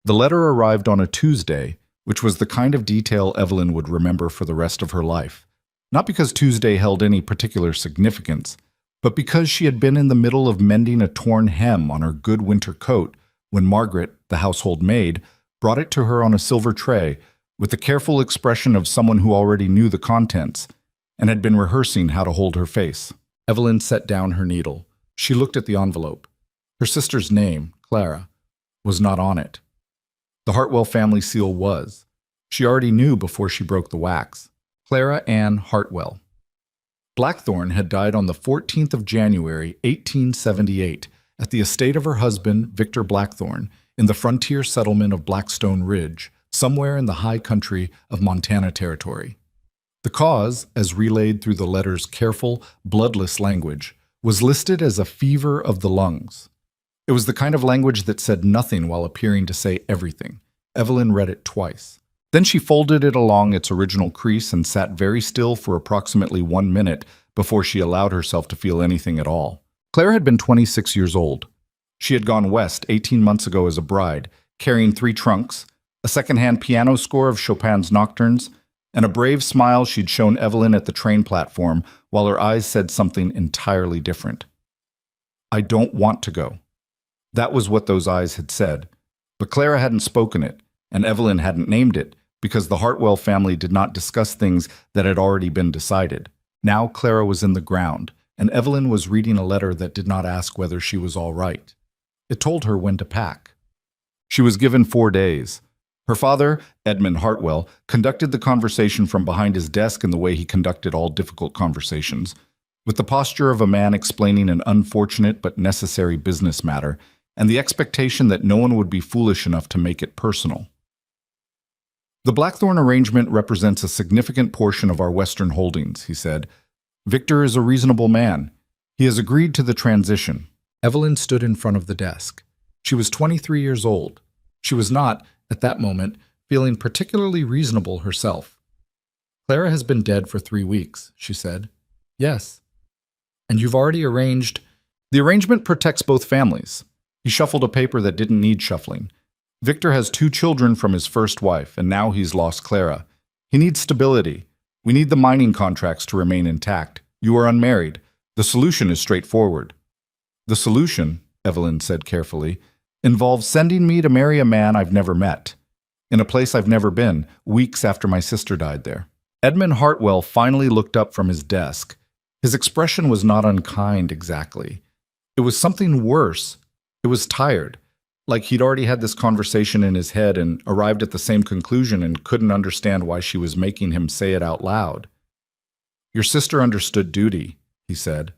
The letter arrived on a Tuesday, which was the kind of detail Evelyn would remember for the rest of her life. Not because Tuesday held any particular significance, but because she had been in the middle of mending a torn hem on her good winter coat when Margaret, the household maid, brought it to her on a silver tray with the careful expression of someone who already knew the contents and had been rehearsing how to hold her face. Evelyn set down her needle. She looked at the envelope. Her sister's name, Clara, was not on it. The Hartwell family seal was. She already knew before she broke the wax. Clara Ann Hartwell. Blackthorne had died on the 14th of January, 1878, at the estate of her husband, Victor Blackthorne, in the frontier settlement of Blackstone Ridge, somewhere in the high country of Montana Territory. The cause, as relayed through the letter's careful, bloodless language, was listed as a fever of the lungs. It was the kind of language that said nothing while appearing to say everything. Evelyn read it twice. Then she folded it along its original crease and sat very still for approximately 1 minute before she allowed herself to feel anything at all. Claire had been 26 years old. She had gone west 18 months ago as a bride, carrying 3 trunks, a second-hand piano score of Chopin's nocturnes, and a brave smile she'd shown Evelyn at the train platform while her eyes said something entirely different. "I don't want to go." That was what those eyes had said. But Clara hadn't spoken it, and Evelyn hadn't named it, because the Hartwell family did not discuss things that had already been decided. Now Clara was in the ground, and Evelyn was reading a letter that did not ask whether she was all right. It told her when to pack. She was given 4 days. Her father, Edmund Hartwell, conducted the conversation from behind his desk in the way he conducted all difficult conversations, with the posture of a man explaining an unfortunate but necessary business matter, and the expectation that no one would be foolish enough to make it personal. "The Blackthorne arrangement represents a significant portion of our Western holdings," he said. "Victor is a reasonable man. He has agreed to the transition." Evelyn stood in front of the desk. She was 23 years old. She was not, at that moment, feeling particularly reasonable herself. "Clara has been dead for 3 weeks," she said. "Yes." "And you've already arranged—" "The arrangement protects both families." He shuffled a paper that didn't need shuffling. "Victor has 2 children from his first wife, and now he's lost Clara. He needs stability. We need the mining contracts to remain intact. You are unmarried. The solution is straightforward." "The solution," Evelyn said carefully, "involves sending me to marry a man I've never met, in a place I've never been, weeks after my sister died there." Edmund Hartwell finally looked up from his desk. His expression was not unkind exactly. It was something worse. It was tired, like he'd already had this conversation in his head and arrived at the same conclusion and couldn't understand why she was making him say it out loud. "Your sister understood duty," he said.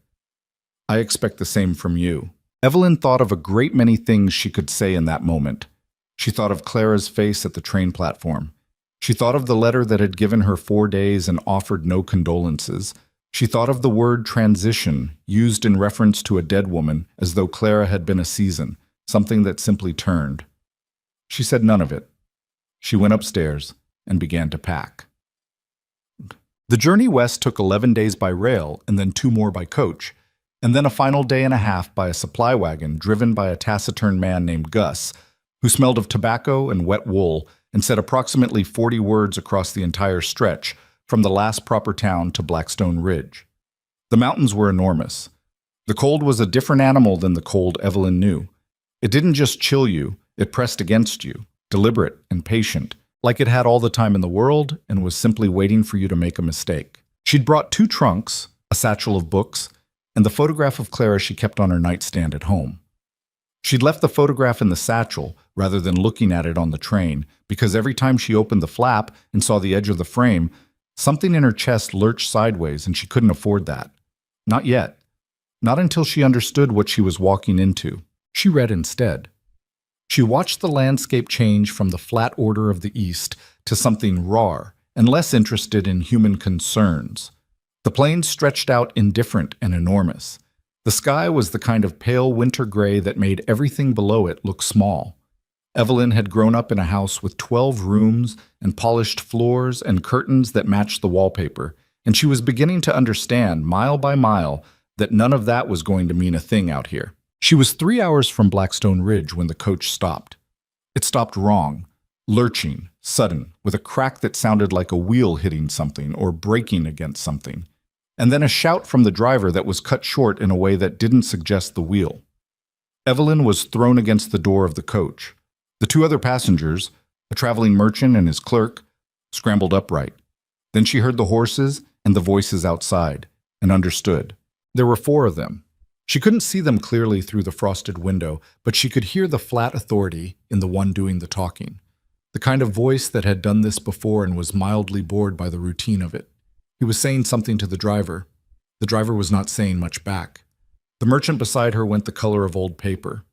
"I expect the same from you." Evelyn thought of a great many things she could say in that moment. She thought of Clara's face at the train platform. She thought of the letter that had given her 4 days and offered no condolences. She thought of the word transition, used in reference to a dead woman, as though Clara had been a season, something that simply turned. She said none of it. She went upstairs and began to pack. The journey west took 11 days by rail and then 2 more by coach, and then a final day and a half by a supply wagon driven by a taciturn man named Gus, who smelled of tobacco and wet wool and said approximately 40 words across the entire stretch, from the last proper town to Blackstone Ridge. The mountains were enormous. The cold was a different animal than the cold Evelyn knew. It didn't just chill you, it pressed against you, deliberate and patient, like it had all the time in the world and was simply waiting for you to make a mistake. She'd brought 2 trunks, a satchel of books, and the photograph of Clara she kept on her nightstand at home. She'd left the photograph in the satchel rather than looking at it on the train, because every time she opened the flap and saw the edge of the frame, something in her chest lurched sideways, and she couldn't afford that. Not yet. Not until she understood what she was walking into. She read instead. She watched the landscape change from the flat order of the East to something raw and less interested in human concerns. The plains stretched out indifferent and enormous. The sky was the kind of pale winter gray that made everything below it look small. Evelyn had grown up in a house with 12 rooms and polished floors and curtains that matched the wallpaper, and she was beginning to understand, mile by mile, that none of that was going to mean a thing out here. She was 3 hours from Blackstone Ridge when the coach stopped. It stopped wrong, lurching, sudden, with a crack that sounded like a wheel hitting something or braking against something, and then a shout from the driver that was cut short in a way that didn't suggest the wheel. Evelyn was thrown against the door of the coach. The two other passengers, a traveling merchant and his clerk, scrambled upright. Then she heard the horses and the voices outside, and understood. There were 4 of them. She couldn't see them clearly through the frosted window, but she could hear the flat authority in the one doing the talking, the kind of voice that had done this before and was mildly bored by the routine of it. He was saying something to the driver. The driver was not saying much back. The merchant beside her went the color of old paper.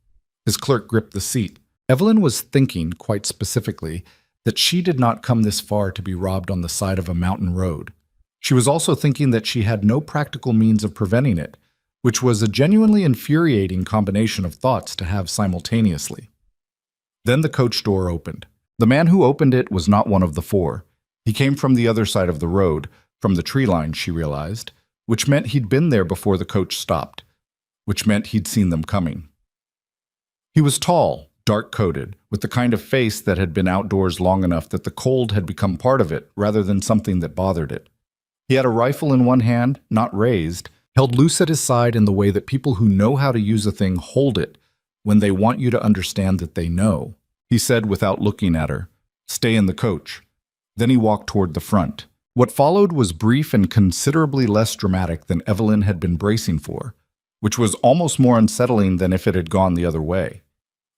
His clerk gripped the seat. Evelyn was thinking, quite specifically, that she did not come this far to be robbed on the side of a mountain road. She was also thinking that she had no practical means of preventing it, which was a genuinely infuriating combination of thoughts to have simultaneously. Then the coach door opened. The man who opened it was not one of the 4. He came from the other side of the road, from the tree line, she realized, which meant he'd been there before the coach stopped, which meant he'd seen them coming. He was tall, dark-coated, with the kind of face that had been outdoors long enough that the cold had become part of it rather than something that bothered it. He had a rifle in one hand, not raised, held loose at his side in the way that people who know how to use a thing hold it when they want you to understand that they know. He said without looking at her, "Stay in the coach." Then he walked toward the front. What followed was brief and considerably less dramatic than Evelyn had been bracing for, which was almost more unsettling than if it had gone the other way.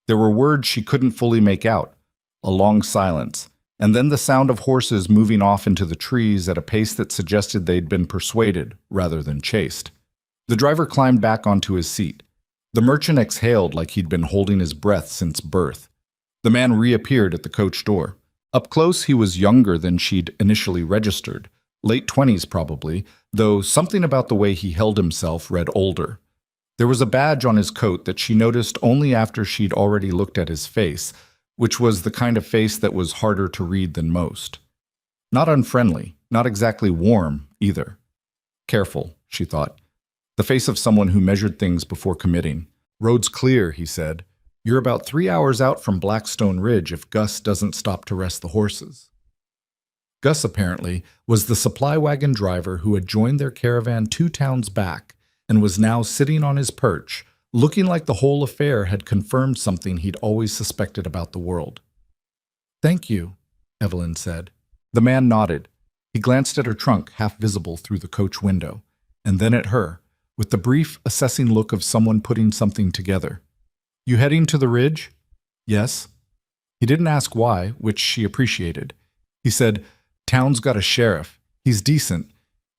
There were words she couldn't fully make out, a long silence, and then the sound of horses moving off into the trees at a pace that suggested they'd been persuaded rather than chased. The driver climbed back onto his seat. The merchant exhaled like he'd been holding his breath since birth. The man reappeared at the coach door. Up close, he was younger than she'd initially registered, late 20s probably, though something about the way he held himself read older. There was a badge on his coat that she noticed only after she'd already looked at his face, which was the kind of face that was harder to read than most. Not unfriendly, not exactly warm either. Careful, she thought. The face of someone who measured things before committing. "Road's clear," he said. "You're about 3 hours out from Blackstone Ridge if Gus doesn't stop to rest the horses." Gus, apparently, was the supply wagon driver who had joined their caravan 2 towns back and was now sitting on his perch, looking like the whole affair had confirmed something he'd always suspected about the world. "Thank you," Evelyn said. The man nodded. He glanced at her trunk, half visible through the coach window, and then at her, with the brief, assessing look of someone putting something together. "You heading to the ridge?" "Yes." He didn't ask why, which she appreciated. He said, "Town's got a sheriff. He's decent.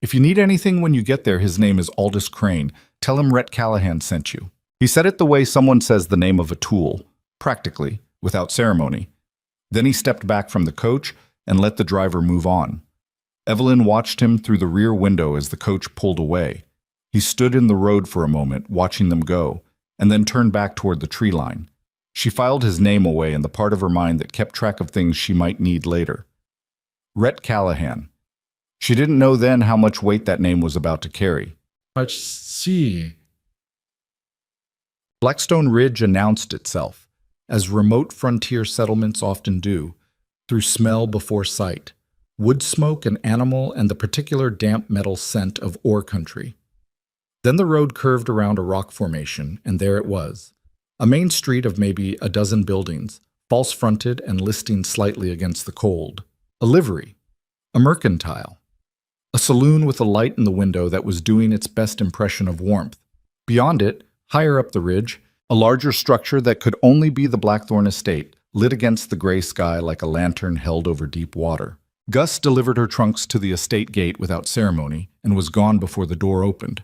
If you need anything when you get there, his name is Aldous Crane. Tell him Rhett Callahan sent you." He said it the way someone says the name of a tool, practically, without ceremony. Then he stepped back from the coach and let the driver move on. Evelyn watched him through the rear window as the coach pulled away. He stood in the road for a moment, watching them go, and then turned back toward the tree line. She filed his name away in the part of her mind that kept track of things she might need later. Rhett Callahan. She didn't know then how much weight that name was about to carry. I see. Blackstone Ridge announced itself, as remote frontier settlements often do, through smell before sight, wood smoke and animal and the particular damp metal scent of ore country. Then the road curved around a rock formation, and there it was. A main street of maybe a dozen buildings, false-fronted and listing slightly against the cold. A livery. A mercantile. A saloon with a light in the window that was doing its best impression of warmth. Beyond it, higher up the ridge, a larger structure that could only be the Blackthorn estate, lit against the gray sky like a lantern held over deep water. Gus delivered her trunks to the estate gate without ceremony and was gone before the door opened.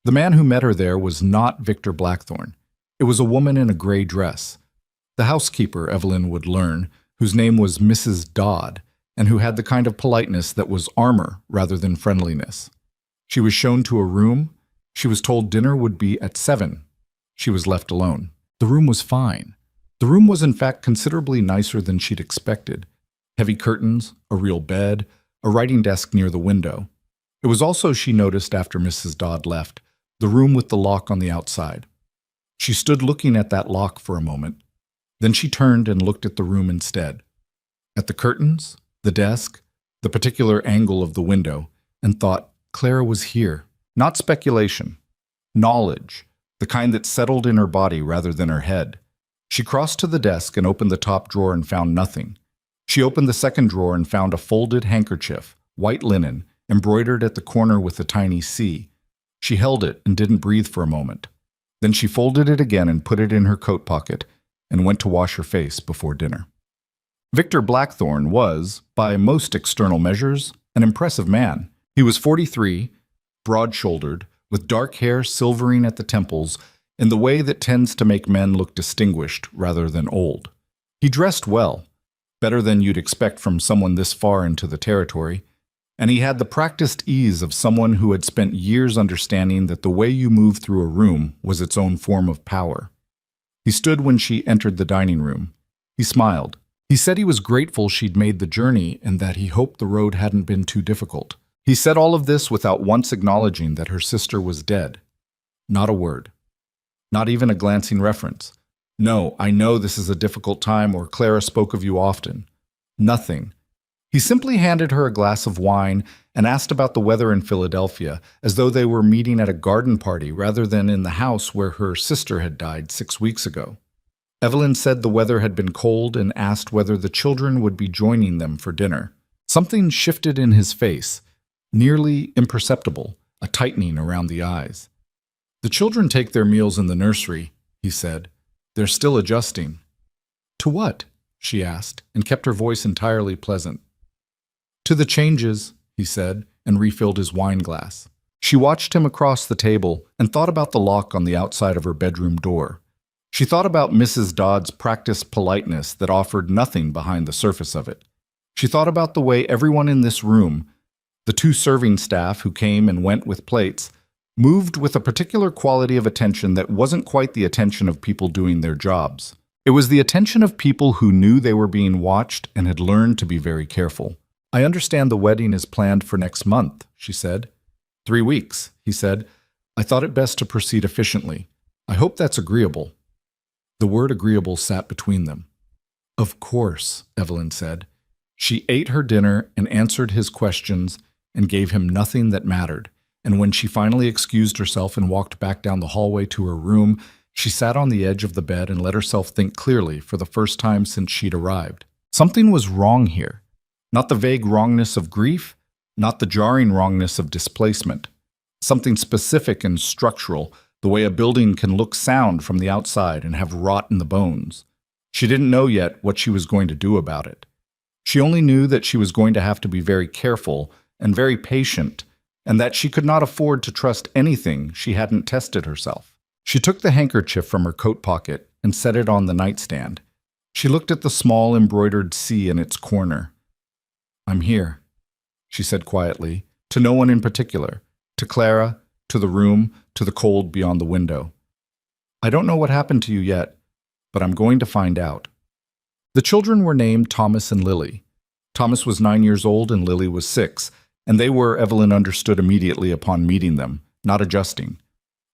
The man who met her there was not Victor Blackthorn. It was a woman in a gray dress. The housekeeper, Evelyn would learn, whose name was Mrs. Dodd, and who had the kind of politeness that was armor rather than friendliness. She was shown to a room. She was told dinner would be at 7. She was left alone. The room was fine. The room was in fact considerably nicer than she'd expected. Heavy curtains, a real bed, a writing desk near the window. It was also, she noticed after Mrs. Dodd left, the room with the lock on the outside. She stood looking at that lock for a moment. Then she turned and looked at the room instead. At the curtains, the desk, the particular angle of the window, and thought, Clara was here. Not speculation. Knowledge, the kind that settled in her body rather than her head. She crossed to the desk and opened the top drawer and found nothing. She opened the second drawer and found a folded handkerchief, white linen, embroidered at the corner with a tiny C. She held it and didn't breathe for a moment. Then she folded it again and put it in her coat pocket and went to wash her face before dinner. Victor Blackthorne was, by most external measures, an impressive man. He was 43, broad-shouldered, with dark hair silvering at the temples in the way that tends to make men look distinguished rather than old. He dressed well, better than you'd expect from someone this far into the territory, and he had the practiced ease of someone who had spent years understanding that the way you move through a room was its own form of power. He stood when she entered the dining room. He smiled. He said he was grateful she'd made the journey and that he hoped the road hadn't been too difficult. He said all of this without once acknowledging that her sister was dead. Not a word. Not even a glancing reference. No, I know this is a difficult time, or Clara spoke of you often. Nothing. He simply handed her a glass of wine and asked about the weather in Philadelphia, as though they were meeting at a garden party rather than in the house where her sister had died 6 weeks ago. Evelyn said the weather had been cold and asked whether the children would be joining them for dinner. Something shifted in his face, nearly imperceptible, a tightening around the eyes. The children take their meals in the nursery, he said. They're still adjusting. To what? She asked, and kept her voice entirely pleasant. To the changes, he said, and refilled his wine glass. She watched him across the table and thought about the lock on the outside of her bedroom door. She thought about Mrs. Dodd's practiced politeness that offered nothing behind the surface of it. She thought about the way everyone in this room, the 2 serving staff who came and went with plates, moved with a particular quality of attention that wasn't quite the attention of people doing their jobs. It was the attention of people who knew they were being watched and had learned to be very careful. I understand the wedding is planned for next month, she said. 3 weeks, he said. I thought it best to proceed efficiently. I hope that's agreeable. The word agreeable sat between them. Of course, Evelyn said. She ate her dinner and answered his questions and gave him nothing that mattered, and when she finally excused herself and walked back down the hallway to her room, she sat on the edge of the bed and let herself think clearly for the first time since she'd arrived. Something was wrong here. Not the vague wrongness of grief, not the jarring wrongness of displacement. Something specific and structural, the way a building can look sound from the outside and have rot in the bones. She didn't know yet what she was going to do about it. She only knew that she was going to have to be very careful and very patient, and that she could not afford to trust anything she hadn't tested herself. She took the handkerchief from her coat pocket and set it on the nightstand. She looked at the small embroidered C in its corner. I'm here, she said quietly, to no one in particular, to Clara, to the room, to the cold beyond the window. I don't know what happened to you yet, but I'm going to find out. The children were named Thomas and Lily. Thomas was 9 years old and Lily was 6, and they were, Evelyn understood immediately upon meeting them, not adjusting.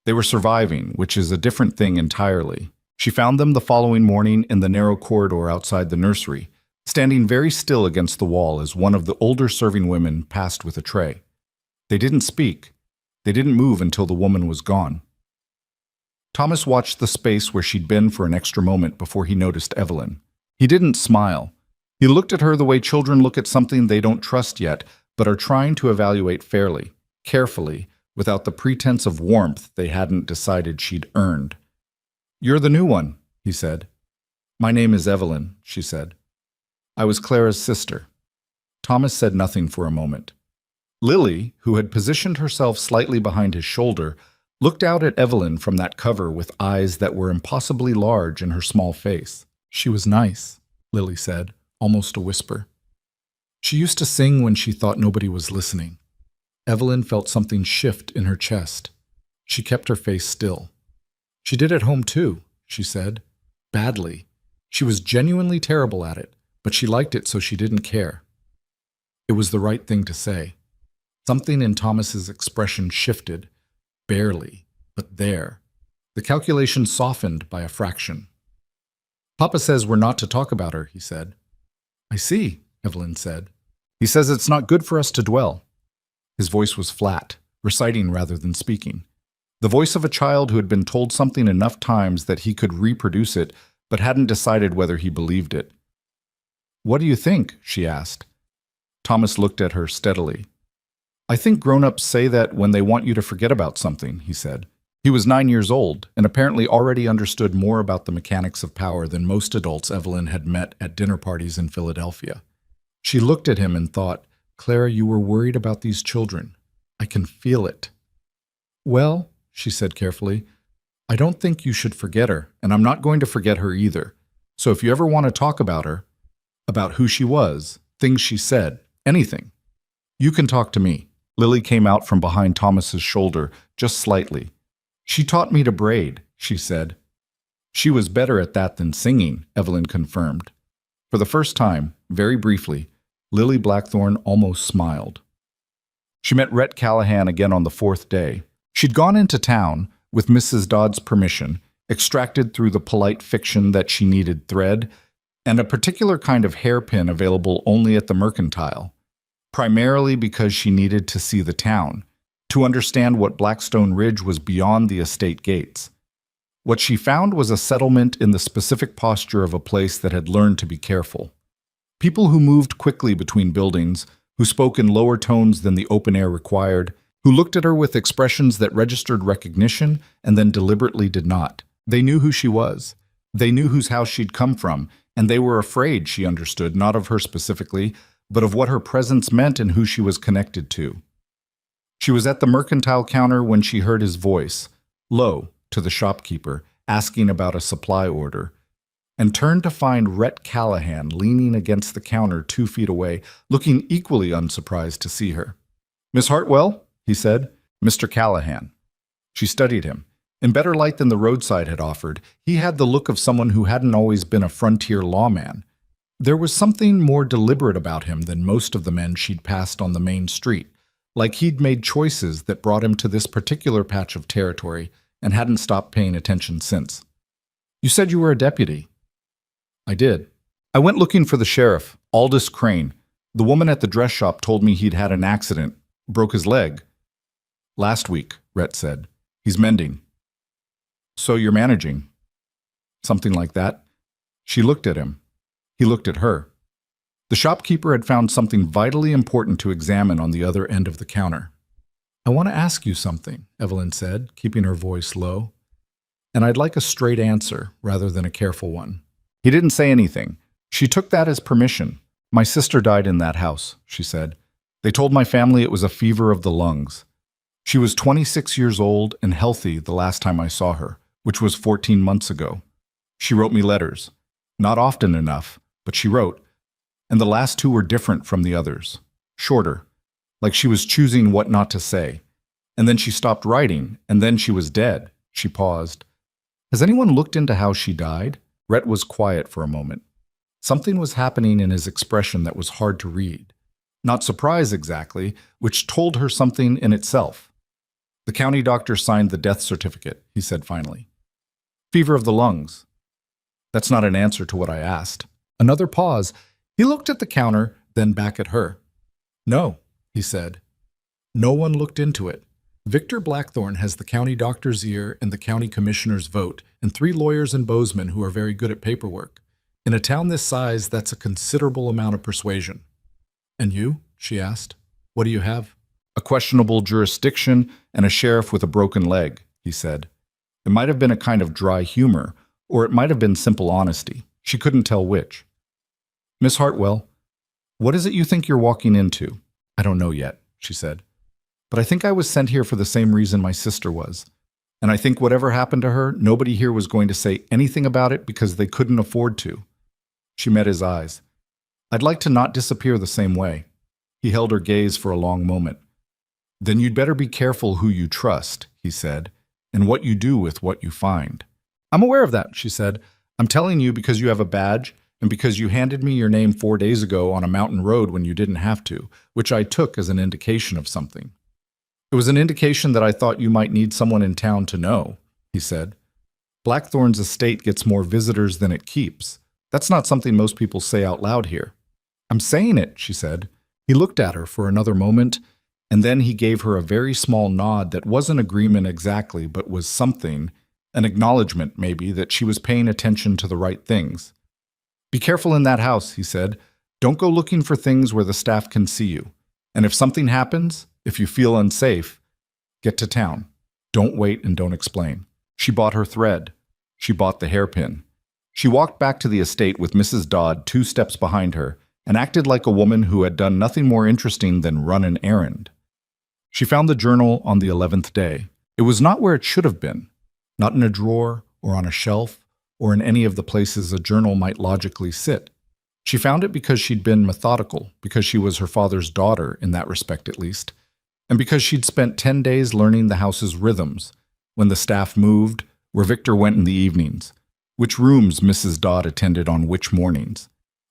They were surviving, which is a different thing entirely. She found them the following morning in the narrow corridor outside the nursery, standing very still against the wall as one of the older serving women passed with a tray. They didn't speak. They didn't move until the woman was gone. Thomas watched the space where she'd been for an extra moment before he noticed Evelyn. He didn't smile. He looked at her the way children look at something they don't trust yet, but are trying to evaluate fairly, carefully, without the pretense of warmth they hadn't decided she'd earned. You're the new one, he said. My name is Evelyn, she said. I was Clara's sister. Thomas said nothing for a moment. Lily, who had positioned herself slightly behind his shoulder, looked out at Evelyn from that cover with eyes that were impossibly large in her small face. She was nice, Lily said, almost a whisper. She used to sing when she thought nobody was listening. Evelyn felt something shift in her chest. She kept her face still. She did at home too, she said. Badly. She was genuinely terrible at it, but she liked it so she didn't care. It was the right thing to say. Something in Thomas's expression shifted, barely, but there. The calculation softened by a fraction. Papa says we're not to talk about her, he said. I see, Evelyn said. He says it's not good for us to dwell. His voice was flat, reciting rather than speaking. The voice of a child who had been told something enough times that he could reproduce it, but hadn't decided whether he believed it. What do you think? She asked. Thomas looked at her steadily. I think grown-ups say that when they want you to forget about something, he said. He was 9 years old and apparently already understood more about the mechanics of power than most adults Evelyn had met at dinner parties in Philadelphia. She looked at him and thought, Clara, you were worried about these children. I can feel it. Well, she said carefully, I don't think you should forget her, and I'm not going to forget her either. So if you ever want to talk about her, about who she was, things she said, anything, you can talk to me. Lily came out from behind Thomas's shoulder, just slightly. She taught me to braid, she said. She was better at that than singing, Evelyn confirmed. For the first time, very briefly, Lily Blackthorne almost smiled. She met Rhett Callahan again on the 4th day. She'd gone into town, with Mrs. Dodd's permission, extracted through the polite fiction that she needed thread, and a particular kind of hairpin available only at the Mercantile, primarily because she needed to see the town, to understand what Blackstone Ridge was beyond the estate gates. What she found was a settlement in the specific posture of a place that had learned to be careful. People who moved quickly between buildings, who spoke in lower tones than the open air required, who looked at her with expressions that registered recognition and then deliberately did not. They knew who she was. They knew whose house she'd come from, and they were afraid, she understood, not of her specifically, but of what her presence meant and who she was connected to. She was at the Mercantile counter when she heard his voice, low, to the shopkeeper, asking about a supply order, and turned to find Rhett Callahan leaning against the counter 2 feet away, looking equally unsurprised to see her. Miss Hartwell, he said. Mr. Callahan. She studied him. In better light than the roadside had offered, he had the look of someone who hadn't always been a frontier lawman. There was something more deliberate about him than most of the men she'd passed on the main street, like he'd made choices that brought him to this particular patch of territory and hadn't stopped paying attention since. You said you were a deputy. I did. I went looking for the sheriff, Aldous Crane. The woman at the dress shop told me he'd had an accident, broke his leg. Last week, Rhett said. He's mending. So you're managing? Something like that. She looked at him. He looked at her. The shopkeeper had found something vitally important to examine on the other end of the counter. I want to ask you something, Evelyn said, keeping her voice low. And I'd like a straight answer rather than a careful one. He didn't say anything. She took that as permission. My sister died in that house, she said. They told my family it was a fever of the lungs. She was 26 years old and healthy the last time I saw her, which was 14 months ago. She wrote me letters. Not often enough, but she wrote. And the last 2 were different from the others. Shorter, like she was choosing what not to say. And then she stopped writing, and then she was dead. She paused. Has anyone looked into how she died? Rhett was quiet for a moment. Something was happening in his expression that was hard to read. Not surprise exactly, which told her something in itself. The county doctor signed the death certificate, he said finally. Fever of the lungs. That's not an answer to what I asked. Another pause. He looked at the counter, then back at her. No, he said. No one looked into it. Victor Blackthorne has the county doctor's ear and the county commissioner's vote, and 3 lawyers in Bozeman who are very good at paperwork. In a town this size, that's a considerable amount of persuasion. And you? She asked. What do you have? A questionable jurisdiction and a sheriff with a broken leg, he said. It might have been a kind of dry humor, or it might have been simple honesty. She couldn't tell which. Miss Hartwell, what is it you think you're walking into? I don't know yet, she said. But I think I was sent here for the same reason my sister was. And I think whatever happened to her, nobody here was going to say anything about it because they couldn't afford to. She met his eyes. I'd like to not disappear the same way. He held her gaze for a long moment. Then you'd better be careful who you trust, he said, and what you do with what you find. I'm aware of that, she said. I'm telling you because you have a badge and because you handed me your name 4 days ago on a mountain road when you didn't have to, which I took as an indication of something. It was an indication that I thought you might need someone in town to know, he said. Blackthorn's estate gets more visitors than it keeps. That's not something most people say out loud here. I'm saying it, she said. He looked at her for another moment, and then he gave her a very small nod that wasn't agreement exactly, but was something, an acknowledgement, maybe, that she was paying attention to the right things. Be careful in that house, he said. Don't go looking for things where the staff can see you. And if something happens, if you feel unsafe, get to town. Don't wait and don't explain. She bought her thread. She bought the hairpin. She walked back to the estate with Mrs. Dodd 2 steps behind her and acted like a woman who had done nothing more interesting than run an errand. She found the journal on the 11th day. It was not where it should have been, not in a drawer or on a shelf or in any of the places a journal might logically sit. She found it because she'd been methodical, because she was her father's daughter, in that respect at least, and because she'd spent 10 days learning the house's rhythms, when the staff moved, where Victor went in the evenings, which rooms Mrs. Dodd attended on which mornings.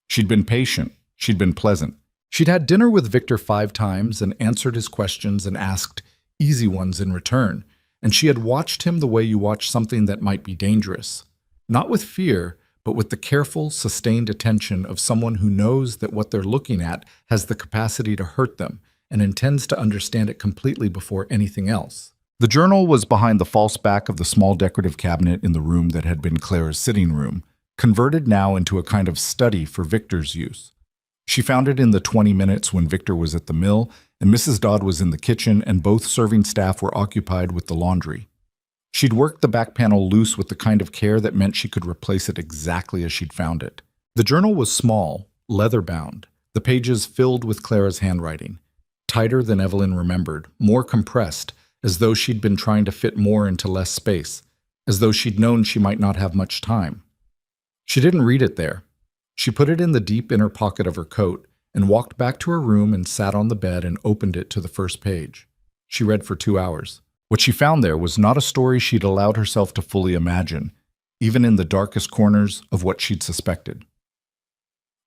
She'd been patient. She'd been pleasant. She'd had dinner with Victor 5 times and answered his questions and asked easy ones in return, and she had watched him the way you watch something that might be dangerous. Not with fear, but with the careful, sustained attention of someone who knows that what they're looking at has the capacity to hurt them and intends to understand it completely before anything else. The journal was behind the false back of the small decorative cabinet in the room that had been Clara's sitting room, converted now into a kind of study for Victor's use. She found it in the 20 minutes when Victor was at the mill and Mrs. Dodd was in the kitchen and both serving staff were occupied with the laundry. She'd worked the back panel loose with the kind of care that meant she could replace it exactly as she'd found it. The journal was small, leather-bound, the pages filled with Clara's handwriting, tighter than Evelyn remembered, more compressed, as though she'd been trying to fit more into less space, as though she'd known she might not have much time. She didn't read it there. She put it in the deep inner pocket of her coat and walked back to her room and sat on the bed and opened it to the first page. She read for 2 hours. What she found there was not a story she'd allowed herself to fully imagine, even in the darkest corners of what she'd suspected.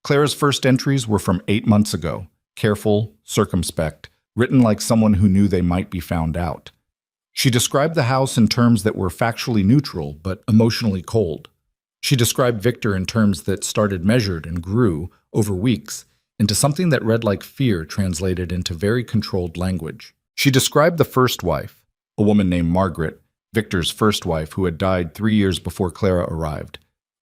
Clara's first entries were from 8 months ago, careful, circumspect, written like someone who knew they might be found out. She described the house in terms that were factually neutral but emotionally cold. She described Victor in terms that started measured and grew, over weeks, into something that read like fear translated into very controlled language. She described the first wife, a woman named Margaret, Victor's first wife who had died 3 years before Clara arrived,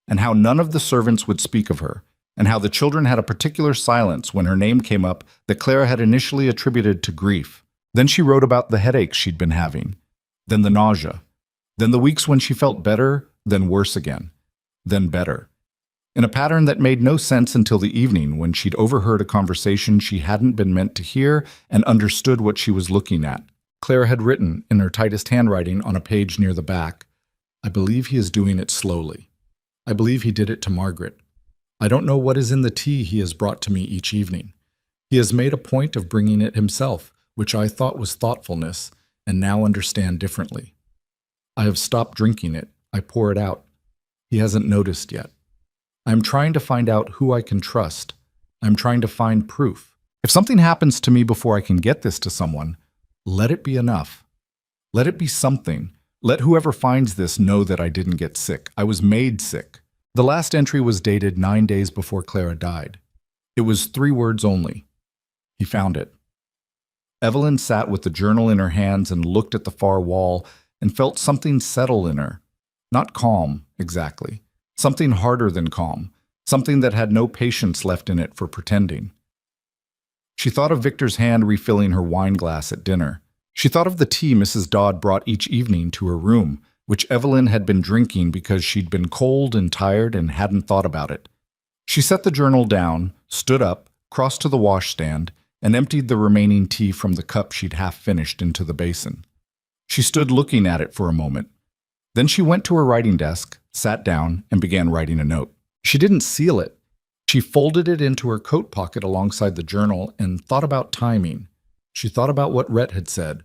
and how none of the servants would speak of her, and how the children had a particular silence when her name came up that Clara had initially attributed to grief. Then she wrote about the headaches she'd been having, then the nausea, then the weeks when she felt better, then worse again, then better. In a pattern that made no sense until the evening when she'd overheard a conversation she hadn't been meant to hear and understood what she was looking at. Clara had written, in her tightest handwriting on a page near the back, "I believe he is doing it slowly. I believe he did it to Margaret. I don't know what is in the tea he has brought to me each evening. He has made a point of bringing it himself, which I thought was thoughtfulness, and now understand differently. I have stopped drinking it. I pour it out. He hasn't noticed yet. I am trying to find out who I can trust. I am trying to find proof. If something happens to me before I can get this to someone, let it be enough. Let it be something. Let whoever finds this know that I didn't get sick. I was made sick." The last entry was dated 9 days before Clara died. It was 3 words only. He found it. Evelyn sat with the journal in her hands and looked at the far wall and felt something settle in her. Not calm, exactly. Something harder than calm. Something that had no patience left in it for pretending. She thought of Victor's hand refilling her wine glass at dinner. She thought of the tea Mrs. Dodd brought each evening to her room, which Evelyn had been drinking because she'd been cold and tired and hadn't thought about it. She set the journal down, stood up, crossed to the washstand, and emptied the remaining tea from the cup she'd half finished into the basin. She stood looking at it for a moment. Then she went to her writing desk, sat down, and began writing a note. She didn't seal it. She folded it into her coat pocket alongside the journal and thought about timing. She thought about what Rhett had said.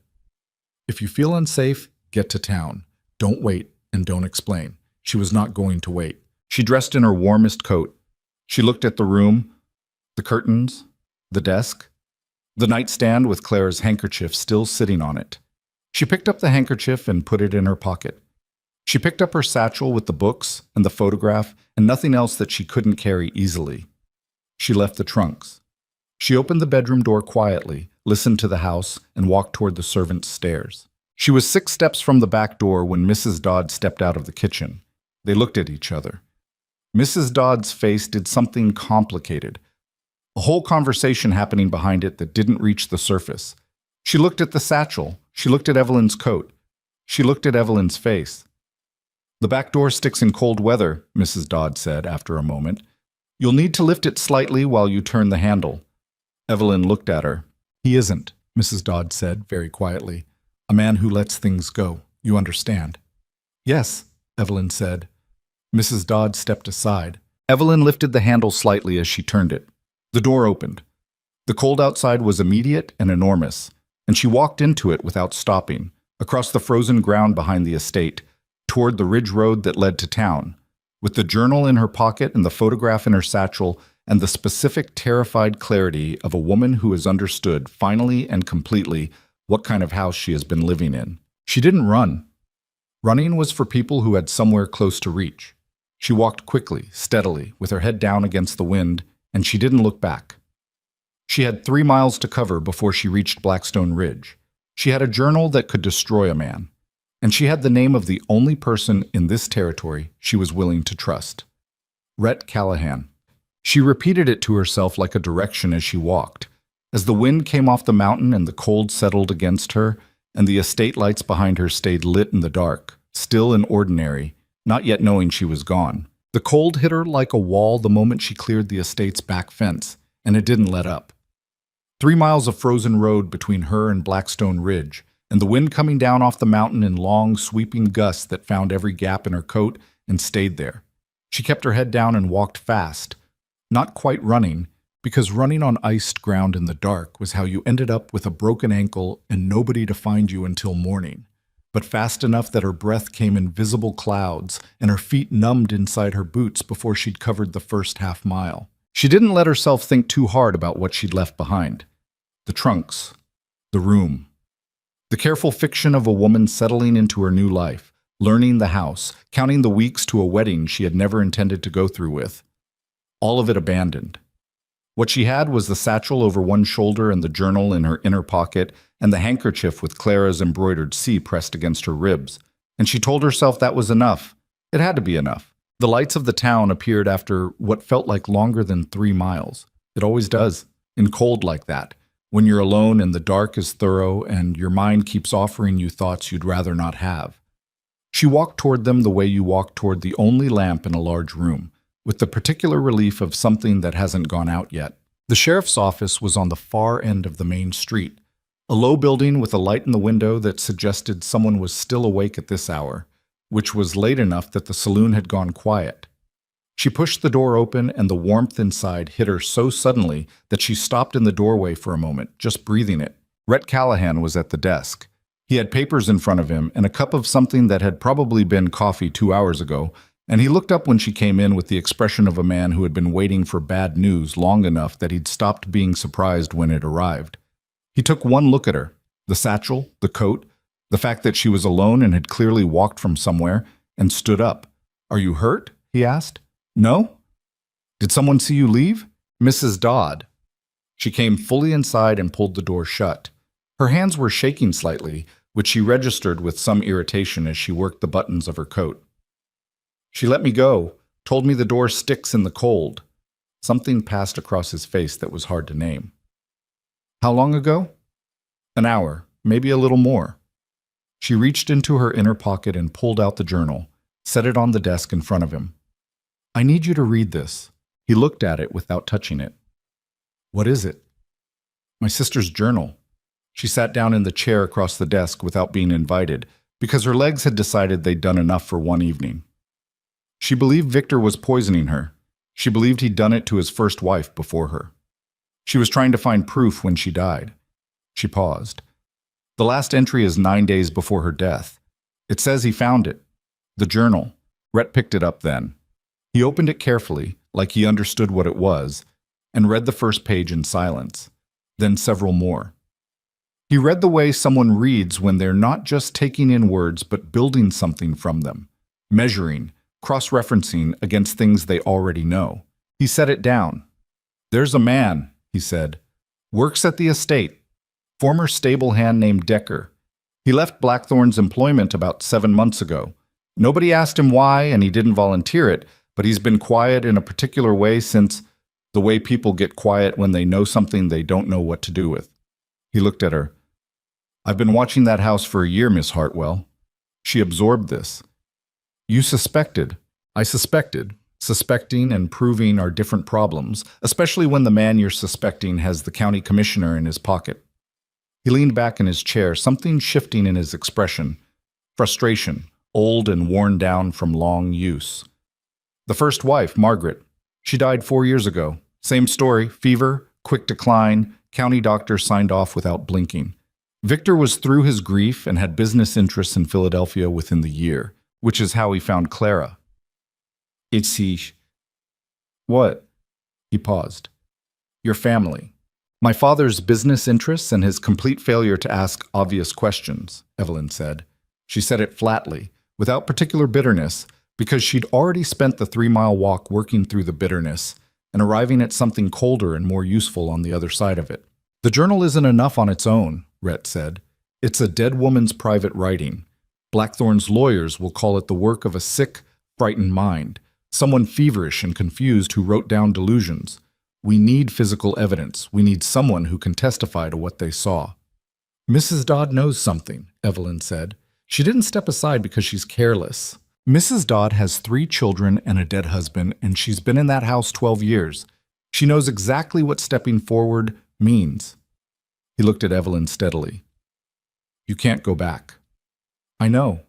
If you feel unsafe, get to town. Don't wait and don't explain. She was not going to wait. She dressed in her warmest coat. She looked at the room, the curtains, the desk, the nightstand with Clara's handkerchief still sitting on it. She picked up the handkerchief and put it in her pocket. She picked up her satchel with the books and the photograph and nothing else that she couldn't carry easily. She left the trunks. She opened the bedroom door quietly, listened to the house, and walked toward the servants' stairs. She was 6 steps from the back door when Mrs. Dodd stepped out of the kitchen. They looked at each other. Mrs. Dodd's face did something complicated, a whole conversation happening behind it that didn't reach the surface. She looked at the satchel. She looked at Evelyn's coat. She looked at Evelyn's face. "The back door sticks in cold weather," Mrs. Dodd said after a moment. "You'll need to lift it slightly while you turn the handle." Evelyn looked at her. "He isn't," Mrs. Dodd said very quietly. "A man who lets things go. You understand?" "Yes," Evelyn said. Mrs. Dodd stepped aside. Evelyn lifted the handle slightly as she turned it. The door opened. The cold outside was immediate and enormous, and she walked into it without stopping, across the frozen ground behind the estate, toward the ridge road that led to town, with the journal in her pocket and the photograph in her satchel and the specific terrified clarity of a woman who has understood, finally and completely, what kind of house she has been living in. She didn't run. Running was for people who had somewhere close to reach. She walked quickly, steadily, with her head down against the wind, and she didn't look back. She had 3 miles to cover before she reached Blackstone Ridge. She had a journal that could destroy a man, and she had the name of the only person in this territory she was willing to trust. Rhett Callahan. She repeated it to herself like a direction as she walked. As the wind came off the mountain and the cold settled against her, and the estate lights behind her stayed lit in the dark, still and ordinary, not yet knowing she was gone. The cold hit her like a wall the moment she cleared the estate's back fence, and it didn't let up. 3 miles of frozen road between her and Blackstone Ridge, and the wind coming down off the mountain in long, sweeping gusts that found every gap in her coat and stayed there. She kept her head down and walked fast, not quite running, because running on iced ground in the dark was how you ended up with a broken ankle and nobody to find you until morning, but fast enough that her breath came in visible clouds and her feet numbed inside her boots before she'd covered the first half mile. She didn't let herself think too hard about what she'd left behind. The trunks, the room, the careful fiction of a woman settling into her new life, learning the house, counting the weeks to a wedding she had never intended to go through with. All of it abandoned. What she had was the satchel over one shoulder and the journal in her inner pocket and the handkerchief with Clara's embroidered C pressed against her ribs, and she told herself that was enough. It had to be enough. The lights of the town appeared after what felt like longer than 3 miles. It always does, in cold like that, when you're alone and the dark is thorough and your mind keeps offering you thoughts you'd rather not have. She walked toward them the way you walk toward the only lamp in a large room, with the particular relief of something that hasn't gone out yet. The sheriff's office was on the far end of the main street, a low building with a light in the window that suggested someone was still awake at this hour, which was late enough that the saloon had gone quiet. She pushed the door open and the warmth inside hit her so suddenly that she stopped in the doorway for a moment, just breathing it. Rhett Callahan was at the desk. He had papers in front of him and a cup of something that had probably been coffee 2 hours ago, and he looked up when she came in with the expression of a man who had been waiting for bad news long enough that he'd stopped being surprised when it arrived. He took one look at her, the satchel, the coat, the fact that she was alone and had clearly walked from somewhere, and stood up. "Are you hurt?" he asked. "No? Did someone see you leave?" "Mrs. Dodd." She came fully inside and pulled the door shut. Her hands were shaking slightly, which she registered with some irritation as she worked the buttons of her coat. "She let me go, told me the door sticks in the cold." Something passed across his face that was hard to name. "How long ago?" "An hour, maybe a little more." She reached into her inner pocket and pulled out the journal, set it on the desk in front of him. "I need you to read this." He looked at it without touching it. "What is it?" "My sister's journal." She sat down in the chair across the desk without being invited, because her legs had decided they'd done enough for one evening. She believed Victor was poisoning her. She believed he'd done it to his first wife before her. She was trying to find proof when she died. She paused. The last entry is 9 days before her death. It says he found it. The journal. Rhett picked it up then. He opened it carefully, like he understood what it was, and read the first page in silence, then several more. He read the way someone reads when they're not just taking in words but building something from them, measuring, cross-referencing against things they already know. He set it down. "There's a man," he said. "Works at the estate. Former stable hand named Decker. He left Blackthorn's employment about 7 months ago. Nobody asked him why, and he didn't volunteer it, but he's been quiet in a particular way since the way people get quiet when they know something they don't know what to do with." He looked at her. "I've been watching that house for a year, Miss Hartwell." She absorbed this. "You suspected." "I suspected. Suspecting and proving are different problems, especially when the man you're suspecting has the county commissioner in his pocket." He leaned back in his chair, something shifting in his expression. Frustration, old and worn down from long use. "The first wife, Margaret. She died 4 years ago. Same story, fever, quick decline, county doctor signed off without blinking. Victor was through his grief and had business interests in Philadelphia within the year, which is how he found Clara." "It's he." "What?" He paused. "Your family. My father's business interests and his complete failure to ask obvious questions," Evelyn said. She said it flatly, without particular bitterness, because she'd already spent the 3-mile walk working through the bitterness and arriving at something colder and more useful on the other side of it. "The journal isn't enough on its own," Rhett said. "It's a dead woman's private writing. Blackthorn's lawyers will call it the work of a sick, frightened mind, someone feverish and confused who wrote down delusions. We need physical evidence. We need someone who can testify to what they saw." "Mrs. Dodd knows something," Evelyn said. "She didn't step aside because she's careless. Mrs. Dodd has 3 children and a dead husband, and she's been in that house 12 years. She knows exactly what stepping forward means." He looked at Evelyn steadily. "You can't go back." "I know.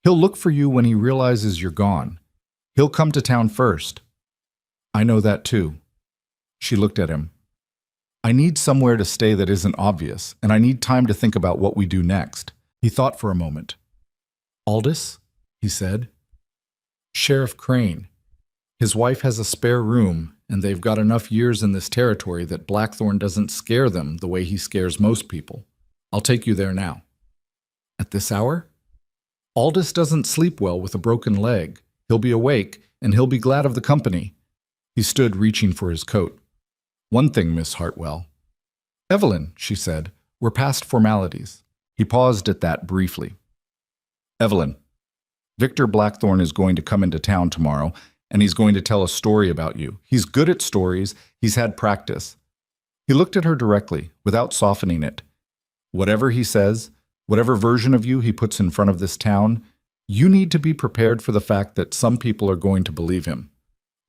He'll look for you when he realizes you're gone. He'll come to town first." "I know that too." She looked at him. "I need somewhere to stay that isn't obvious, and I need time to think about what we do next." He thought for a moment. "Aldous?" he said. "Sheriff Crane. His wife has a spare room, and they've got enough years in this territory that Blackthorn doesn't scare them the way he scares most people. I'll take you there now." "At this hour?" "Aldous doesn't sleep well with a broken leg. He'll be awake, and he'll be glad of the company." He stood reaching for his coat. "One thing, Miss Hartwell." "Evelyn," she said, "we're past formalities." He paused at that briefly. "Evelyn, Victor Blackthorn is going to come into town tomorrow, and he's going to tell a story about you. He's good at stories. He's had practice." He looked at her directly, without softening it. "Whatever he says, whatever version of you he puts in front of this town, you need to be prepared for the fact that some people are going to believe him.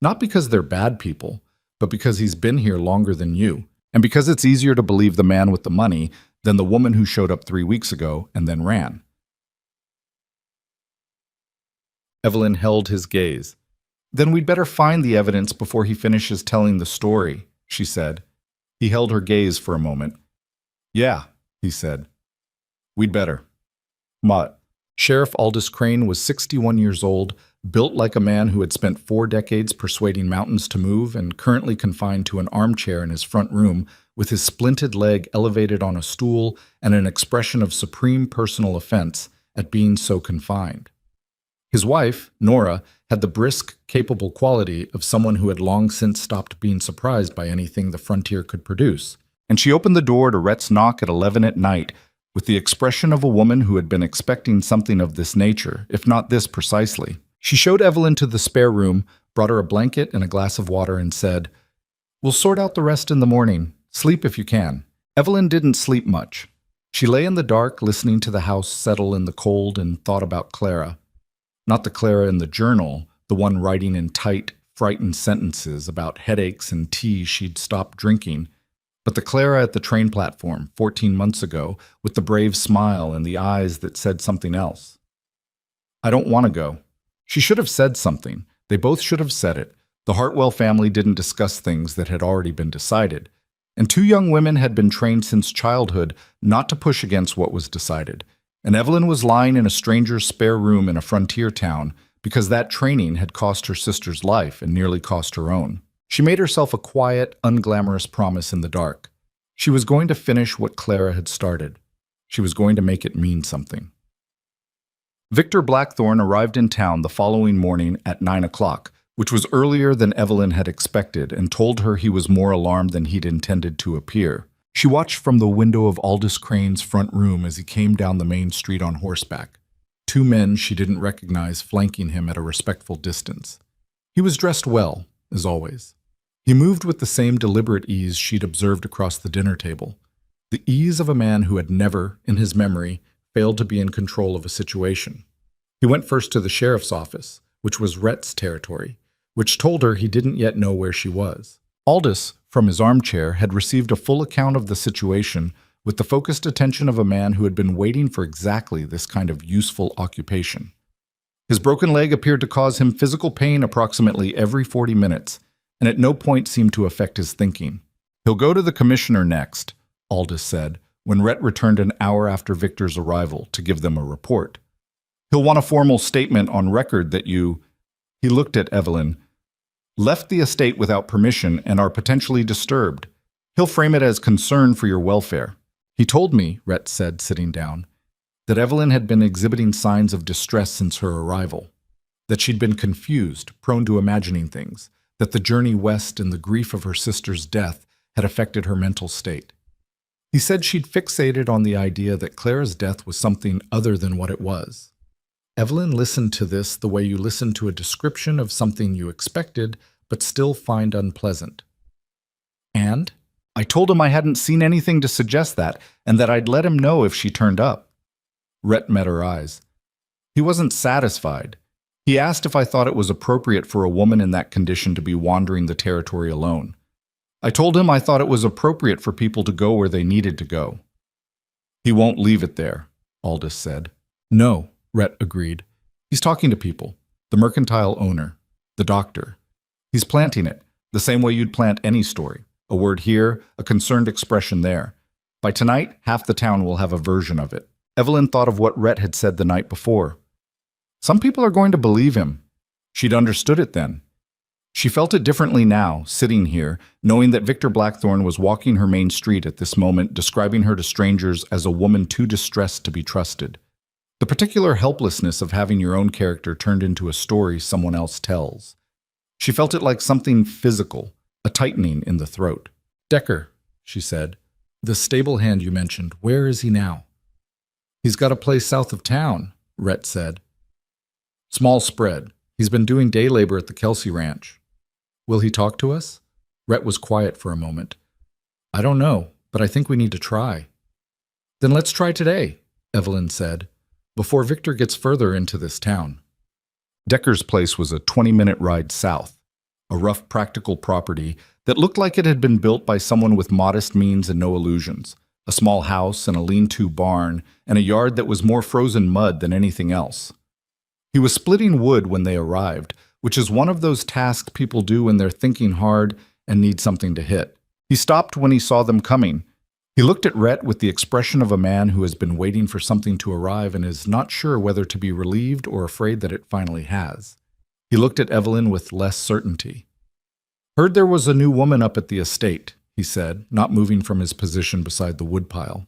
Not because they're bad people, but because he's been here longer than you, and because it's easier to believe the man with the money than the woman who showed up 3 weeks ago and then ran." Evelyn held his gaze. "Then we'd better find the evidence before he finishes telling the story," she said. He held her gaze for a moment. "Yeah," he said. "We'd better." "What?" Sheriff Aldous Crane was 61 years old, built like a man who had spent 4 decades persuading mountains to move and currently confined to an armchair in his front room with his splinted leg elevated on a stool and an expression of supreme personal offense at being so confined. His wife, Nora, had the brisk, capable quality of someone who had long since stopped being surprised by anything the frontier could produce, and she opened the door to Rhett's knock at 11 at night with the expression of a woman who had been expecting something of this nature, if not this precisely. She showed Evelyn to the spare room, brought her a blanket and a glass of water, and said, "We'll sort out the rest in the morning. Sleep if you can." Evelyn didn't sleep much. She lay in the dark, listening to the house settle in the cold, and thought about Clara. Not the Clara in the journal, the one writing in tight, frightened sentences about headaches and tea she'd stopped drinking, but the Clara at the train platform 14 months ago with the brave smile and the eyes that said something else. "I don't want to go." She should have said something. They both should have said it. The Hartwell family didn't discuss things that had already been decided, and 2 young women had been trained since childhood not to push against what was decided. And Evelyn was lying in a stranger's spare room in a frontier town because that training had cost her sister's life and nearly cost her own. She made herself a quiet, unglamorous promise in the dark. She was going to finish what Clara had started. She was going to make it mean something. Victor Blackthorne arrived in town the following morning at 9 o'clock, which was earlier than Evelyn had expected, and told her he was more alarmed than he'd intended to appear. She watched from the window of Aldous Crane's front room as he came down the main street on horseback. Two men she didn't recognize flanking him at a respectful distance. He was dressed well, as always. He moved with the same deliberate ease she'd observed across the dinner table, the ease of a man who had never, in his memory, failed to be in control of a situation. He went first to the sheriff's office, which was Rhett's territory, which told her he didn't yet know where she was. Aldous, from his armchair, had received a full account of the situation with the focused attention of a man who had been waiting for exactly this kind of useful occupation. His broken leg appeared to cause him physical pain approximately every 40 minutes, and at no point seemed to affect his thinking. "He'll go to the commissioner next," Aldous said, when Rhett returned an hour after Victor's arrival to give them a report. "He'll want a formal statement on record that you—" He looked at Evelyn. "Left the estate without permission and are potentially disturbed. He'll frame it as concern for your welfare. He told me," Rhett said, sitting down, "that Evelyn had been exhibiting signs of distress since her arrival, that she'd been confused, prone to imagining things, that the journey west and the grief of her sister's death had affected her mental state. He said she'd fixated on the idea that Clara's death was something other than what it was. Evelyn listened to this the way you listen to a description of something you expected but still find unpleasant. And I told him I hadn't seen anything to suggest that, and that I'd let him know if she turned up." Rhett met her eyes. He wasn't satisfied. He asked if I thought it was appropriate for a woman in that condition to be wandering the territory alone. I told him I thought it was appropriate for people to go where they needed to go. "He won't leave it there," Aldous said. "No," Rhett agreed. "He's talking to people. The mercantile owner. The doctor. He's planting it, the same way you'd plant any story. A word here, a concerned expression there. By tonight, half the town will have a version of it." Evelyn thought of what Rhett had said the night before. Some people are going to believe him. She'd understood it then. She felt it differently now, sitting here, knowing that Victor Blackthorne was walking her main street at this moment, describing her to strangers as a woman too distressed to be trusted. The particular helplessness of having your own character turned into a story someone else tells. She felt it like something physical, a tightening in the throat. "Decker," she said, "the stable hand you mentioned, where is he now?" "He's got a place south of town," Rhett said. "Small spread. He's been doing day labor at the Kelsey Ranch." "Will he talk to us?" Rhett was quiet for a moment. "I don't know, but I think we need to try." "Then let's try today," Evelyn said, "before Victor gets further into this town." Decker's place was a 20-minute ride south, a rough practical property that looked like it had been built by someone with modest means and no illusions, a small house and a lean-to barn, and a yard that was more frozen mud than anything else. He was splitting wood when they arrived, which is one of those tasks people do when they're thinking hard and need something to hit. He stopped when he saw them coming. He looked at Rhett with the expression of a man who has been waiting for something to arrive and is not sure whether to be relieved or afraid that it finally has. He looked at Evelyn with less certainty. "Heard there was a new woman up at the estate," he said, not moving from his position beside the woodpile.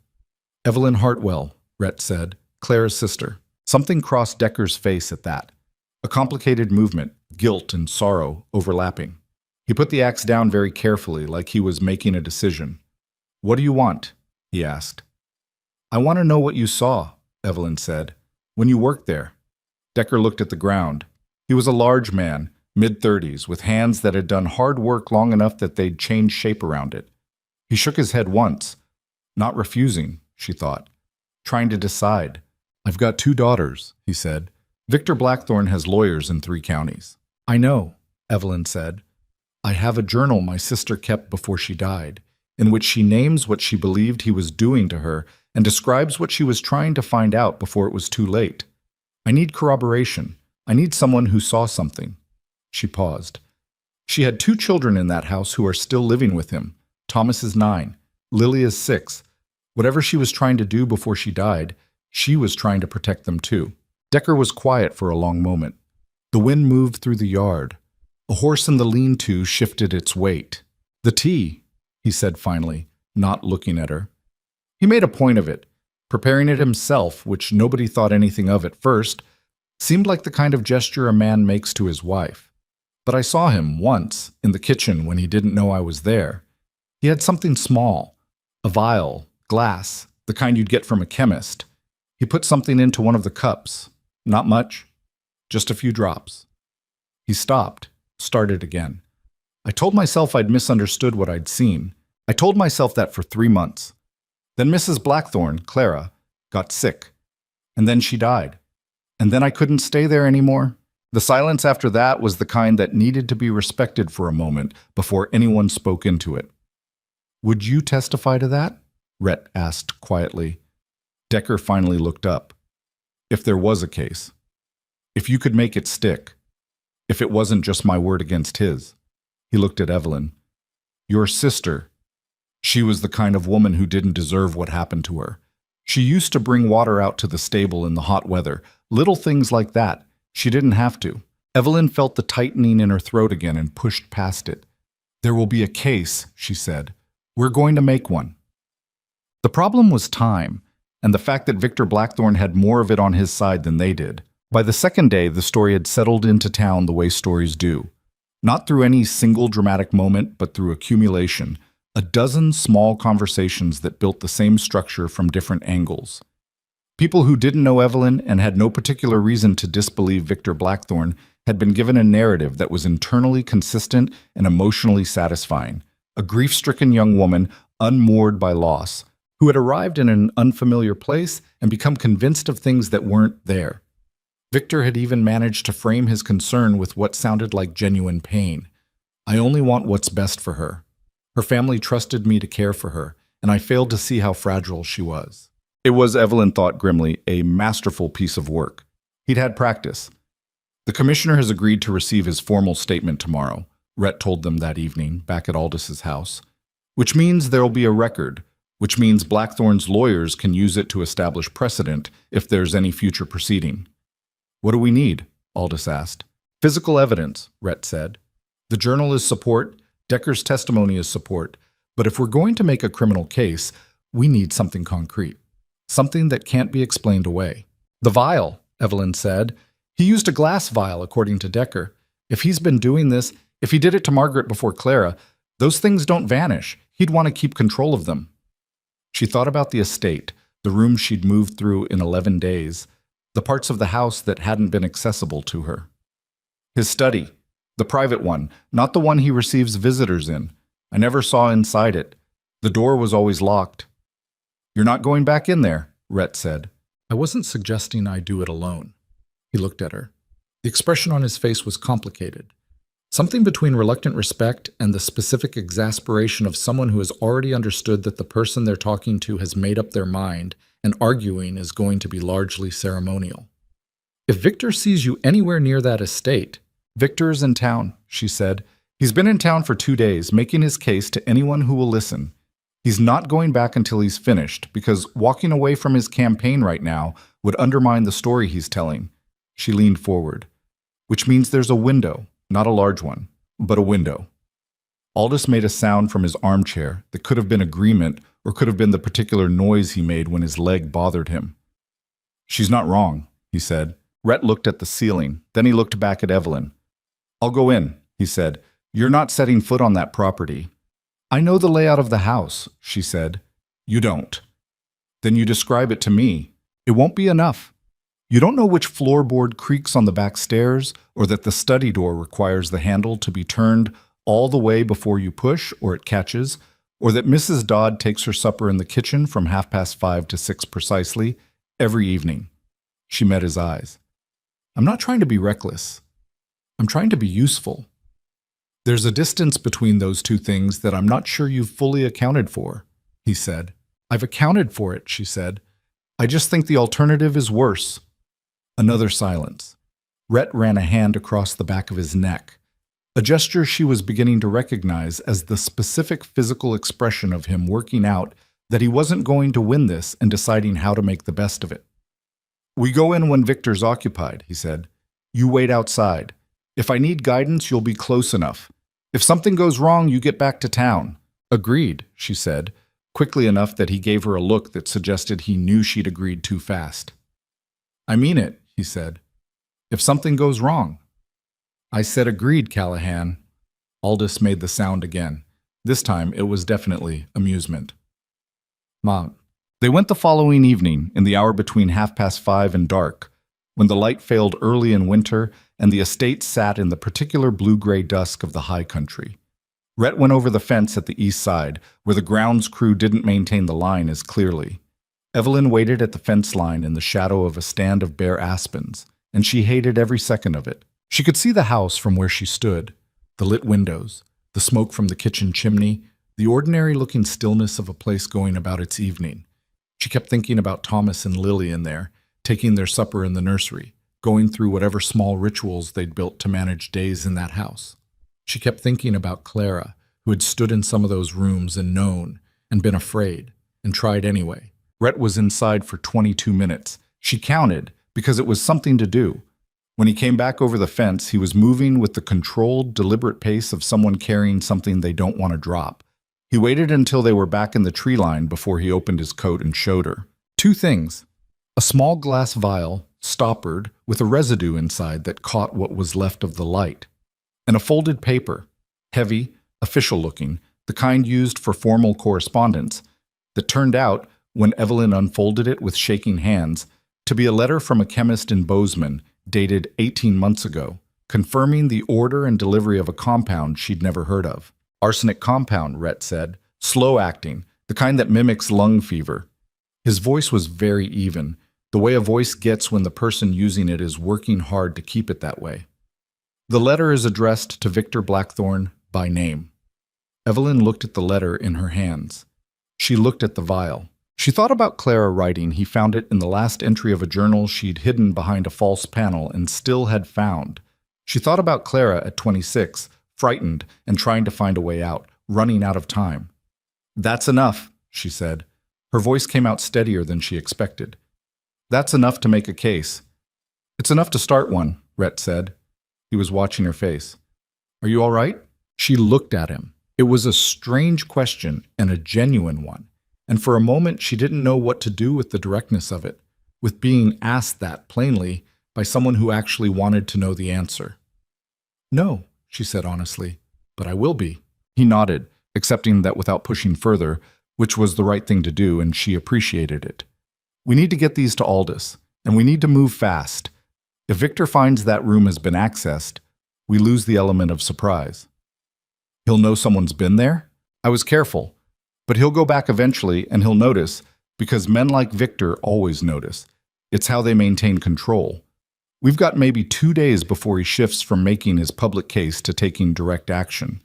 "Evelyn Hartwell," Rhett said, "Clara's sister." Something crossed Decker's face at that. A complicated movement, guilt and sorrow overlapping. He put the axe down very carefully, like he was making a decision. "What do you want?" he asked. "I want to know what you saw," Evelyn said, "when you worked there." Decker looked at the ground. He was a large man, mid-30s, with hands that had done hard work long enough that they'd changed shape around it. He shook his head once. Not refusing, she thought. Trying to decide. "I've got 2 daughters," he said. "Victor Blackthorne has lawyers in 3 counties." "I know," Evelyn said. "I have a journal my sister kept before she died, in which she names what she believed he was doing to her and describes what she was trying to find out before it was too late. I need corroboration. I need someone who saw something." She paused. She had 2 children in that house who are still living with him. Thomas is 9. Lily is 6. Whatever she was trying to do before she died, she was trying to protect them too. Decker was quiet for a long moment. The wind moved through the yard. A horse in the lean-to shifted its weight. "The tea," he said finally, not looking at her. He made a point of it, preparing it himself, which nobody thought anything of at first, Seemed like the kind of gesture a man makes to his wife. But I saw him once, in the kitchen when he didn't know I was there. He had something small, a vial, glass, the kind you'd get from a chemist. He put something into one of the cups. Not much, just a few drops. He stopped, started again. I told myself I'd misunderstood what I'd seen. I told myself that for 3 months. Then Mrs. Blackthorne, Clara, got sick. And then she died. And then I couldn't stay there anymore. The silence after that was the kind that needed to be respected for a moment before anyone spoke into it. Would you testify to that? Rhett asked quietly. Decker finally looked up. If there was a case. If you could make it stick. If it wasn't just my word against his. He looked at Evelyn. Your sister. She was the kind of woman who didn't deserve what happened to her. She used to bring water out to the stable in the hot weather. Little things like that. She didn't have to. Evelyn felt the tightening in her throat again and pushed past it. There will be a case, she said. We're going to make one. The problem was time, and the fact that Victor Blackthorne had more of it on his side than they did. By the second day, the story had settled into town the way stories do. Not through any single dramatic moment, but through accumulation. A dozen small conversations that built the same structure from different angles. People who didn't know Evelyn and had no particular reason to disbelieve Victor Blackthorne had been given a narrative that was internally consistent and emotionally satisfying. A grief-stricken young woman, unmoored by loss, who had arrived in an unfamiliar place and become convinced of things that weren't there. Victor had even managed to frame his concern with what sounded like genuine pain. I only want what's best for her. Her family trusted me to care for her, and I failed to see how fragile she was. It was, Evelyn thought grimly, a masterful piece of work. He'd had practice. The commissioner has agreed to receive his formal statement tomorrow, Rhett told them that evening, back at Aldous' house. Which means there'll be a record, which means Blackthorne's lawyers can use it to establish precedent if there's any future proceeding. What do we need? Aldous asked. Physical evidence, Rhett said. The journal is support, Decker's testimony is support, but if we're going to make a criminal case, we need something concrete. Something that can't be explained away. The vial, Evelyn said. He used a glass vial, according to Decker. If he's been doing this, if he did it to Margaret before Clara, those things don't vanish. He'd want to keep control of them. She thought about the estate, the room she'd moved through in 11 days, the parts of the house that hadn't been accessible to her. His study, the private one, not the one he receives visitors in. I never saw inside it. The door was always locked. You're not going back in there, Rhett said. I wasn't suggesting I do it alone. He looked at her. The expression on his face was complicated. Something between reluctant respect and the specific exasperation of someone who has already understood that the person they're talking to has made up their mind and arguing is going to be largely ceremonial. If Victor sees you anywhere near that estate, Victor is in town, she said. He's been in town for 2 days, making his case to anyone who will listen. He's not going back until he's finished, because walking away from his campaign right now would undermine the story he's telling. She leaned forward. Which means there's a window, not a large one, but a window. Aldous made a sound from his armchair that could have been agreement or could have been the particular noise he made when his leg bothered him. She's not wrong, he said. Rhett looked at the ceiling, then he looked back at Evelyn. I'll go in, he said. You're not setting foot on that property. I know the layout of the house, she said. You don't. Then you describe it to me. It won't be enough. You don't know which floorboard creaks on the back stairs, or that the study door requires the handle to be turned all the way before you push or it catches, or that Mrs. Dodd takes her supper in the kitchen from 5:30 to 6 precisely, every evening. She met his eyes. I'm not trying to be reckless. I'm trying to be useful. There's a distance between those two things that I'm not sure you've fully accounted for, he said. I've accounted for it, she said. I just think the alternative is worse. Another silence. Rhett ran a hand across the back of his neck, a gesture she was beginning to recognize as the specific physical expression of him working out that he wasn't going to win this and deciding how to make the best of it. We go in when Victor's occupied, he said. You wait outside. If I need guidance, you'll be close enough. If something goes wrong, you get back to town. Agreed, she said, quickly enough that he gave her a look that suggested he knew she'd agreed too fast. I mean it, he said. if something goes wrong. I said agreed, Callahan. Aldous made the sound again. This time it was definitely amusement. Mom. They went the following evening, in the hour between 5:30 and dark, when the light failed early in winter and the estate sat in the particular blue-gray dusk of the high country. Rhett went over the fence at the east side, where the grounds crew didn't maintain the line as clearly. Evelyn waited at the fence line in the shadow of a stand of bare aspens, and she hated every second of it. She could see the house from where she stood, the lit windows, the smoke from the kitchen chimney, the ordinary-looking stillness of a place going about its evening. She kept thinking about Thomas and Lily in there, taking their supper in the nursery, going through whatever small rituals they'd built to manage days in that house. She kept thinking about Clara, who had stood in some of those rooms and known, and been afraid, and tried anyway. Rhett was inside for 22 minutes. She counted, because it was something to do. When he came back over the fence, he was moving with the controlled, deliberate pace of someone carrying something they don't want to drop. He waited until they were back in the tree line before he opened his coat and showed her. 2 things. A small glass vial, stoppered, with a residue inside that caught what was left of the light. And a folded paper, heavy, official-looking, the kind used for formal correspondence, that turned out, when Evelyn unfolded it with shaking hands, to be a letter from a chemist in Bozeman, dated 18 months ago, confirming the order and delivery of a compound she'd never heard of. Arsenic compound, Rhett said, slow-acting, the kind that mimics lung fever. His voice was very even, the way a voice gets when the person using it is working hard to keep it that way. The letter is addressed to Victor Blackthorne by name. Evelyn looked at the letter in her hands. She looked at the vial. She thought about Clara writing he found it in the last entry of a journal she'd hidden behind a false panel and still had found. She thought about Clara at 26, frightened and trying to find a way out, running out of time. "That's enough," she said. Her voice came out steadier than she expected. "That's enough to make a case." "It's enough to start one," Rhett said. He was watching her face. "Are you all right?" She looked at him. It was a strange question and a genuine one, and for a moment she didn't know what to do with the directness of it, with being asked that plainly by someone who actually wanted to know the answer. "No," she said honestly, "but I will be." He nodded, accepting that without pushing further, which was the right thing to do, and she appreciated it. "We need to get these to Aldous, and we need to move fast. If Victor finds that room has been accessed, we lose the element of surprise." "He'll know someone's been there?" "I was careful. But he'll go back eventually, and he'll notice, because men like Victor always notice. It's how they maintain control. We've got maybe 2 days before he shifts from making his public case to taking direct action."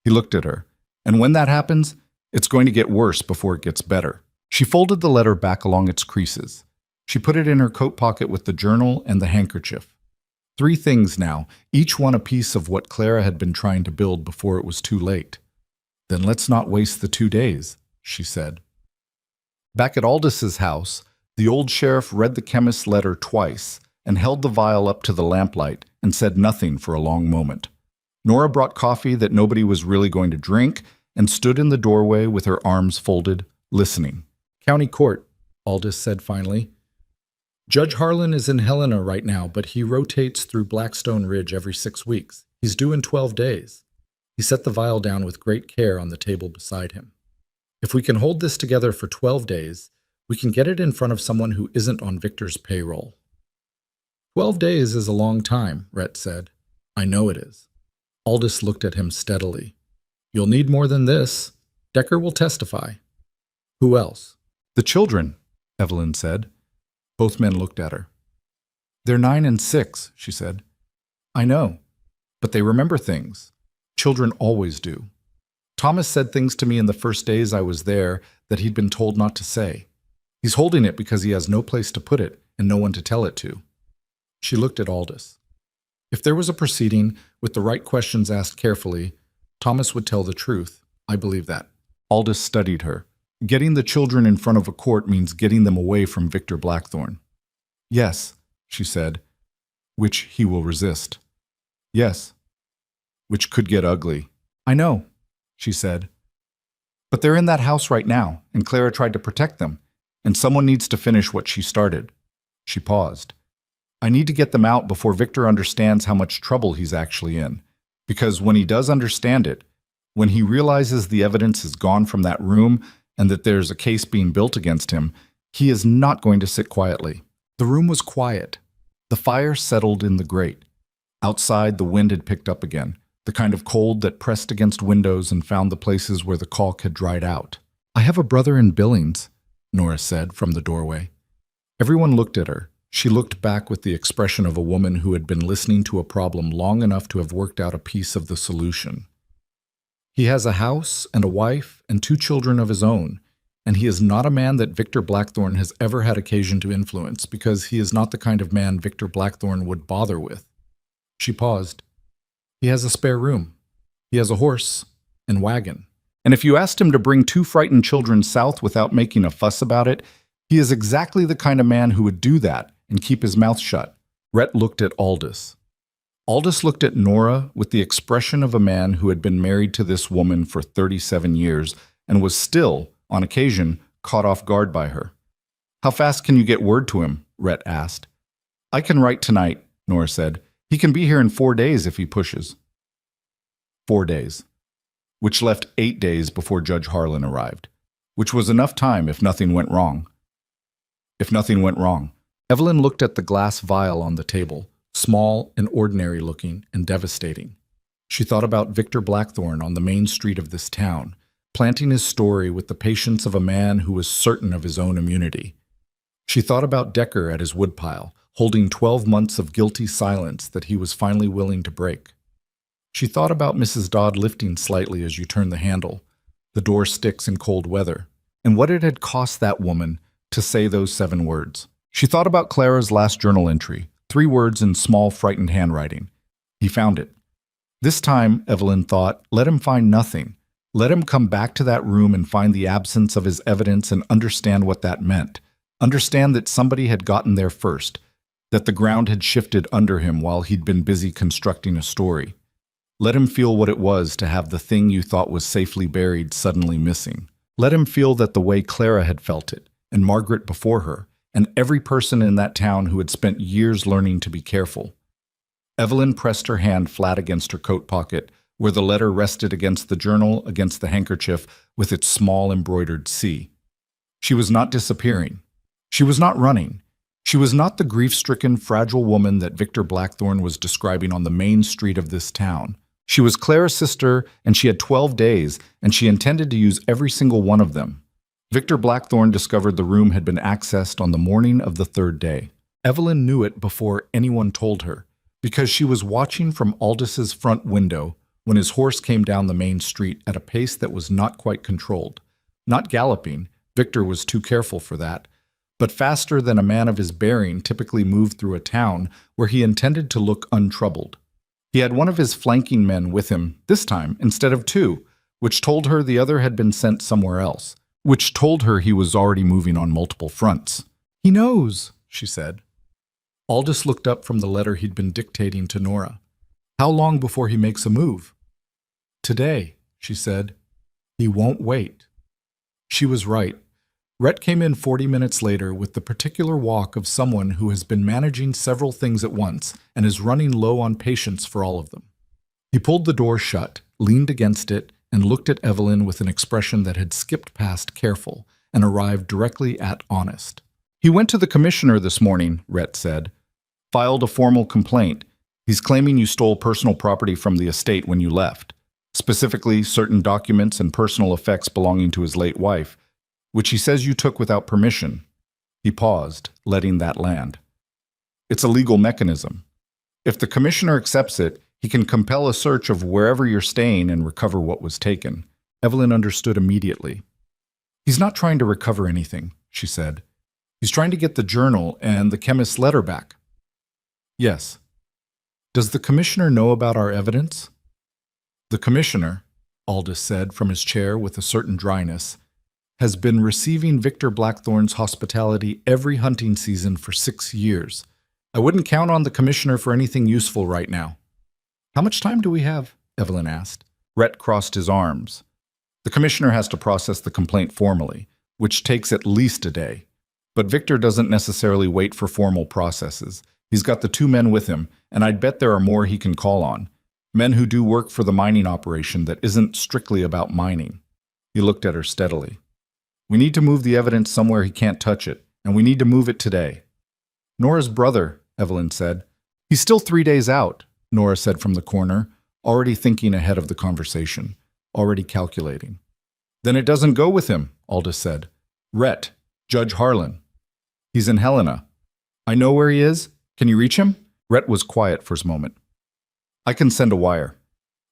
He looked at her. "And when that happens, it's going to get worse before it gets better." She folded the letter back along its creases. She put it in her coat pocket with the journal and the handkerchief. 3 things now, each one a piece of what Clara had been trying to build before it was too late. "Then let's not waste the 2 days," she said. Back at Aldous' house, the old sheriff read the chemist's letter twice and held the vial up to the lamplight and said nothing for a long moment. Nora brought coffee that nobody was really going to drink and stood in the doorway with her arms folded, listening. "County Court," Aldous said finally. "Judge Harlan is in Helena right now, but he rotates through Blackstone Ridge every 6 weeks. He's due in 12 days. He set the vial down with great care on the table beside him. "If we can hold this together for 12 days, we can get it in front of someone who isn't on Victor's payroll." 12 days is a long time," Rhett said. "I know it is." Aldous looked at him steadily. "You'll need more than this. Decker will testify." "Who else?" "The children," Evelyn said. Both men looked at her. "They're 9 and 6, she said. "I know, but they remember things. Children always do. Thomas said things to me in the first days I was there that he'd been told not to say. He's holding it because he has no place to put it and no one to tell it to." She looked at Aldous. If there was a proceeding with the right questions asked carefully, Thomas would tell the truth. I believe that. Aldous studied her. Getting the children in front of a court means getting them away from Victor Blackthorne. "Yes," she said, "which he will resist." "Yes, which could get ugly." "I know," she said. "But they're in that house right now, and Clara tried to protect them, and someone needs to finish what she started." She paused. I need to get them out before Victor understands how much trouble he's actually in. Because when he does understand it, when he realizes the evidence is gone from that room and that there's a case being built against him, he is not going to sit quietly. The room was quiet. The fire settled in the grate. Outside, the wind had picked up again, the kind of cold that pressed against windows and found the places where the caulk had dried out. "I have a brother in Billings," Nora said from the doorway. Everyone looked at her. She looked back with the expression of a woman who had been listening to a problem long enough to have worked out a piece of the solution. "He has a house and a wife and 2 children of his own, and he is not a man that Victor Blackthorne has ever had occasion to influence because he is not the kind of man Victor Blackthorne would bother with." She paused. "He has a spare room. He has a horse and wagon. And if you asked him to bring 2 frightened children south without making a fuss about it, he is exactly the kind of man who would do that and keep his mouth shut." Rhett looked at Aldous. Aldous looked at Nora with the expression of a man who had been married to this woman for 37 years and was still, on occasion, caught off guard by her. "How fast can you get word to him?" Rhett asked. "I can write tonight," Nora said. "He can be here in 4 days if he pushes." 4 days. Which left 8 days before Judge Harlan arrived. Which was enough time if nothing went wrong. If nothing went wrong. Evelyn looked at the glass vial on the table, small and ordinary looking and devastating. She thought about Victor Blackthorne on the main street of this town, planting his story with the patience of a man who was certain of his own immunity. She thought about Decker at his woodpile, holding 12 months of guilty silence that he was finally willing to break. She thought about Mrs. Dodd lifting slightly as you turn the handle. The door sticks in cold weather, and what it had cost that woman to say those 7 words. She thought about Clara's last journal entry, 3 words in small, frightened handwriting. He found it. This time, Evelyn thought, let him find nothing. Let him come back to that room and find the absence of his evidence and understand what that meant. Understand that somebody had gotten there first, that the ground had shifted under him while he'd been busy constructing a story. Let him feel what it was to have the thing you thought was safely buried suddenly missing. Let him feel that the way Clara had felt it, and Margaret before her, and every person in that town who had spent years learning to be careful. Evelyn pressed her hand flat against her coat pocket, where the letter rested against the journal, against the handkerchief, with its small embroidered C. She was not disappearing. She was not running. She was not the grief-stricken, fragile woman that Victor Blackthorne was describing on the main street of this town. She was Clara's sister, and she had 12 days, and she intended to use every single one of them. Victor Blackthorne discovered the room had been accessed on the morning of the 3rd day. Evelyn knew it before anyone told her, because she was watching from Aldis's front window when his horse came down the main street at a pace that was not quite controlled. Not galloping, Victor was too careful for that, but faster than a man of his bearing typically moved through a town where he intended to look untroubled. He had one of his flanking men with him, this time, instead of 2, which told her the other had been sent somewhere else, which told her he was already moving on multiple fronts. "He knows," she said. Aldous looked up from the letter he'd been dictating to Nora. "How long before he makes a move?" "Today," she said. "He won't wait." She was right. Rhett came in 40 minutes later with the particular walk of someone who has been managing several things at once and is running low on patience for all of them. He pulled the door shut, leaned against it, and looked at Evelyn with an expression that had skipped past careful and arrived directly at honest. "He went to the commissioner this morning," Rhett said. "Filed a formal complaint. He's claiming you stole personal property from the estate when you left. Specifically, certain documents and personal effects belonging to his late wife, which he says you took without permission." He paused, letting that land. "It's a legal mechanism. If the commissioner accepts it, he can compel a search of wherever you're staying and recover what was taken." Evelyn understood immediately. "He's not trying to recover anything," she said. "He's trying to get the journal and the chemist's letter back." "Yes." "Does the commissioner know about our evidence?" "The commissioner," Aldous said from his chair with a certain dryness, "has been receiving Victor Blackthorne's hospitality every hunting season for 6 years. I wouldn't count on the commissioner for anything useful right now." "How much time do we have?" Evelyn asked. Rhett crossed his arms. "The commissioner has to process the complaint formally, which takes at least a day. But Victor doesn't necessarily wait for formal processes. He's got the two men with him, and I'd bet there are more he can call on. Men who do work for the mining operation that isn't strictly about mining. He looked at her steadily. We need to move the evidence somewhere he can't touch it, and we need to move it today. Nora's brother, Evelyn said. He's still 3 days out, Nora said from the corner, already thinking ahead of the conversation, already calculating. Then it doesn't go with him, Aldous said. Rhett, Judge Harlan. He's in Helena. I know where he is. Can you reach him? Rhett was quiet for a moment. I can send a wire.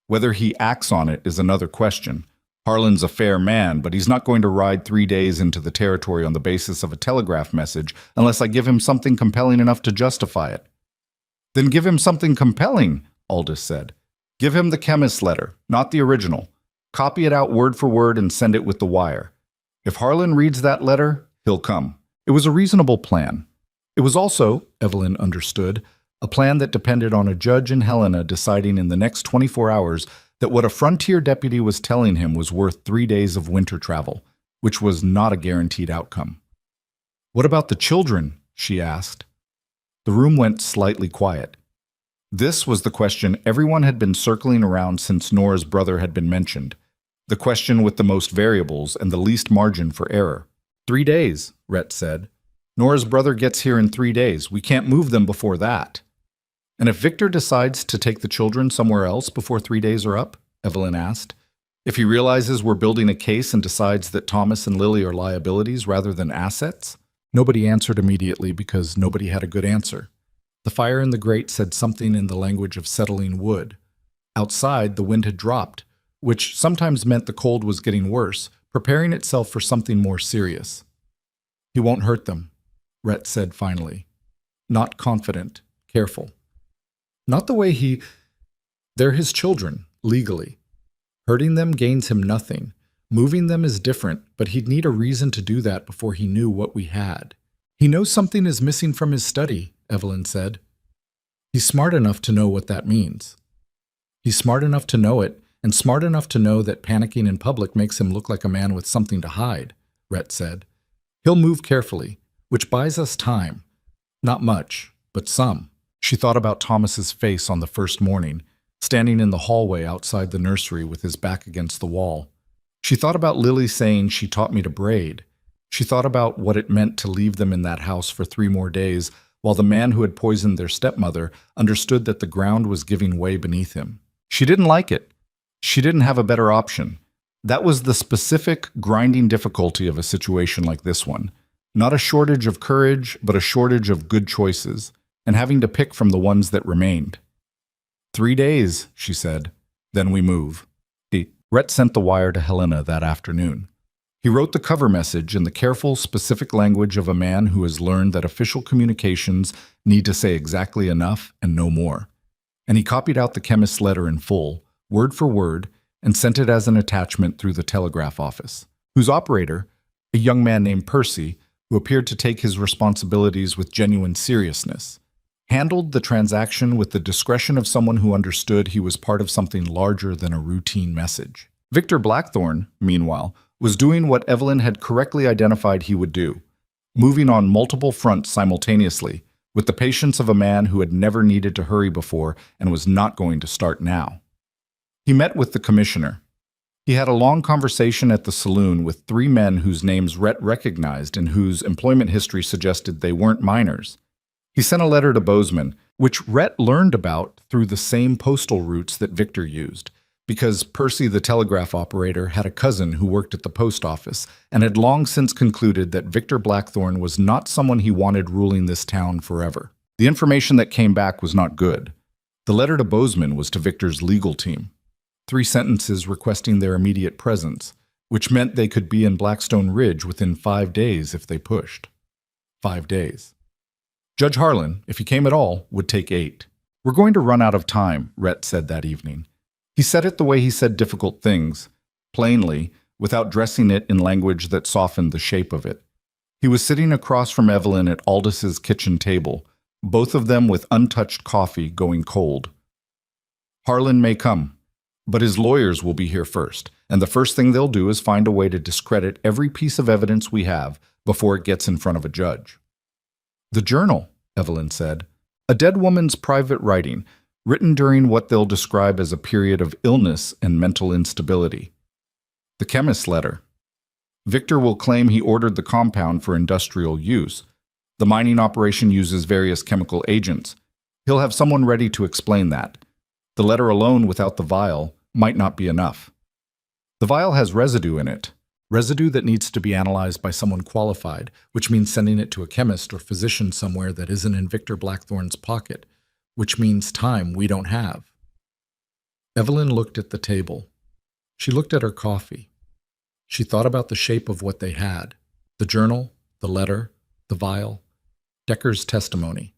Whether he acts on it is another question. Harlan's a fair man, but he's not going to ride 3 days into the territory on the basis of a telegraph message unless I give him something compelling enough to justify it. Then give him something compelling, Aldous said. Give him the chemist's letter, not the original. Copy it out word for word and send it with the wire. If Harlan reads that letter, he'll come. It was a reasonable plan. It was also, Evelyn understood, a plan that depended on a judge in Helena deciding in the next 24 hours that what a frontier deputy was telling him was worth 3 days of winter travel, which was not a guaranteed outcome. What about the children? She asked. The room went slightly quiet. This was the question everyone had been circling around since Nora's brother had been mentioned, the question with the most variables and the least margin for error. 3 days, Rhett said. Nora's brother gets here in 3 days. We can't move them before that. And if Victor decides to take the children somewhere else before 3 days are up? Evelyn asked. If he realizes we're building a case and decides that Thomas and Lily are liabilities rather than assets? Nobody answered immediately because nobody had a good answer. The fire in the grate said something in the language of settling wood. Outside, the wind had dropped, which sometimes meant the cold was getting worse, preparing itself for something more serious. He won't hurt them, Rhett said finally. Not confident, careful. Not the way They're his children, legally. Hurting them gains him nothing. Moving them is different, but he'd need a reason to do that before he knew what we had. He knows something is missing from his study, Evelyn said. He's smart enough to know what that means. He's smart enough to know it, and smart enough to know that panicking in public makes him look like a man with something to hide, Rhett said. He'll move carefully, which buys us time. Not much, but some. She thought about Thomas's face on the first morning, standing in the hallway outside the nursery with his back against the wall. She thought about Lily saying she taught me to braid. She thought about what it meant to leave them in that house for 3 more days, while the man who had poisoned their stepmother understood that the ground was giving way beneath him. She didn't like it. She didn't have a better option. That was the specific, grinding difficulty of a situation like this one. Not a shortage of courage, but a shortage of good choices, and having to pick from the ones that remained. 3 days, she said. Then we move. Rhett sent the wire to Helena that afternoon. He wrote the cover message in the careful, specific language of a man who has learned that official communications need to say exactly enough and no more. And he copied out the chemist's letter in full, word for word, and sent it as an attachment through the telegraph office, whose operator, a young man named Percy, who appeared to take his responsibilities with genuine seriousness, handled the transaction with the discretion of someone who understood he was part of something larger than a routine message. Victor Blackthorne, meanwhile, was doing what Evelyn had correctly identified he would do, moving on multiple fronts simultaneously, with the patience of a man who had never needed to hurry before and was not going to start now. He met with the commissioner. He had a long conversation at the saloon with 3 men whose names Rhett recognized and whose employment history suggested they weren't minors. He sent a letter to Bozeman, which Rhett learned about through the same postal routes that Victor used, because Percy the telegraph operator had a cousin who worked at the post office and had long since concluded that Victor Blackthorne was not someone he wanted ruling this town forever. The information that came back was not good. The letter to Bozeman was to Victor's legal team. 3 sentences requesting their immediate presence, which meant they could be in Blackstone Ridge within 5 days if they pushed. 5 days. Judge Harlan, if he came at all, would take 8. We're going to run out of time, Rhett said that evening. He said it the way he said difficult things, plainly, without dressing it in language that softened the shape of it. He was sitting across from Evelyn at Aldis's kitchen table, both of them with untouched coffee going cold. Harlan may come, but his lawyers will be here first, and the first thing they'll do is find a way to discredit every piece of evidence we have before it gets in front of a judge. The journal, Evelyn said. A dead woman's private writing, written during what they'll describe as a period of illness and mental instability. The chemist's letter. Victor will claim he ordered the compound for industrial use. The mining operation uses various chemical agents. He'll have someone ready to explain that. The letter alone without the vial might not be enough. The vial has residue in it. Residue that needs to be analyzed by someone qualified, which means sending it to a chemist or physician somewhere that isn't in Victor Blackthorn's pocket, which means time we don't have. Evelyn looked at the table. She looked at her coffee. She thought about the shape of what they had, the journal, the letter, the vial, Decker's testimony.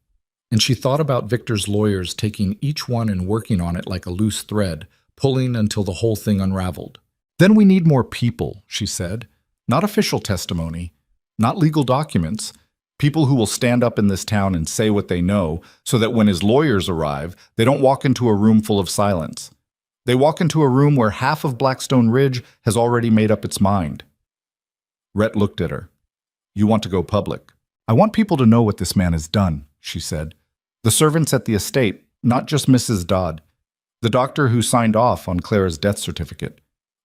And she thought about Victor's lawyers taking each one and working on it like a loose thread, pulling until the whole thing unraveled. Then we need more people, she said. Not official testimony, not legal documents. People who will stand up in this town and say what they know so that when his lawyers arrive, they don't walk into a room full of silence. They walk into a room where half of Blackstone Ridge has already made up its mind. Rhett looked at her. You want to go public. I want people to know what this man has done, she said. The servants at the estate, not just Mrs. Dodd. The doctor who signed off on Clara's death certificate.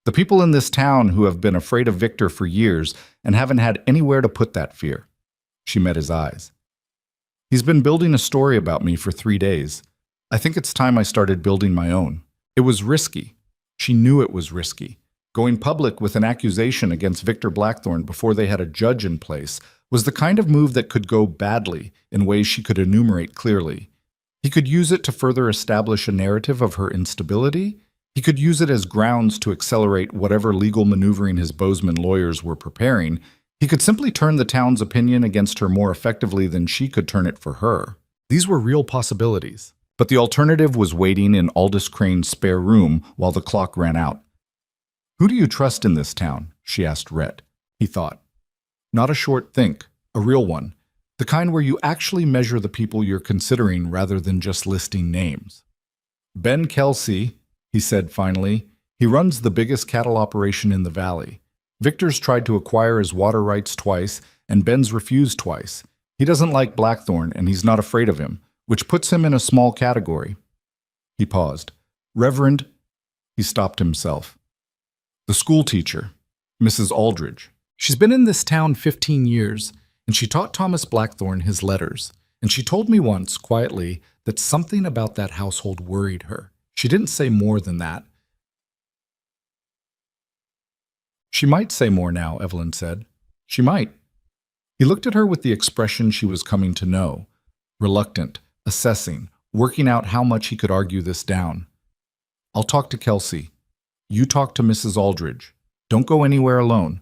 The people in this town who have been afraid of Victor for years and haven't had anywhere to put that fear. She met his eyes. He's been building a story about me for 3 days. I think it's time I started building my own. It was risky. She knew it was risky. Going public with an accusation against Victor Blackthorn before they had a judge in place was the kind of move that could go badly in ways she could enumerate clearly. He could use it to further establish a narrative of her instability. He could use it as grounds to accelerate whatever legal maneuvering his Bozeman lawyers were preparing. He could simply turn the town's opinion against her more effectively than she could turn it for her. These were real possibilities. But the alternative was waiting in Aldous Crane's spare room while the clock ran out. Who do you trust in this town? She asked Rhett. He thought. Not a short think, a real one. The kind where you actually measure the people you're considering rather than just listing names. Ben Kelsey, he said finally. He runs the biggest cattle operation in the valley. Victor's tried to acquire his water rights twice, and Ben's refused twice. He doesn't like Blackthorn, and he's not afraid of him, which puts him in a small category. He paused. Reverend, he stopped himself. The school teacher, Mrs. Aldridge. She's been in this town 15 years, and she taught Thomas Blackthorn his letters, and she told me once, quietly, that something about that household worried her. She didn't say more than that. She might say more now, Evelyn said. She might. He looked at her with the expression she was coming to know, reluctant, assessing, working out how much he could argue this down. I'll talk to Kelsey. You talk to Mrs. Aldridge. Don't go anywhere alone.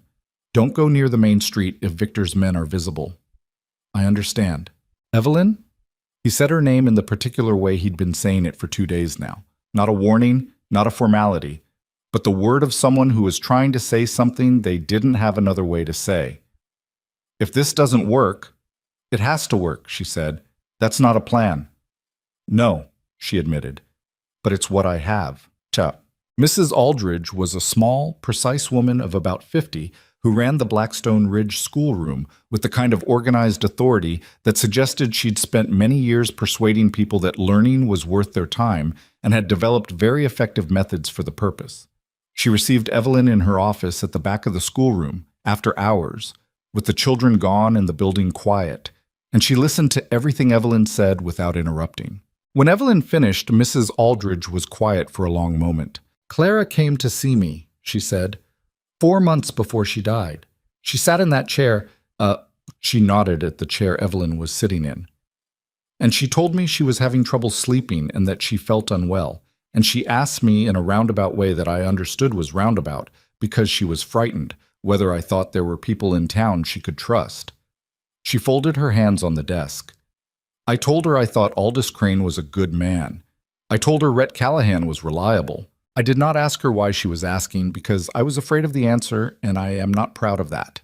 Don't go near the main street if Victor's men are visible. I understand. Evelyn? He said her name in the particular way he'd been saying it for 2 days now. Not a warning, not a formality, but the word of someone who was trying to say something they didn't have another way to say. If this doesn't work, it has to work, she said. That's not a plan. No, she admitted, but it's what I have. Cha. Mrs. Aldridge was a small, precise woman of about 50 who ran the Blackstone Ridge schoolroom with the kind of organized authority that suggested she'd spent many years persuading people that learning was worth their time and had developed very effective methods for the purpose. She received Evelyn in her office at the back of the schoolroom, after hours, with the children gone and the building quiet, and she listened to everything Evelyn said without interrupting. When Evelyn finished, Mrs. Aldridge was quiet for a long moment. Clara came to see me, she said, 4 months before she died. She sat in that chair, she nodded at the chair Evelyn was sitting in. And she told me she was having trouble sleeping and that she felt unwell. And she asked me in a roundabout way that I understood was roundabout because she was frightened, whether I thought there were people in town she could trust. She folded her hands on the desk. I told her I thought Aldous Crane was a good man. I told her Rhett Callahan was reliable. I did not ask her why she was asking because I was afraid of the answer, and I am not proud of that.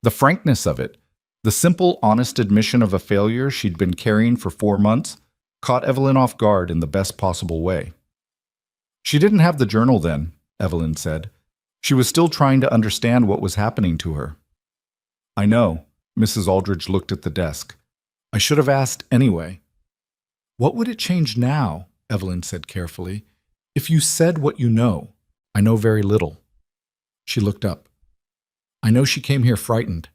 The frankness of it, the simple, honest admission of a failure she'd been carrying for 4 months, caught Evelyn off guard in the best possible way. She didn't have the journal then, Evelyn said. She was still trying to understand what was happening to her. I know, Mrs. Aldridge looked at the desk. I should have asked anyway. What would it change now, Evelyn said carefully, if you said what you know? I know very little. She looked up. I know she came here frightened.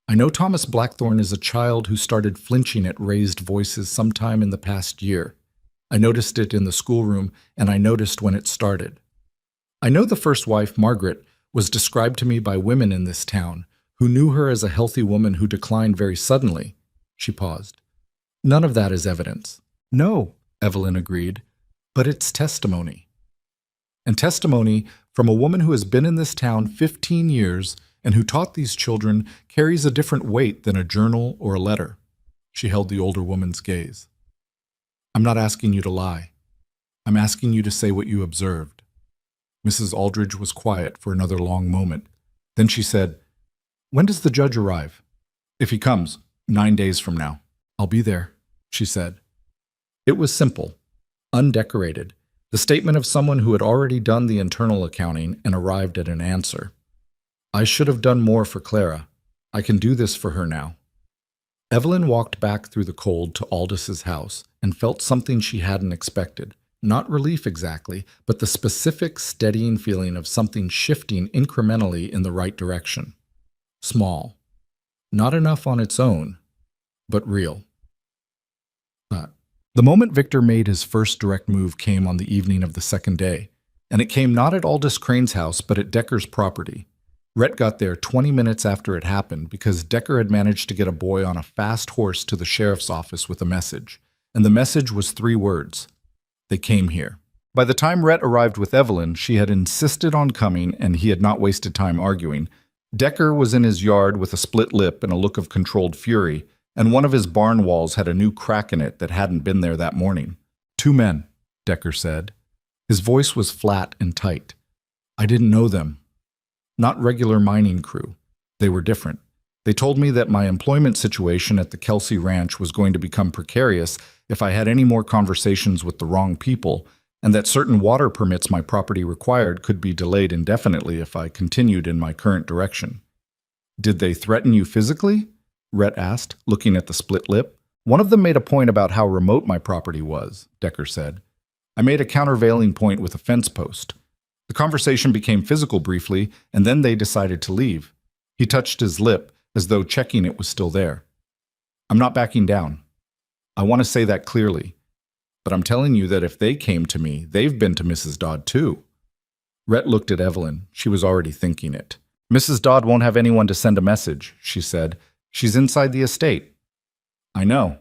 I know Thomas Blackthorne is a child who started flinching at raised voices sometime in the past year. I noticed it in the schoolroom, and I noticed when it started. I know the first wife, Margaret, was described to me by women in this town who knew her as a healthy woman who declined very suddenly. She paused. None of that is evidence. No, Evelyn agreed, but it's testimony. And testimony from a woman who has been in this town 15 years and who taught these children carries a different weight than a journal or a letter. She held the older woman's gaze. I'm not asking you to lie. I'm asking you to say what you observed. Mrs. Aldridge was quiet for another long moment. Then she said, When does the judge arrive? If he comes, 9 days from now. I'll be there, she said. It was simple, undecorated, the statement of someone who had already done the internal accounting and arrived at an answer. I should have done more for Clara. I can do this for her now. Evelyn walked back through the cold to Aldous' house and felt something she hadn't expected. Not relief exactly, but the specific, steadying feeling of something shifting incrementally in the right direction. Small. Not enough on its own, but real. The moment Victor made his first direct move came on the evening of the second day, and it came not at Aldous Crane's house, but at Decker's property. Rhett got there 20 minutes after it happened because Decker had managed to get a boy on a fast horse to the sheriff's office with a message, and the message was 3 words. They came here. By the time Rhett arrived with Evelyn, she had insisted on coming, and he had not wasted time arguing. Decker was in his yard with a split lip and a look of controlled fury, and one of his barn walls had a new crack in it that hadn't been there that morning. 2 men, Decker said. His voice was flat and tight. I didn't know them. Not regular mining crew. They were different. They told me that my employment situation at the Kelsey Ranch was going to become precarious if I had any more conversations with the wrong people, and that certain water permits my property required could be delayed indefinitely if I continued in my current direction. Did they threaten you physically? Rhett asked, looking at the split lip. One of them made a point about how remote my property was, Decker said. I made a countervailing point with a fence post. The conversation became physical briefly, and then they decided to leave. He touched his lip, as though checking it was still there. I'm not backing down. I want to say that clearly. But I'm telling you that if they came to me, they've been to Mrs. Dodd too. Rhett looked at Evelyn. She was already thinking it. Mrs. Dodd won't have anyone to send a message, she said. She's inside the estate. I know.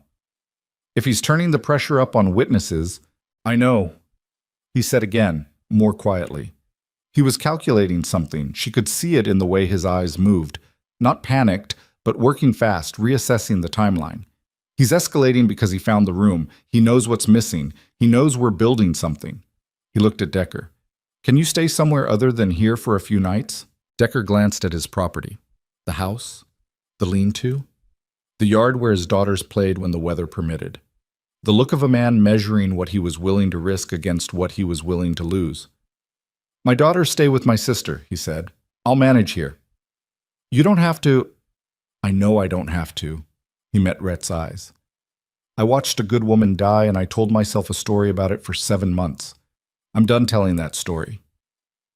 If he's turning the pressure up on witnesses, I know. He said again, more quietly. He was calculating something. She could see it in the way his eyes moved. Not panicked, but working fast, reassessing the timeline. He's escalating because he found the room. He knows what's missing. He knows we're building something. He looked at Decker. Can you stay somewhere other than here for a few nights? Decker glanced at his property. The house? The lean-to? The yard where his daughters played when the weather permitted. The look of a man measuring what he was willing to risk against what he was willing to lose. My daughters stay with my sister, he said. I'll manage here. You don't have to. I know I don't have to. He met Rhett's eyes. I watched a good woman die, and I told myself a story about it for 7 months. I'm done telling that story.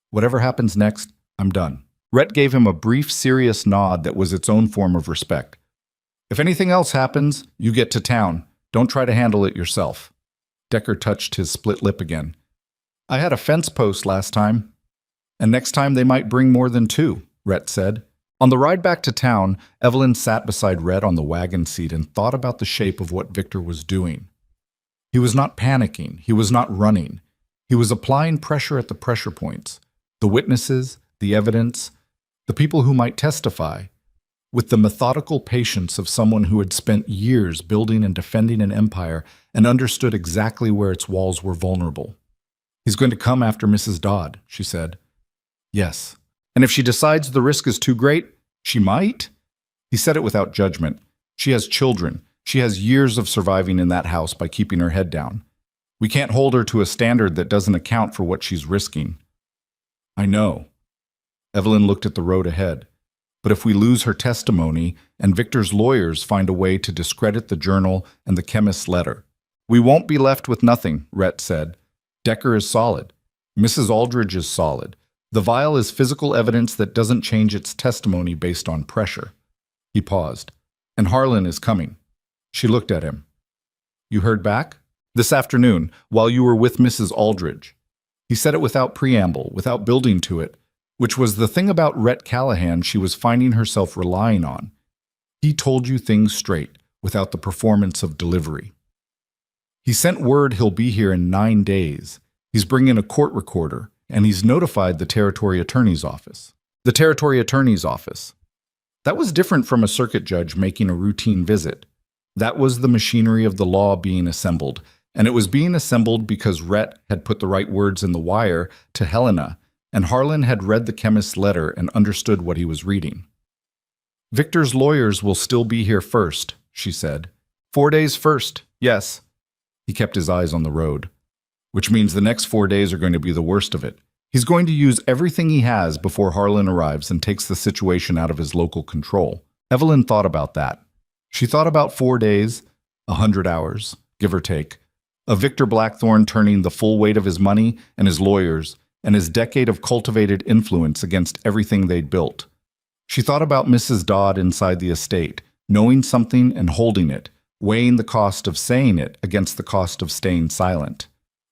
Whatever happens next, I'm done. Rhett gave him a brief, serious nod that was its own form of respect. If anything else happens, you get to town. Don't try to handle it yourself. Decker touched his split lip again. I had a fence post last time. And next time they might bring more than 2, Rhett said. On the ride back to town, Evelyn sat beside Rhett on the wagon seat and thought about the shape of what Victor was doing. He was not panicking. He was not running. He was applying pressure at the pressure points, the witnesses, the evidence, the people who might testify, with the methodical patience of someone who had spent years building and defending an empire and understood exactly where its walls were vulnerable. He's going to come after Mrs. Dodd, she said. Yes. And if she decides the risk is too great, she might? He said it without judgment. She has children. She has years of surviving in that house by keeping her head down. We can't hold her to a standard that doesn't account for what she's risking. I know. Evelyn looked at the road ahead. But if we lose her testimony and Victor's lawyers find a way to discredit the journal and the chemist's letter, we won't be left with nothing, Rhett said. Decker is solid. Mrs. Aldridge is solid. The vial is physical evidence that doesn't change its testimony based on pressure. He paused. And Harlan is coming. She looked at him. You heard back? This afternoon, while you were with Mrs. Aldridge. He said it without preamble, without building to it, which was the thing about Rhett Callahan she was finding herself relying on. He told you things straight, without the performance of delivery. He sent word he'll be here in 9 days. He's bringing a court recorder, and he's notified the territory attorney's office. The territory attorney's office. That was different from a circuit judge making a routine visit. That was the machinery of the law being assembled, and it was being assembled because Rhett had put the right words in the wire to Helena, and Harlan had read the chemist's letter and understood what he was reading. Victor's lawyers will still be here first, she said. 4 days first, yes. He kept his eyes on the road. Which means the next 4 days are going to be the worst of it. He's going to use everything he has before Harlan arrives and takes the situation out of his local control. Evelyn thought about that. She thought about 4 days, 100 hours, give or take, of Victor Blackthorne turning the full weight of his money and his lawyers and his decade of cultivated influence against everything they'd built. She thought about Mrs. Dodd inside the estate, knowing something and holding it, weighing the cost of saying it against the cost of staying silent.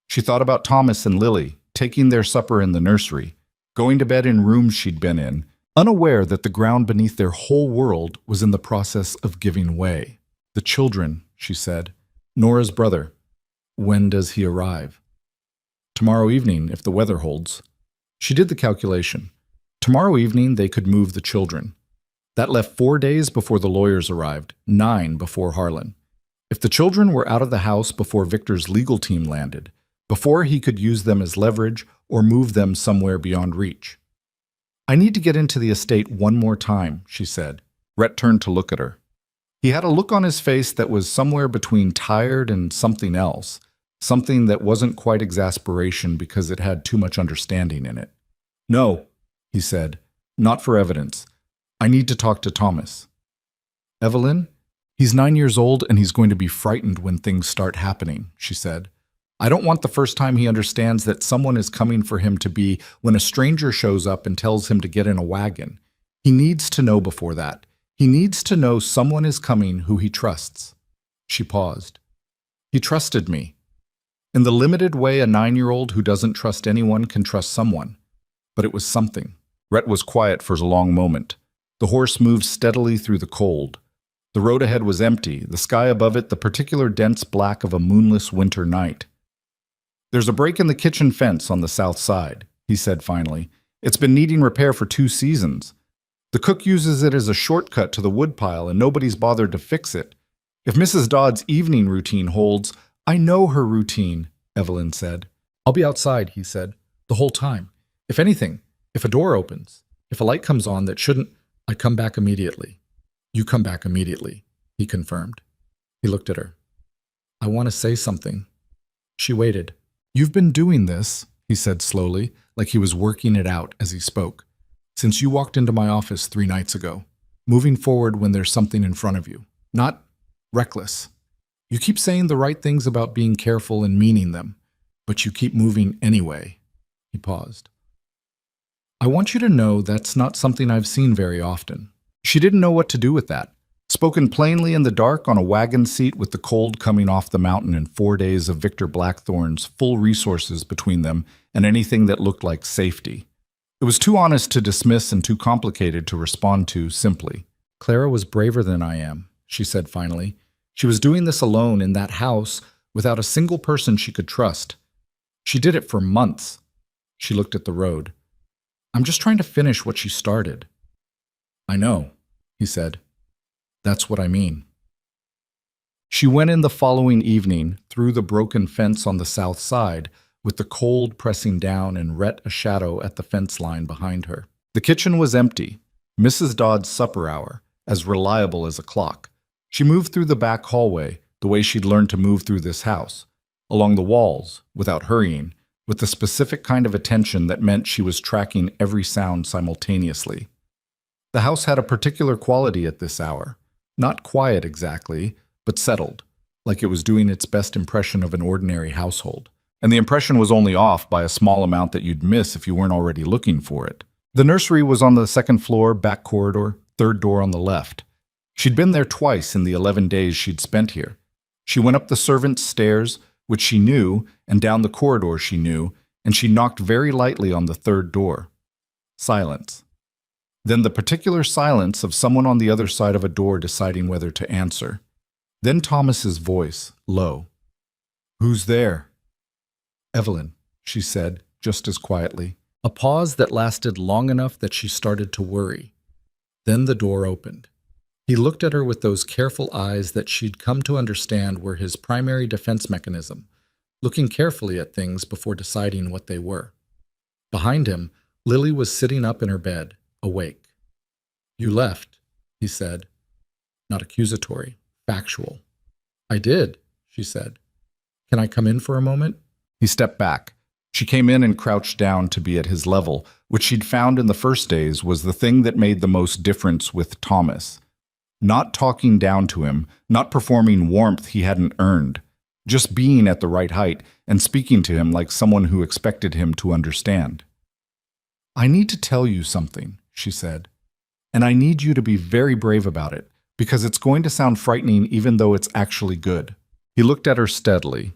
She thought about Thomas and Lily, taking their supper in the nursery, going to bed in rooms she'd been in, unaware that the ground beneath their whole world was in the process of giving way. The children, she said. Nora's brother. When does he arrive? Tomorrow evening, if the weather holds. She did the calculation. Tomorrow evening they could move the children. That left 4 days before the lawyers arrived, 9 before Harlan. If the children were out of the house before Victor's legal team landed, before he could use them as leverage or move them somewhere beyond reach. I need to get into the estate one more time, she said. Rhett turned to look at her. He had a look on his face that was somewhere between tired and something else, something that wasn't quite exasperation because it had too much understanding in it. No, he said, not for evidence. I need to talk to Thomas. Evelyn? He's 9 years old and he's going to be frightened when things start happening, she said. I don't want the first time he understands that someone is coming for him to be when a stranger shows up and tells him to get in a wagon. He needs to know before that. He needs to know someone is coming who he trusts. She paused. He trusted me. In the limited way a 9-year-old who doesn't trust anyone can trust someone. But it was something. Rhett was quiet for a long moment. The horse moved steadily through the cold. The road ahead was empty, the sky above it the particular dense black of a moonless winter night. There's a break in the kitchen fence on the south side, he said finally. It's been needing repair for 2 seasons. The cook uses it as a shortcut to the woodpile and nobody's bothered to fix it. If Mrs. Dodd's evening routine holds, I know her routine, Evelyn said. I'll be outside, he said, the whole time. If anything, if a door opens, if a light comes on that shouldn't, I come back immediately. You come back immediately, he confirmed. He looked at her. I want to say something. She waited. You've been doing this, he said slowly, like he was working it out as he spoke, since you walked into my office 3 nights ago, moving forward when there's something in front of you, not reckless. You keep saying the right things about being careful and meaning them, but you keep moving anyway. He paused. I want you to know that's not something I've seen very often. She didn't know what to do with that. Spoken plainly in the dark on a wagon seat with the cold coming off the mountain and 4 days of Victor Blackthorne's full resources between them and anything that looked like safety. It was too honest to dismiss and too complicated to respond to simply. Clara was braver than I am, she said finally. She was doing this alone in that house without a single person she could trust. She did it for months. She looked at the road. I'm just trying to finish what she started. I know, he said. That's what I mean. She went in the following evening through the broken fence on the south side, with the cold pressing down and Rhett a shadow at the fence line behind her. The kitchen was empty, Mrs. Dodd's supper hour, as reliable as a clock. She moved through the back hallway, the way she'd learned to move through this house, along the walls, without hurrying, with the specific kind of attention that meant she was tracking every sound simultaneously. The house had a particular quality at this hour. Not quiet exactly, but settled, like it was doing its best impression of an ordinary household. And the impression was only off by a small amount that you'd miss if you weren't already looking for it. The nursery was on the second floor, back corridor, third door on the left. She'd been there twice in the 11 days she'd spent here. She went up the servants' stairs, which she knew, and down the corridor she knew, and she knocked very lightly on the third door. Silence. Then the particular silence of someone on the other side of a door deciding whether to answer. Then Thomas's voice, low. "Who's there?" "Evelyn," she said, just as quietly. A pause that lasted long enough that she started to worry. Then the door opened. He looked at her with those careful eyes that she'd come to understand were his primary defense mechanism, looking carefully at things before deciding what they were. Behind him, Lily was sitting up in her bed, awake. "You left," he said. Not accusatory, factual. "I did," she said. "Can I come in for a moment?" He stepped back. She came in and crouched down to be at his level, which she'd found in the first days was the thing that made the most difference with Thomas. Not talking down to him, not performing warmth he hadn't earned, just being at the right height and speaking to him like someone who expected him to understand. "I need to tell you something," she said, "and I need you to be very brave about it, because it's going to sound frightening even though it's actually good." He looked at her steadily.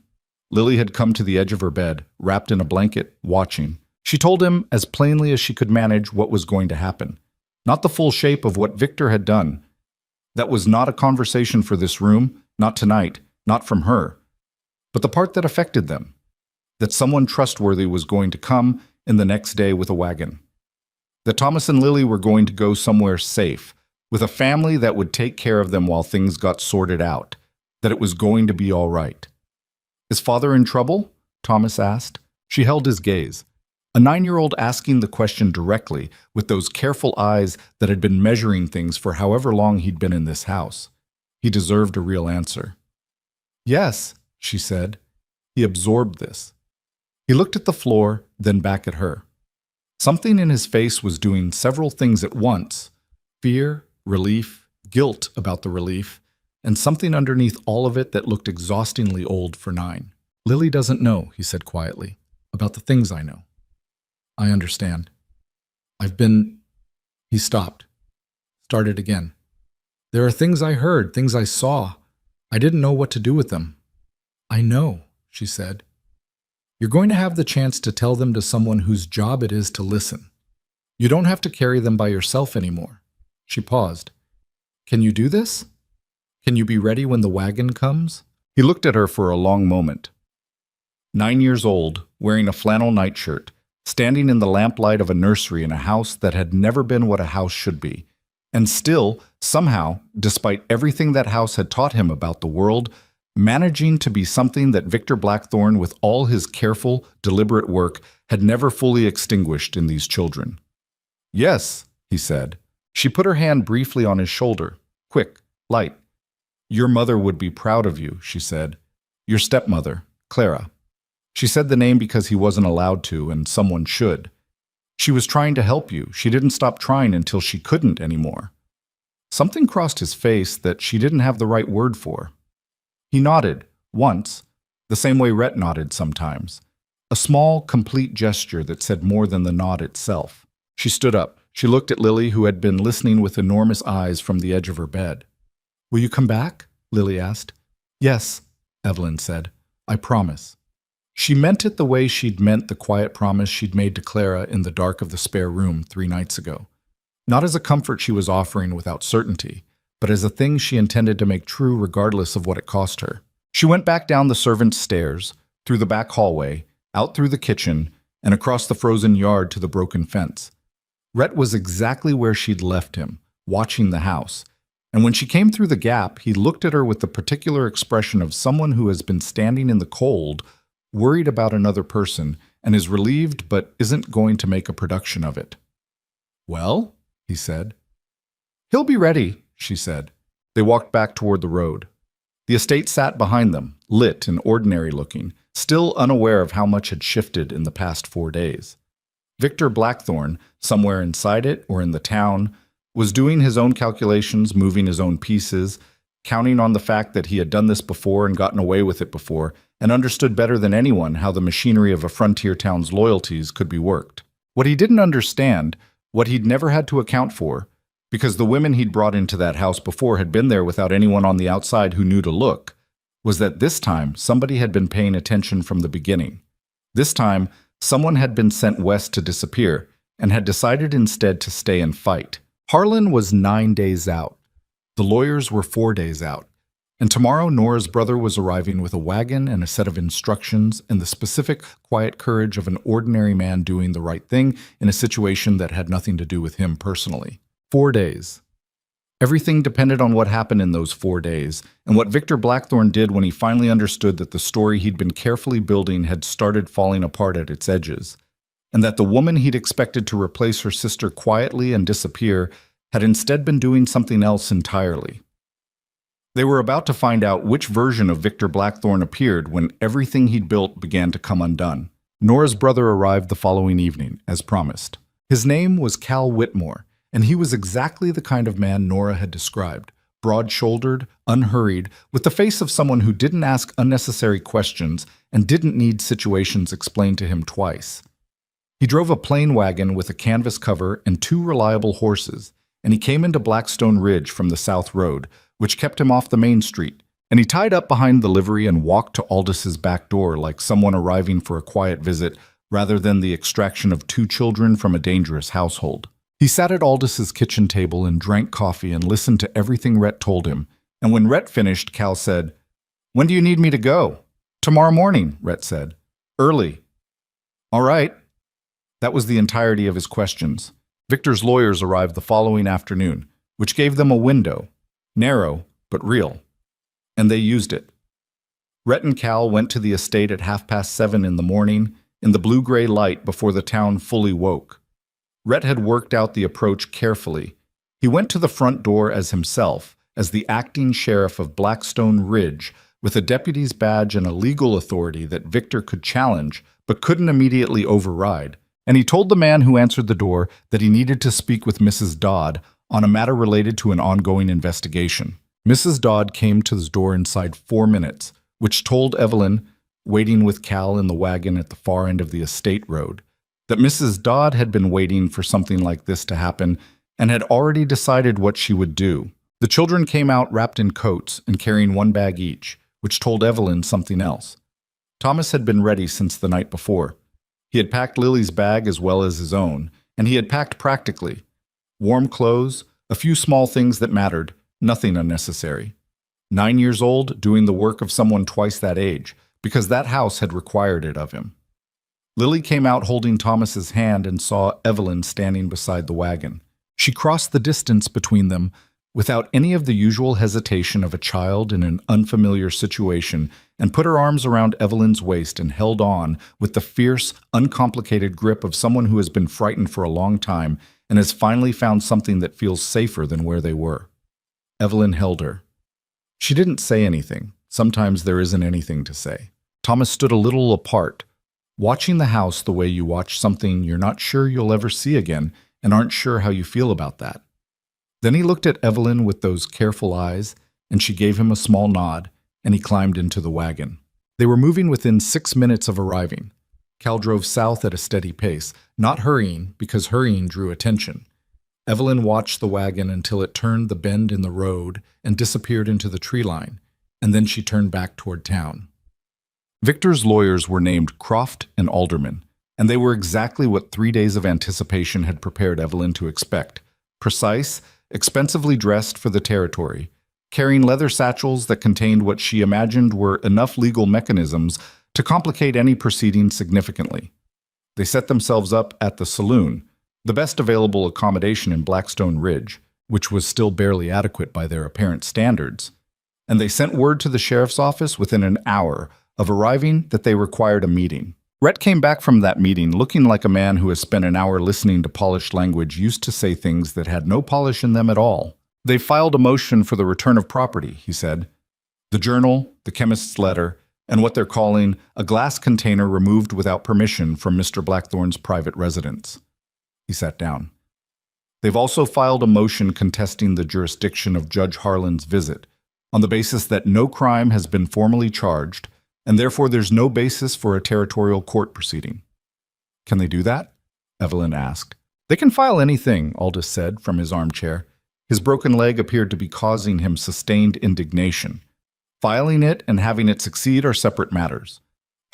Lily had come to the edge of her bed, wrapped in a blanket, watching. She told him, as plainly as she could manage, what was going to happen. Not the full shape of what Victor had done. That was not a conversation for this room, not tonight, not from her. But the part that affected them. That someone trustworthy was going to come in the next day with a wagon. That Thomas and Lily were going to go somewhere safe, with a family that would take care of them while things got sorted out. That it was going to be all right. "Is father in trouble?" Thomas asked. She held his gaze. A 9-year-old asking the question directly, with those careful eyes that had been measuring things for however long he'd been in this house. He deserved a real answer. "Yes," she said. He absorbed this. He looked at the floor, then back at her. Something in his face was doing several things at once. Fear, relief, guilt about the relief, and something underneath all of it that looked exhaustingly old for 9. "Lily doesn't know," he said quietly, "about the things I know. I understand. I've been—" He stopped. Started again. "There are things I heard, things I saw. I didn't know what to do with them." "I know," she said. "You're going to have the chance to tell them to someone whose job it is to listen. You don't have to carry them by yourself anymore." She paused. "Can you do this? Can you be ready when the wagon comes?" He looked at her for a long moment. 9 years old, wearing a flannel nightshirt, standing in the lamplight of a nursery in a house that had never been what a house should be, and still, somehow, despite everything that house had taught him about the world, managing to be something that Victor Blackthorne, with all his careful, deliberate work, had never fully extinguished in these children. "Yes," he said. She put her hand briefly on his shoulder, quick, light. "Your mother would be proud of you," she said. "Your stepmother, Clara." She said the name because he wasn't allowed to, and someone should. She was trying to help you. She didn't stop trying until she couldn't anymore. Something crossed his face that she didn't have the right word for. He nodded, once, the same way Rhett nodded sometimes. A small, complete gesture that said more than the nod itself. She stood up. She looked at Lily, who had been listening with enormous eyes from the edge of her bed. "Will you come back?" Lily asked. "Yes," Evelyn said. "I promise." She meant it the way she'd meant the quiet promise she'd made to Clara in the dark of the spare room 3 nights ago. Not as a comfort she was offering without certainty, but as a thing she intended to make true regardless of what it cost her. She went back down the servants' stairs, through the back hallway, out through the kitchen, and across the frozen yard to the broken fence. Rhett was exactly where she'd left him, watching the house. And when she came through the gap, he looked at her with the particular expression of someone who has been standing in the cold, worried about another person, and is relieved but isn't going to make a production of it. "Well?" he said. "He'll be ready," she said. They walked back toward the road. The estate sat behind them, lit and ordinary-looking, still unaware of how much had shifted in the past 4 days. Victor Blackthorne, somewhere inside it or in the town, was doing his own calculations, moving his own pieces, counting on the fact that he had done this before and gotten away with it before, and understood better than anyone how the machinery of a frontier town's loyalties could be worked. What he didn't understand, what he'd never had to account for, because the women he'd brought into that house before had been there without anyone on the outside who knew to look, was that this time somebody had been paying attention from the beginning. This time, someone had been sent west to disappear and had decided instead to stay and fight. Harlan was 9 days out. The lawyers were 4 days out. And tomorrow, Nora's brother was arriving with a wagon and a set of instructions and the specific, quiet courage of an ordinary man doing the right thing in a situation that had nothing to do with him personally. 4 days. Everything depended on what happened in those 4 days, and what Victor Blackthorne did when he finally understood that the story he'd been carefully building had started falling apart at its edges, and that the woman he'd expected to replace her sister quietly and disappear had instead been doing something else entirely. They were about to find out which version of Victor Blackthorne appeared when everything he'd built began to come undone. Nora's brother arrived the following evening, as promised. His name was Cal Whitmore, and he was exactly the kind of man Nora had described, broad-shouldered, unhurried, with the face of someone who didn't ask unnecessary questions and didn't need situations explained to him twice. He drove a plain wagon with a canvas cover and 2 reliable horses, and he came into Blackstone Ridge from the South Road, which kept him off the main street, and he tied up behind the livery and walked to Aldis's back door like someone arriving for a quiet visit rather than the extraction of 2 children from a dangerous household. He sat at Aldis's kitchen table and drank coffee and listened to everything Rhett told him, and when Rhett finished, Cal said, "When do you need me to go?" "Tomorrow morning," Rhett said. "Early." "All right." That was the entirety of his questions. Victor's lawyers arrived the following afternoon, which gave them a window, narrow but real, and they used it. Rhett and Cal went to the estate at 7:30 in the morning, in the blue-gray light before the town fully woke. Rhett had worked out the approach carefully. He went to the front door as himself, as the acting sheriff of Blackstone Ridge, with a deputy's badge and a legal authority that Victor could challenge but couldn't immediately override, and he told the man who answered the door that he needed to speak with Mrs. Dodd on a matter related to an ongoing investigation. Mrs. Dodd came to his door inside 4 minutes, which told Evelyn, waiting with Cal in the wagon at the far end of the estate road, that Mrs. Dodd had been waiting for something like this to happen and had already decided what she would do. The children came out wrapped in coats and carrying 1 bag each, which told Evelyn something else. Thomas had been ready since the night before. He had packed Lily's bag as well as his own, and he had packed practically. Warm clothes, a few small things that mattered, nothing unnecessary. 9 years old, doing the work of someone twice that age, because that house had required it of him. Lily came out holding Thomas's hand and saw Evelyn standing beside the wagon. She crossed the distance between them without any of the usual hesitation of a child in an unfamiliar situation and put her arms around Evelyn's waist and held on with the fierce, uncomplicated grip of someone who has been frightened for a long time and has finally found something that feels safer than where they were. Evelyn held her. She didn't say anything. Sometimes there isn't anything to say. Thomas stood a little apart, watching the house the way you watch something you're not sure you'll ever see again and aren't sure how you feel about that. Then he looked at Evelyn with those careful eyes, and she gave him a small nod, and he climbed into the wagon. They were moving within 6 minutes of arriving. Cal drove south at a steady pace, not hurrying because hurrying drew attention. Evelyn watched the wagon until it turned the bend in the road and disappeared into the tree line, and then she turned back toward town. Victor's lawyers were named Croft and Alderman, and they were exactly what 3 days of anticipation had prepared Evelyn to expect. Precise, expensively dressed for the territory, carrying leather satchels that contained what she imagined were enough legal mechanisms to complicate any proceeding significantly. They set themselves up at the saloon, the best available accommodation in Blackstone Ridge, which was still barely adequate by their apparent standards, and they sent word to the sheriff's office within an hour of arriving that they required a meeting. Rhett came back from that meeting looking like a man who has spent an hour listening to polished language used to say things that had no polish in them at all. "They filed a motion for the return of property," he said. "The journal, the chemist's letter, and what they're calling a glass container removed without permission from Mr. Blackthorne's private residence." He sat down. They've also filed a motion contesting the jurisdiction of Judge Harlan's visit, on the basis that no crime has been formally charged, and therefore there's no basis for a territorial court proceeding. Can they do that? Evelyn asked. They can file anything, Aldous said from his armchair. His broken leg appeared to be causing him sustained indignation. Filing it and having it succeed are separate matters.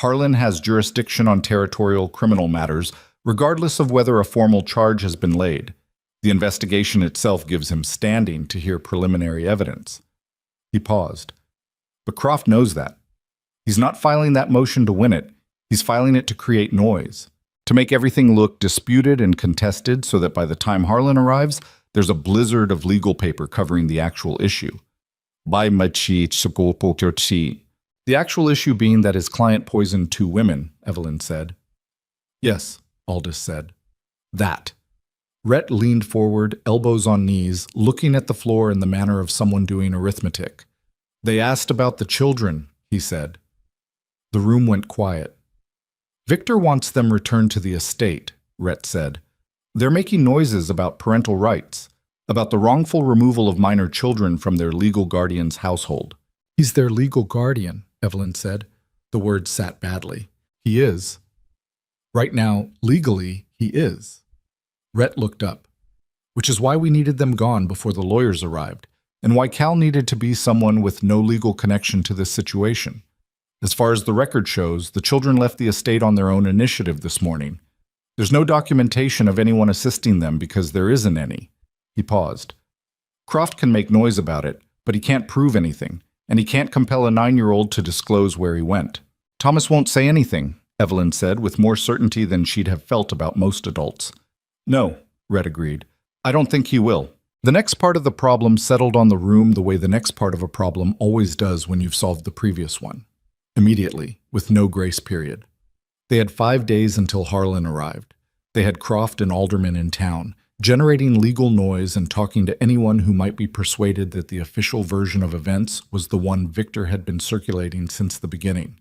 Harlan has jurisdiction on territorial criminal matters, regardless of whether a formal charge has been laid. The investigation itself gives him standing to hear preliminary evidence. He paused. But Croft knows that. He's not filing that motion to win it. He's filing it to create noise, to make everything look disputed and contested so that by the time Harlan arrives, there's a blizzard of legal paper covering the actual issue. The actual issue being that his client poisoned 2 women, Evelyn said. Yes, Aldous said. That. Rhett leaned forward, elbows on knees, looking at the floor in the manner of someone doing arithmetic. They asked about the children, he said. The room went quiet. Victor wants them returned to the estate, Rhett said. They're making noises about parental rights, about the wrongful removal of minor children from their legal guardian's household. He's their legal guardian, Evelyn said. The word sat badly. He is. Right now, legally, he is. Rhett looked up. Which is why we needed them gone before the lawyers arrived, and why Cal needed to be someone with no legal connection to this situation. As far as the record shows, the children left the estate on their own initiative this morning. There's no documentation of anyone assisting them because there isn't any. He paused. Croft can make noise about it, but he can't prove anything, and he can't compel a 9-year-old to disclose where he went. Thomas won't say anything, Evelyn said with more certainty than she'd have felt about most adults. No, Rhett agreed. I don't think he will. The next part of the problem settled on the room the way the next part of a problem always does when you've solved the previous one. Immediately, with no grace period. They had 5 days until Harlan arrived. They had Croft and Alderman in town, generating legal noise and talking to anyone who might be persuaded that the official version of events was the one Victor had been circulating since the beginning.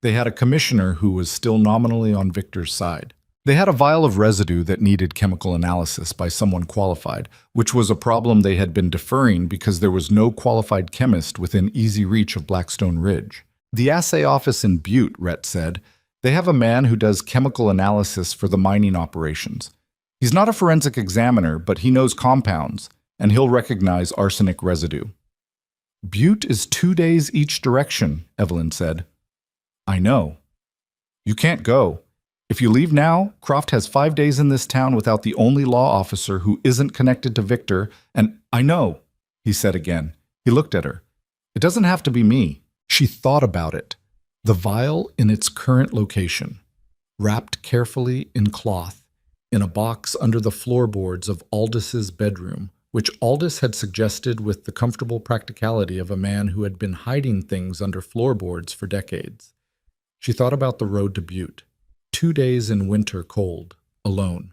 They had a commissioner who was still nominally on Victor's side. They had a vial of residue that needed chemical analysis by someone qualified, which was a problem they had been deferring because there was no qualified chemist within easy reach of Blackstone Ridge. The assay office in Butte, Rhett said, they have a man who does chemical analysis for the mining operations. He's not a forensic examiner, but he knows compounds, and he'll recognize arsenic residue. Butte is 2 days each direction, Evelyn said. I know. You can't go. If you leave now, Croft has 5 days in this town without the only law officer who isn't connected to Victor, and I know, he said again. He looked at her. It doesn't have to be me. She thought about it. The vial in its current location, wrapped carefully in cloth, in a box under the floorboards of Aldis's bedroom, which Aldis had suggested with the comfortable practicality of a man who had been hiding things under floorboards for decades. She thought about the road to Butte. 2 days in winter cold, alone.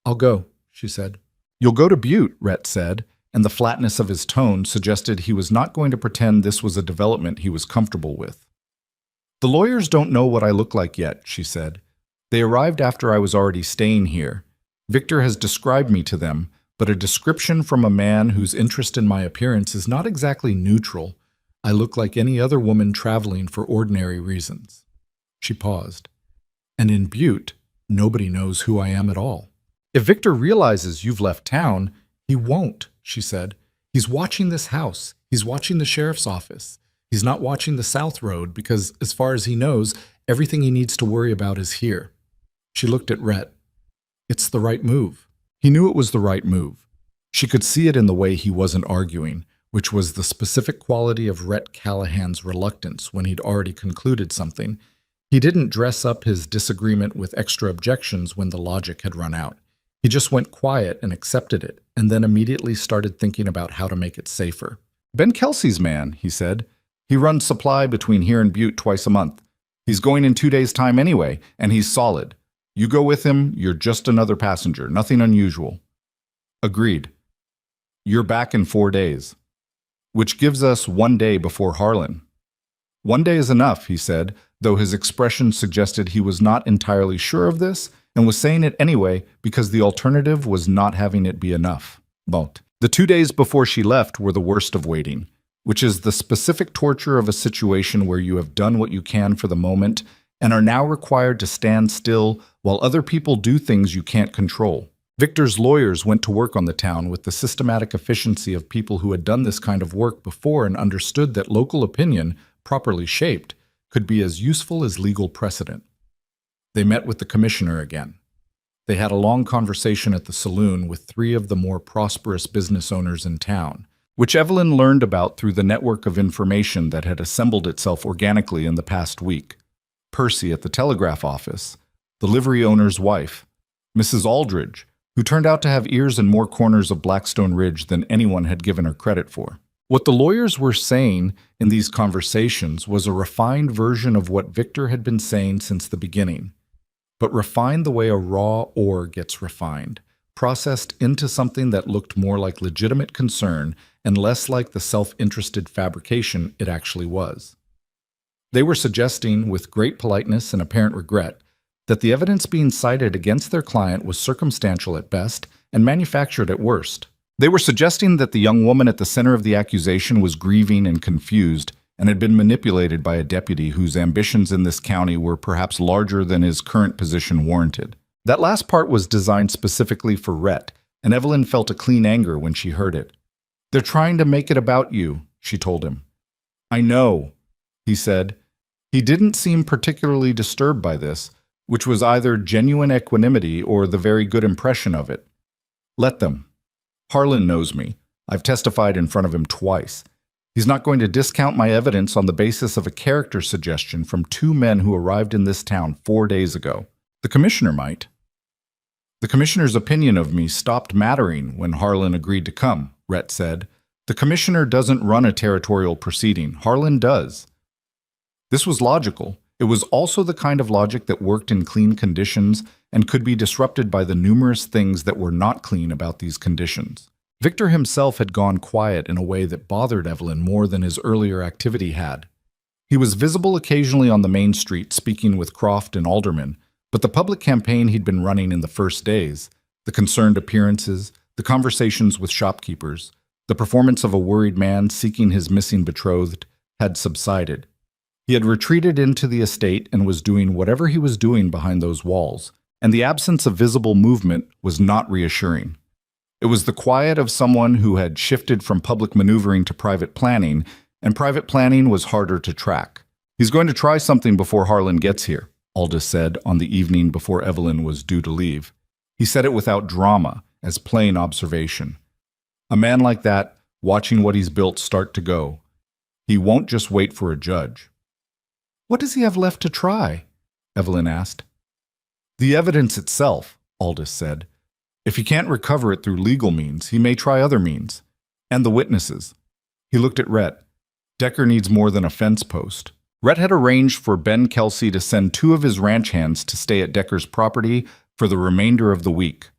I'll go, she said. You'll go to Butte, Rhett said, and the flatness of his tone suggested he was not going to pretend this was a development he was comfortable with. The lawyers don't know what I look like yet, she said. They arrived after I was already staying here. Victor has described me to them, but a description from a man whose interest in my appearance is not exactly neutral. I look like any other woman traveling for ordinary reasons. She paused. And in Butte, nobody knows who I am at all. If Victor realizes you've left town, he won't, she said. He's watching this house. He's watching the sheriff's office. He's not watching the South Road because, as far as he knows, everything he needs to worry about is here. She looked at Rhett. It's the right move. He knew it was the right move. She could see it in the way he wasn't arguing, which was the specific quality of Rhett Callahan's reluctance when he'd already concluded something. He didn't dress up his disagreement with extra objections when the logic had run out. He just went quiet and accepted it, and then immediately started thinking about how to make it safer. Ben Kelsey's man, he said. He runs supply between here and Butte twice a month. He's going in 2 days' time anyway, and he's solid. You go with him, you're just another passenger, nothing unusual. Agreed. You're back in 4 days. Which gives us 1 day before Harlan. 1 day is enough, he said, though his expression suggested he was not entirely sure of this, and was saying it anyway because the alternative was not having it be enough. But the 2 days before she left were the worst of waiting, which is the specific torture of a situation where you have done what you can for the moment and are now required to stand still while other people do things you can't control. Victor's lawyers went to work on the town with the systematic efficiency of people who had done this kind of work before and understood that local opinion, properly shaped, could be as useful as legal precedent. They met with the commissioner again. They had a long conversation at the saloon with 3 of the more prosperous business owners in town, which Evelyn learned about through the network of information that had assembled itself organically in the past week. Percy at the telegraph office, the livery owner's wife, Mrs. Aldridge, who turned out to have ears in more corners of Blackstone Ridge than anyone had given her credit for. What the lawyers were saying in these conversations was a refined version of what Victor had been saying since the beginning, but refined the way a raw ore gets refined, processed into something that looked more like legitimate concern and less like the self-interested fabrication it actually was. They were suggesting, with great politeness and apparent regret, that the evidence being cited against their client was circumstantial at best and manufactured at worst. They were suggesting that the young woman at the center of the accusation was grieving and confused and had been manipulated by a deputy whose ambitions in this county were perhaps larger than his current position warranted. That last part was designed specifically for Rhett, and Evelyn felt a clean anger when she heard it. "They're trying to make it about you," she told him. "I know," he said. He didn't seem particularly disturbed by this, which was either genuine equanimity or the very good impression of it. "Let them. Harlan knows me. I've testified in front of him twice. He's not going to discount my evidence on the basis of a character suggestion from 2 men who arrived in this town 4 days ago. The commissioner might." "The commissioner's opinion of me stopped mattering when Harlan agreed to come," Rhett said. "The commissioner doesn't run a territorial proceeding. Harlan does." This was logical. It was also the kind of logic that worked in clean conditions and could be disrupted by the numerous things that were not clean about these conditions. Victor himself had gone quiet in a way that bothered Evelyn more than his earlier activity had. He was visible occasionally on the main street speaking with Croft and Alderman, but the public campaign he'd been running in the first days, the concerned appearances, the conversations with shopkeepers, the performance of a worried man seeking his missing betrothed, had subsided. He had retreated into the estate and was doing whatever he was doing behind those walls, and the absence of visible movement was not reassuring. It was the quiet of someone who had shifted from public maneuvering to private planning, and private planning was harder to track. "He's going to try something before Harlan gets here," Aldous said on the evening before Evelyn was due to leave. He said it without drama, as plain observation. A man like that, watching what he's built start to go. He won't just wait for a judge. "What does he have left to try?" Evelyn asked. "The evidence itself," Aldous said. "If he can't recover it through legal means, he may try other means. And the witnesses." He looked at Rhett. "Decker needs more than a fence post." Rhett had arranged for Ben Kelsey to send 2 of his ranch hands to stay at Decker's property for the remainder of the week.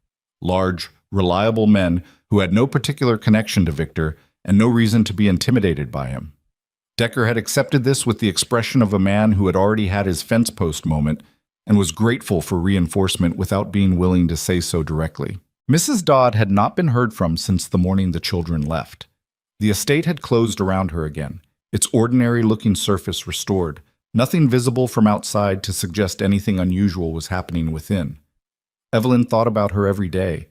Large, reliable men who had no particular connection to Victor and no reason to be intimidated by him. Decker had accepted this with the expression of a man who had already had his fence post moment and was grateful for reinforcement without being willing to say so directly. Mrs. Dodd had not been heard from since the morning the children left. The estate had closed around her again, its ordinary-looking surface restored, nothing visible from outside to suggest anything unusual was happening within. Evelyn thought about her every day,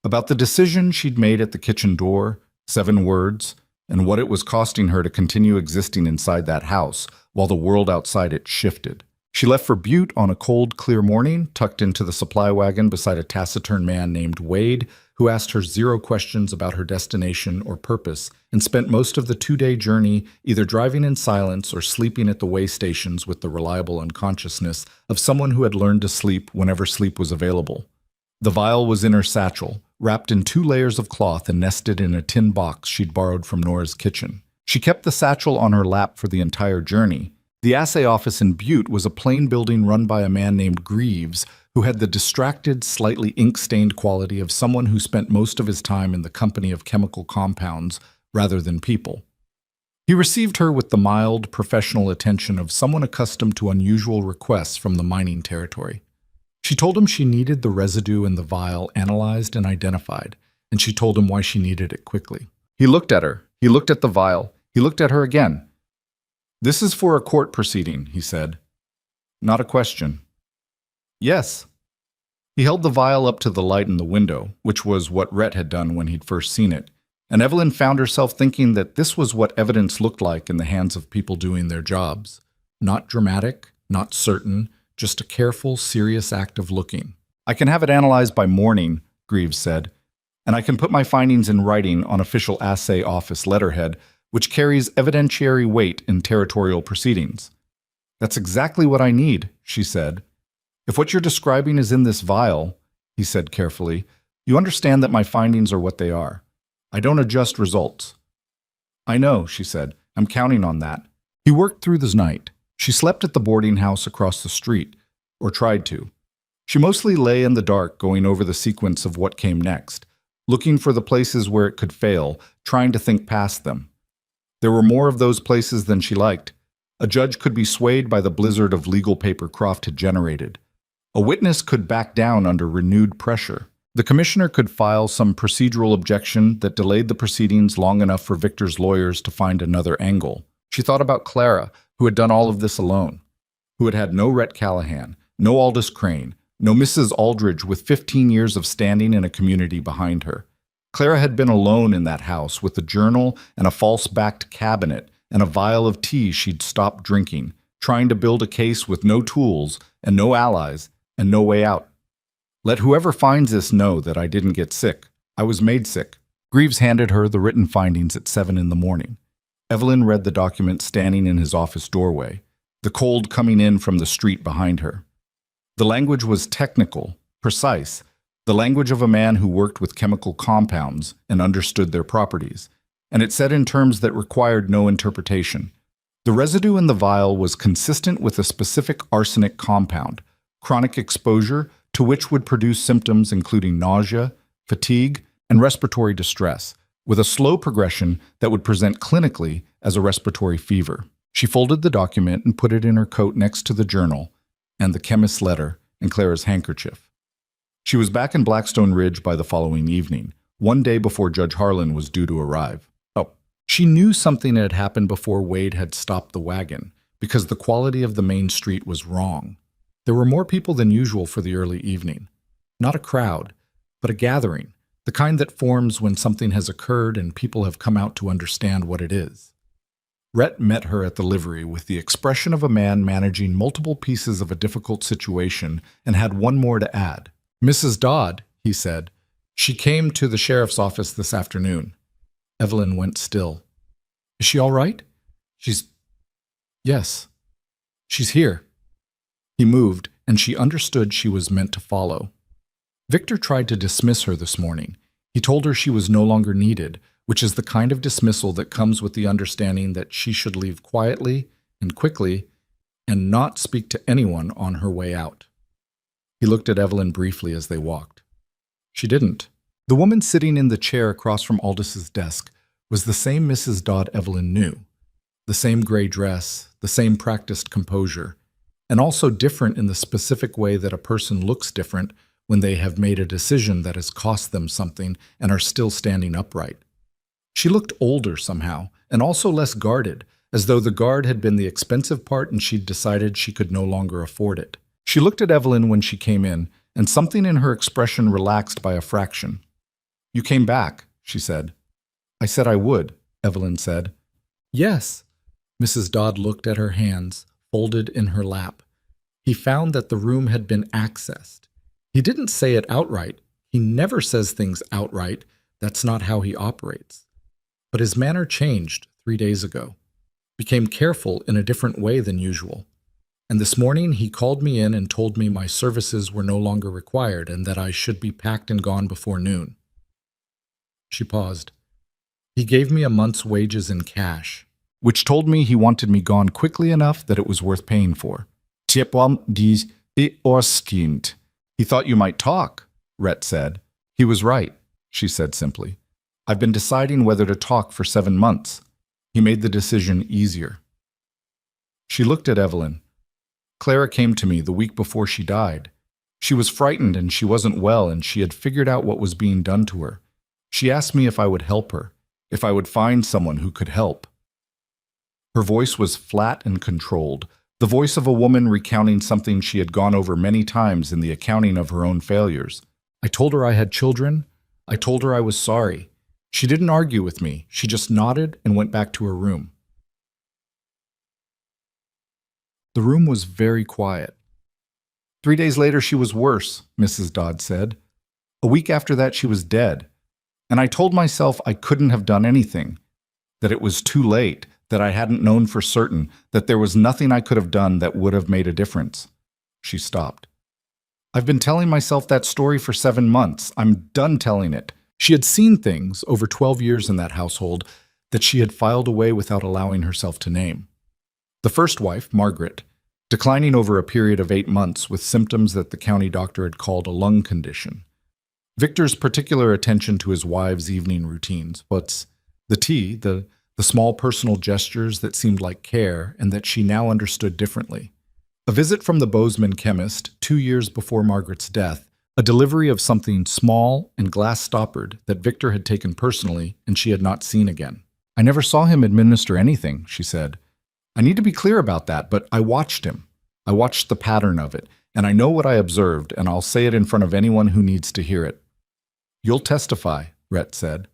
about the decision she'd made at the kitchen door, 7 words, and what it was costing her to continue existing inside that house while the world outside it shifted. She left for Butte on a cold, clear morning, tucked into the supply wagon beside a taciturn man named Wade, who asked her 0 questions about her destination or purpose, and spent most of the 2-day journey either driving in silence or sleeping at the way stations with the reliable unconsciousness of someone who had learned to sleep whenever sleep was available. The vial was in her satchel, wrapped in 2 layers of cloth and nested in a tin box she'd borrowed from Nora's kitchen. She kept the satchel on her lap for the entire journey. The assay office in Butte was a plain building run by a man named Greaves, who had the distracted, slightly ink-stained quality of someone who spent most of his time in the company of chemical compounds rather than people. He received her with the mild, professional attention of someone accustomed to unusual requests from the mining territory. She told him she needed the residue in the vial analyzed and identified, and she told him why she needed it quickly. He looked at her. He looked at the vial. He looked at her again. "This is for a court proceeding," he said. "Not a question." "Yes." He held the vial up to the light in the window, which was what Rhett had done when he'd first seen it, and Evelyn found herself thinking that this was what evidence looked like in the hands of people doing their jobs. Not dramatic, not certain, just a careful, serious act of looking. "I can have it analyzed by morning," Greaves said, "and I can put my findings in writing on official assay office letterhead, which carries evidentiary weight in territorial proceedings." "That's exactly what I need," she said. "If what you're describing is in this vial," he said carefully, "you understand that my findings are what they are. I don't adjust results." "I know," she said. "I'm counting on that." He worked through the night. She slept at the boarding house across the street, or tried to. She mostly lay in the dark going over the sequence of what came next, looking for the places where it could fail, trying to think past them. There were more of those places than she liked. A judge could be swayed by the blizzard of legal paper Croft had generated. A witness could back down under renewed pressure. The commissioner could file some procedural objection that delayed the proceedings long enough for Victor's lawyers to find another angle. She thought about Clara, who had done all of this alone, who had had no Rhett Callahan, no Aldous Crane, no Mrs. Aldridge with 15 years of standing in a community behind her. Clara had been alone in that house with a journal and a false-backed cabinet and a vial of tea she'd stopped drinking, trying to build a case with no tools and no allies and no way out. "Let whoever finds this know that I didn't get sick. I was made sick." Greaves handed her the written findings at 7 in the morning. Evelyn read the document standing in his office doorway, the cold coming in from the street behind her. The language was technical, precise, the language of a man who worked with chemical compounds and understood their properties, and it said in terms that required no interpretation. The residue in the vial was consistent with a specific arsenic compound, chronic exposure to which would produce symptoms including nausea, fatigue, and respiratory distress, with a slow progression that would present clinically as a respiratory fever. She folded the document and put it in her coat next to the journal and the chemist's letter and Clara's handkerchief. She was back in Blackstone Ridge by the following evening, one day before Judge Harlan was due to arrive. She knew something had happened before Wade had stopped the wagon, because the quality of the main street was wrong. There were more people than usual for the early evening. Not a crowd, but a gathering, the kind that forms when something has occurred and people have come out to understand what it is. Rhett met her at the livery with the expression of a man managing multiple pieces of a difficult situation and had one more to add. "Mrs. Dodd," he said. "She came to the sheriff's office this afternoon." Evelyn went still. "Is she all right?" "Yes. She's here." He moved, and she understood she was meant to follow. Victor tried to dismiss her this morning. He told her she was no longer needed, which is the kind of dismissal that comes with the understanding that she should leave quietly and quickly and not speak to anyone on her way out. He looked at Evelyn briefly as they walked. She didn't. The woman sitting in the chair across from Aldous' desk was the same Mrs. Dodd Evelyn knew. The same gray dress, the same practiced composure, and also different in the specific way that a person looks different when they have made a decision that has cost them something and are still standing upright. She looked older somehow, and also less guarded, as though the guard had been the expensive part and she'd decided she could no longer afford it. She looked at Evelyn when she came in, and something in her expression relaxed by a fraction. "You came back," she said. "I said I would," Evelyn said. "Yes." Mrs. Dodd looked at her hands, folded in her lap. He found that the room had been accessed. He didn't say it outright. He never says things outright. That's not how he operates. But his manner changed 3 days ago, became careful in a different way than usual. And this morning he called me in and told me my services were no longer required and that I should be packed and gone before noon. She paused. He gave me a month's wages in cash, which told me he wanted me gone quickly enough that it was worth paying for. He thought you might talk, Rhett said. He was right, she said simply. I've been deciding whether to talk for 7 months. He made the decision easier. She looked at Evelyn. Clara came to me the week before she died. She was frightened and she wasn't well and she had figured out what was being done to her. She asked me if I would help her, if I would find someone who could help. Her voice was flat and controlled, the voice of a woman recounting something she had gone over many times in the accounting of her own failures. I told her I had children. I told her I was sorry. She didn't argue with me. She just nodded and went back to her room. The room was very quiet. 3 days later, she was worse, Mrs. Dodd said. A week after that, she was dead. And I told myself I couldn't have done anything, that it was too late, that I hadn't known for certain, that there was nothing I could have done that would have made a difference. She stopped. I've been telling myself that story for 7 months. I'm done telling it. She had seen things over 12 years in that household that she had filed away without allowing herself to name. The first wife, Margaret, declining over a period of 8 months with symptoms that the county doctor had called a lung condition. Victor's particular attention to his wife's evening routines, what's the tea, the small personal gestures that seemed like care and that she now understood differently. A visit from the Bozeman chemist 2 years before Margaret's death, a delivery of something small and glass-stoppered that Victor had taken personally and she had not seen again. I never saw him administer anything, she said. I need to be clear about that, but I watched him. I watched the pattern of it, and I know what I observed, and I'll say it in front of anyone who needs to hear it. You'll testify, Rhett said.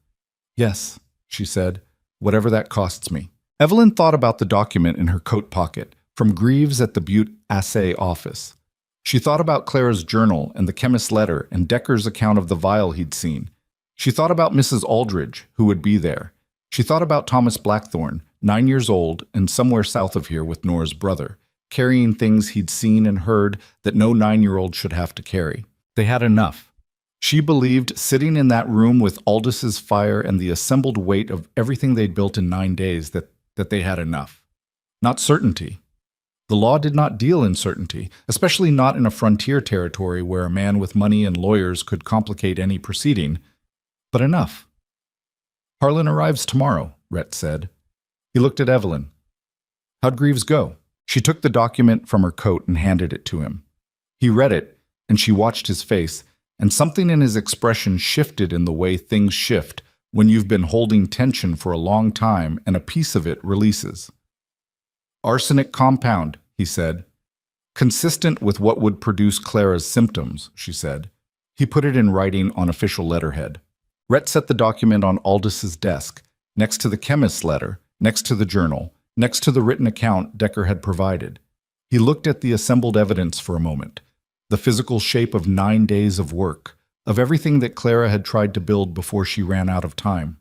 Yes, she said, whatever that costs me. Evelyn thought about the document in her coat pocket, from Greaves at the Butte Assay office. She thought about Clara's journal and the chemist's letter and Decker's account of the vial he'd seen. She thought about Mrs. Aldridge, who would be there. She thought about Thomas Blackthorne, 9 years old and somewhere south of here with Nora's brother, carrying things he'd seen and heard that no 9-year-old should have to carry. They had enough. She believed, sitting in that room with Aldis's fire and the assembled weight of everything they'd built in 9 days, that they had enough. Not certainty. The law did not deal in certainty, especially not in a frontier territory where a man with money and lawyers could complicate any proceeding. But enough. Harlan arrives tomorrow, Rhett said. He looked at Evelyn. How'd Greaves go? She took the document from her coat and handed it to him. He read it, and she watched his face, and something in his expression shifted in the way things shift when you've been holding tension for a long time and a piece of it releases. Arsenic compound, he said. Consistent with what would produce Clara's symptoms, she said. He put it in writing on official letterhead. Rhett set the document on Aldis's desk, next to the chemist's letter, next to the journal, next to the written account Decker had provided. He looked at the assembled evidence for a moment, the physical shape of 9 days of work, of everything that Clara had tried to build before she ran out of time.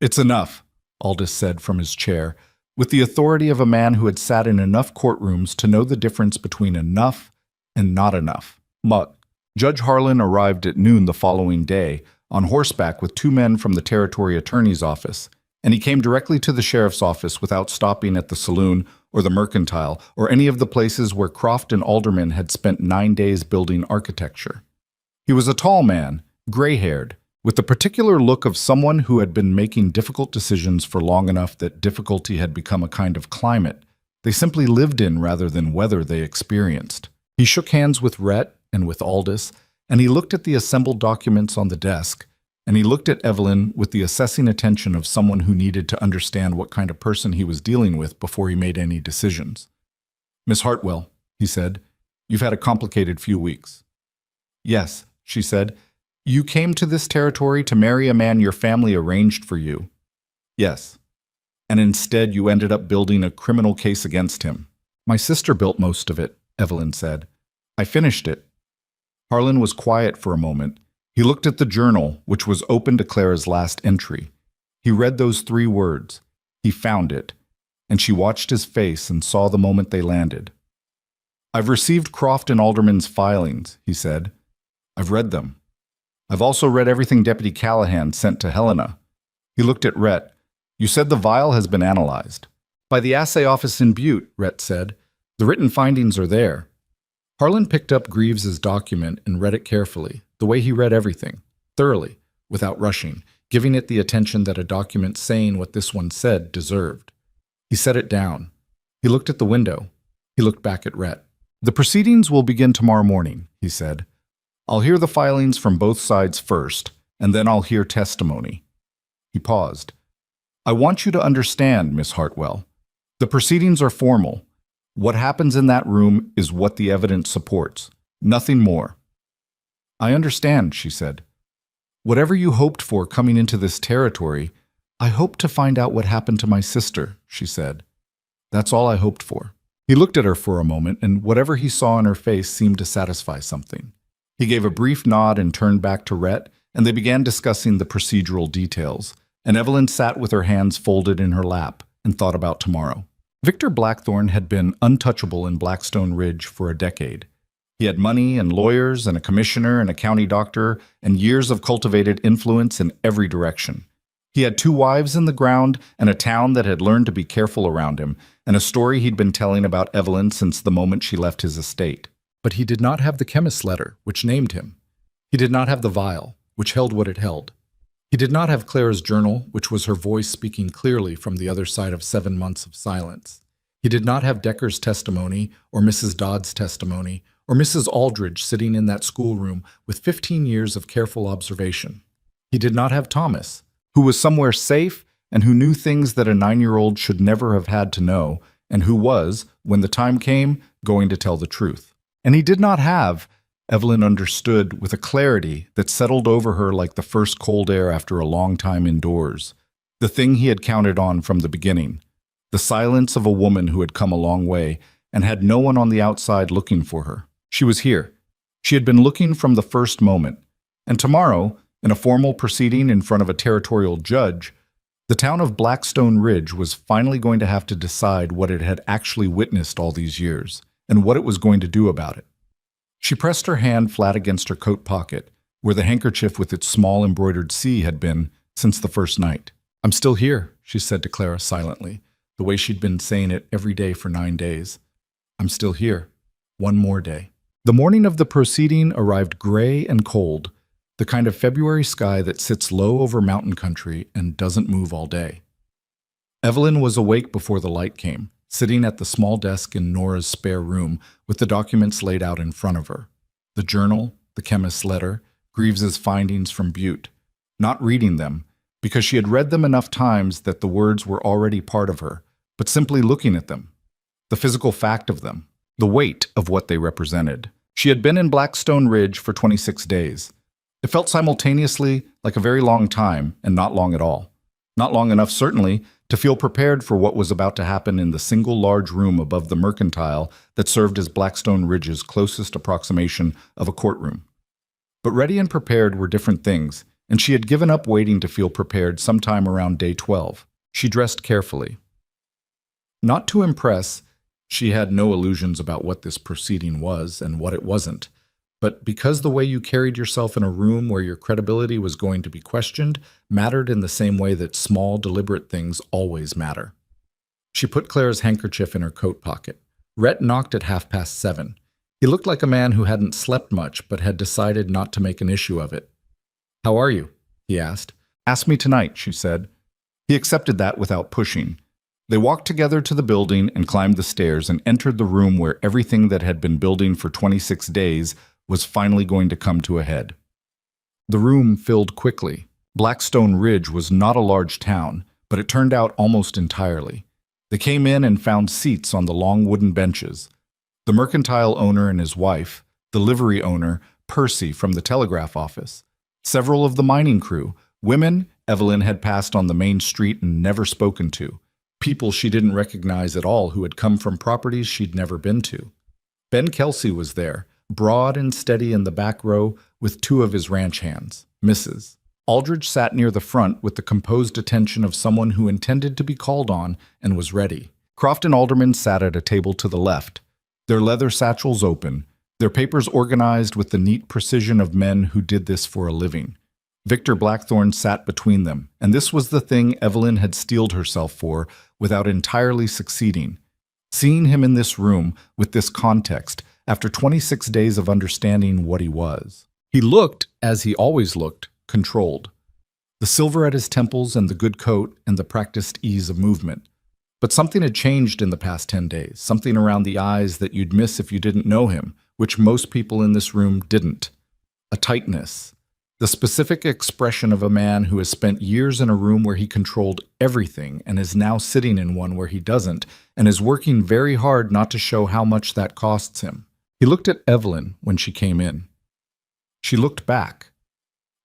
It's enough, Aldis said from his chair, with the authority of a man who had sat in enough courtrooms to know the difference between enough and not enough. Judge Harlan arrived at noon the following day, on horseback with 2 men from the territory attorney's office, and he came directly to the sheriff's office without stopping at the saloon or the mercantile or any of the places where Croft and Alderman had spent 9 days building architecture. He was a tall man, gray-haired, with the particular look of someone who had been making difficult decisions for long enough that difficulty had become a kind of climate they simply lived in rather than weather they experienced. He shook hands with Rhett and with Aldis, and he looked at the assembled documents on the desk, and he looked at Evelyn with the assessing attention of someone who needed to understand what kind of person he was dealing with before he made any decisions. Miss Hartwell, he said, you've had a complicated few weeks. Yes, she said. You came to this territory to marry a man your family arranged for you. Yes. And instead you ended up building a criminal case against him. My sister built most of it, Evelyn said. I finished it. Harlan was quiet for a moment. He looked at the journal, which was open to Clara's last entry. He read those 3 words. He found it. And she watched his face and saw the moment they landed. I've received Croft and Alderman's filings, he said. I've read them. I've also read everything Deputy Callahan sent to Helena. He looked at Rhett. You said the vial has been analyzed. By the assay office in Butte, Rhett said. The written findings are there. Harlan picked up Greaves's document and read it carefully, the way he read everything, thoroughly, without rushing, giving it the attention that a document saying what this one said deserved. He set it down. He looked at the window. He looked back at Rhett. "The proceedings will begin tomorrow morning," he said. "I'll hear the filings from both sides first, and then I'll hear testimony." He paused. "I want you to understand, Miss Hartwell. The proceedings are formal. What happens in that room is what the evidence supports. Nothing more." "I understand," she said. "Whatever you hoped for coming into this territory, I hoped to find out what happened to my sister," she said. "That's all I hoped for." He looked at her for a moment, and whatever he saw in her face seemed to satisfy something. He gave a brief nod and turned back to Rhett, and they began discussing the procedural details, and Evelyn sat with her hands folded in her lap and thought about tomorrow. Victor Blackthorne had been untouchable in Blackstone Ridge for a decade. He had money and lawyers and a commissioner and a county doctor and years of cultivated influence in every direction. He had 2 wives in the ground and a town that had learned to be careful around him, and a story he'd been telling about Evelyn since the moment she left his estate. But he did not have the chemist's letter, which named him. He did not have the vial, which held what it held. He did not have Clara's journal, which was her voice speaking clearly from the other side of 7 months of silence. He did not have Decker's testimony, or Mrs. Dodd's testimony, or Mrs. Aldridge sitting in that schoolroom with 15 years of careful observation. He did not have Thomas, who was somewhere safe and who knew things that a 9-year-old should never have had to know, and who was, when the time came, going to tell the truth. And he did not have, Evelyn understood with a clarity that settled over her like the first cold air after a long time indoors, the thing he had counted on from the beginning, the silence of a woman who had come a long way and had no one on the outside looking for her. She was here. She had been looking from the first moment. And tomorrow, in a formal proceeding in front of a territorial judge, the town of Blackstone Ridge was finally going to have to decide what it had actually witnessed all these years and what it was going to do about it. She pressed her hand flat against her coat pocket, where the handkerchief with its small embroidered C had been since the first night. "I'm still here," she said to Clara silently, the way she'd been saying it every day for 9 days. "I'm still here. One more day." The morning of the proceeding arrived gray and cold, the kind of February sky that sits low over mountain country and doesn't move all day. Evelyn was awake before the light came, sitting at the small desk in Nora's spare room with the documents laid out in front of her. The journal, the chemist's letter, Greaves's findings from Butte. Not reading them, because she had read them enough times that the words were already part of her, but simply looking at them. The physical fact of them, the weight of what they represented. She had been in Blackstone Ridge for 26 days. It felt simultaneously like a very long time and not long at all. Not long enough, certainly, to feel prepared for what was about to happen in the single large room above the mercantile that served as Blackstone Ridge's closest approximation of a courtroom. But ready and prepared were different things, and she had given up waiting to feel prepared sometime around day 12. She dressed carefully. Not to impress, she had no illusions about what this proceeding was and what it wasn't, but because the way you carried yourself in a room where your credibility was going to be questioned mattered in the same way that small, deliberate things always matter. She put Clara's handkerchief in her coat pocket. Rhett knocked at 7:30. He looked like a man who hadn't slept much but had decided not to make an issue of it. "How are you?" he asked. "Ask me tonight," she said. He accepted that without pushing. They walked together to the building and climbed the stairs and entered the room where everything that had been building for 26 days was finally going to come to a head. The room filled quickly. Blackstone Ridge was not a large town, but it turned out almost entirely. They came in and found seats on the long wooden benches. The mercantile owner and his wife, the livery owner, Percy from the telegraph office, several of the mining crew, women Evelyn had passed on the main street and never spoken to, people she didn't recognize at all who had come from properties she'd never been to. Ben Kelsey was there, broad and steady in the back row with 2 of his ranch hands, Mrs. Aldridge sat near the front with the composed attention of someone who intended to be called on and was ready. Croft and Alderman sat at a table to the left, their leather satchels open, their papers organized with the neat precision of men who did this for a living. Victor Blackthorne sat between them, and this was the thing Evelyn had steeled herself for without entirely succeeding. Seeing him in this room with this context, after 26 days of understanding what he was. He looked, as he always looked, controlled. The silver at his temples and the good coat and the practiced ease of movement. But something had changed in the past 10 days, something around the eyes that you'd miss if you didn't know him, which most people in this room didn't. A tightness. The specific expression of a man who has spent years in a room where he controlled everything and is now sitting in one where he doesn't, and is working very hard not to show how much that costs him. He looked at Evelyn when she came in. She looked back.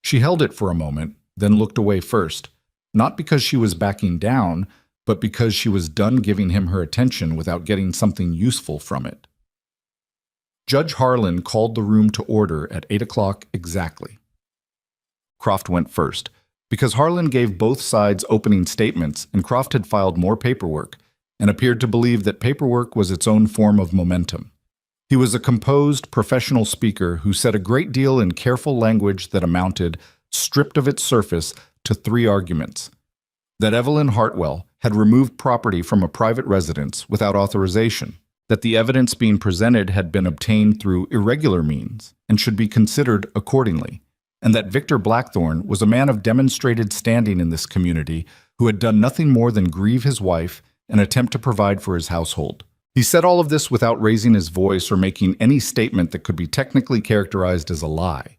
She held it for a moment, then looked away first, not because she was backing down, but because she was done giving him her attention without getting something useful from it. Judge Harlan called the room to order at 8 o'clock exactly. Croft went first, because Harlan gave both sides opening statements and Croft had filed more paperwork, and appeared to believe that paperwork was its own form of momentum. He was a composed, professional speaker who said a great deal in careful language that amounted, stripped of its surface, to 3 arguments. That Evelyn Hartwell had removed property from a private residence without authorization, that the evidence being presented had been obtained through irregular means and should be considered accordingly, and that Victor Blackthorne was a man of demonstrated standing in this community who had done nothing more than grieve his wife and attempt to provide for his household. He said all of this without raising his voice or making any statement that could be technically characterized as a lie,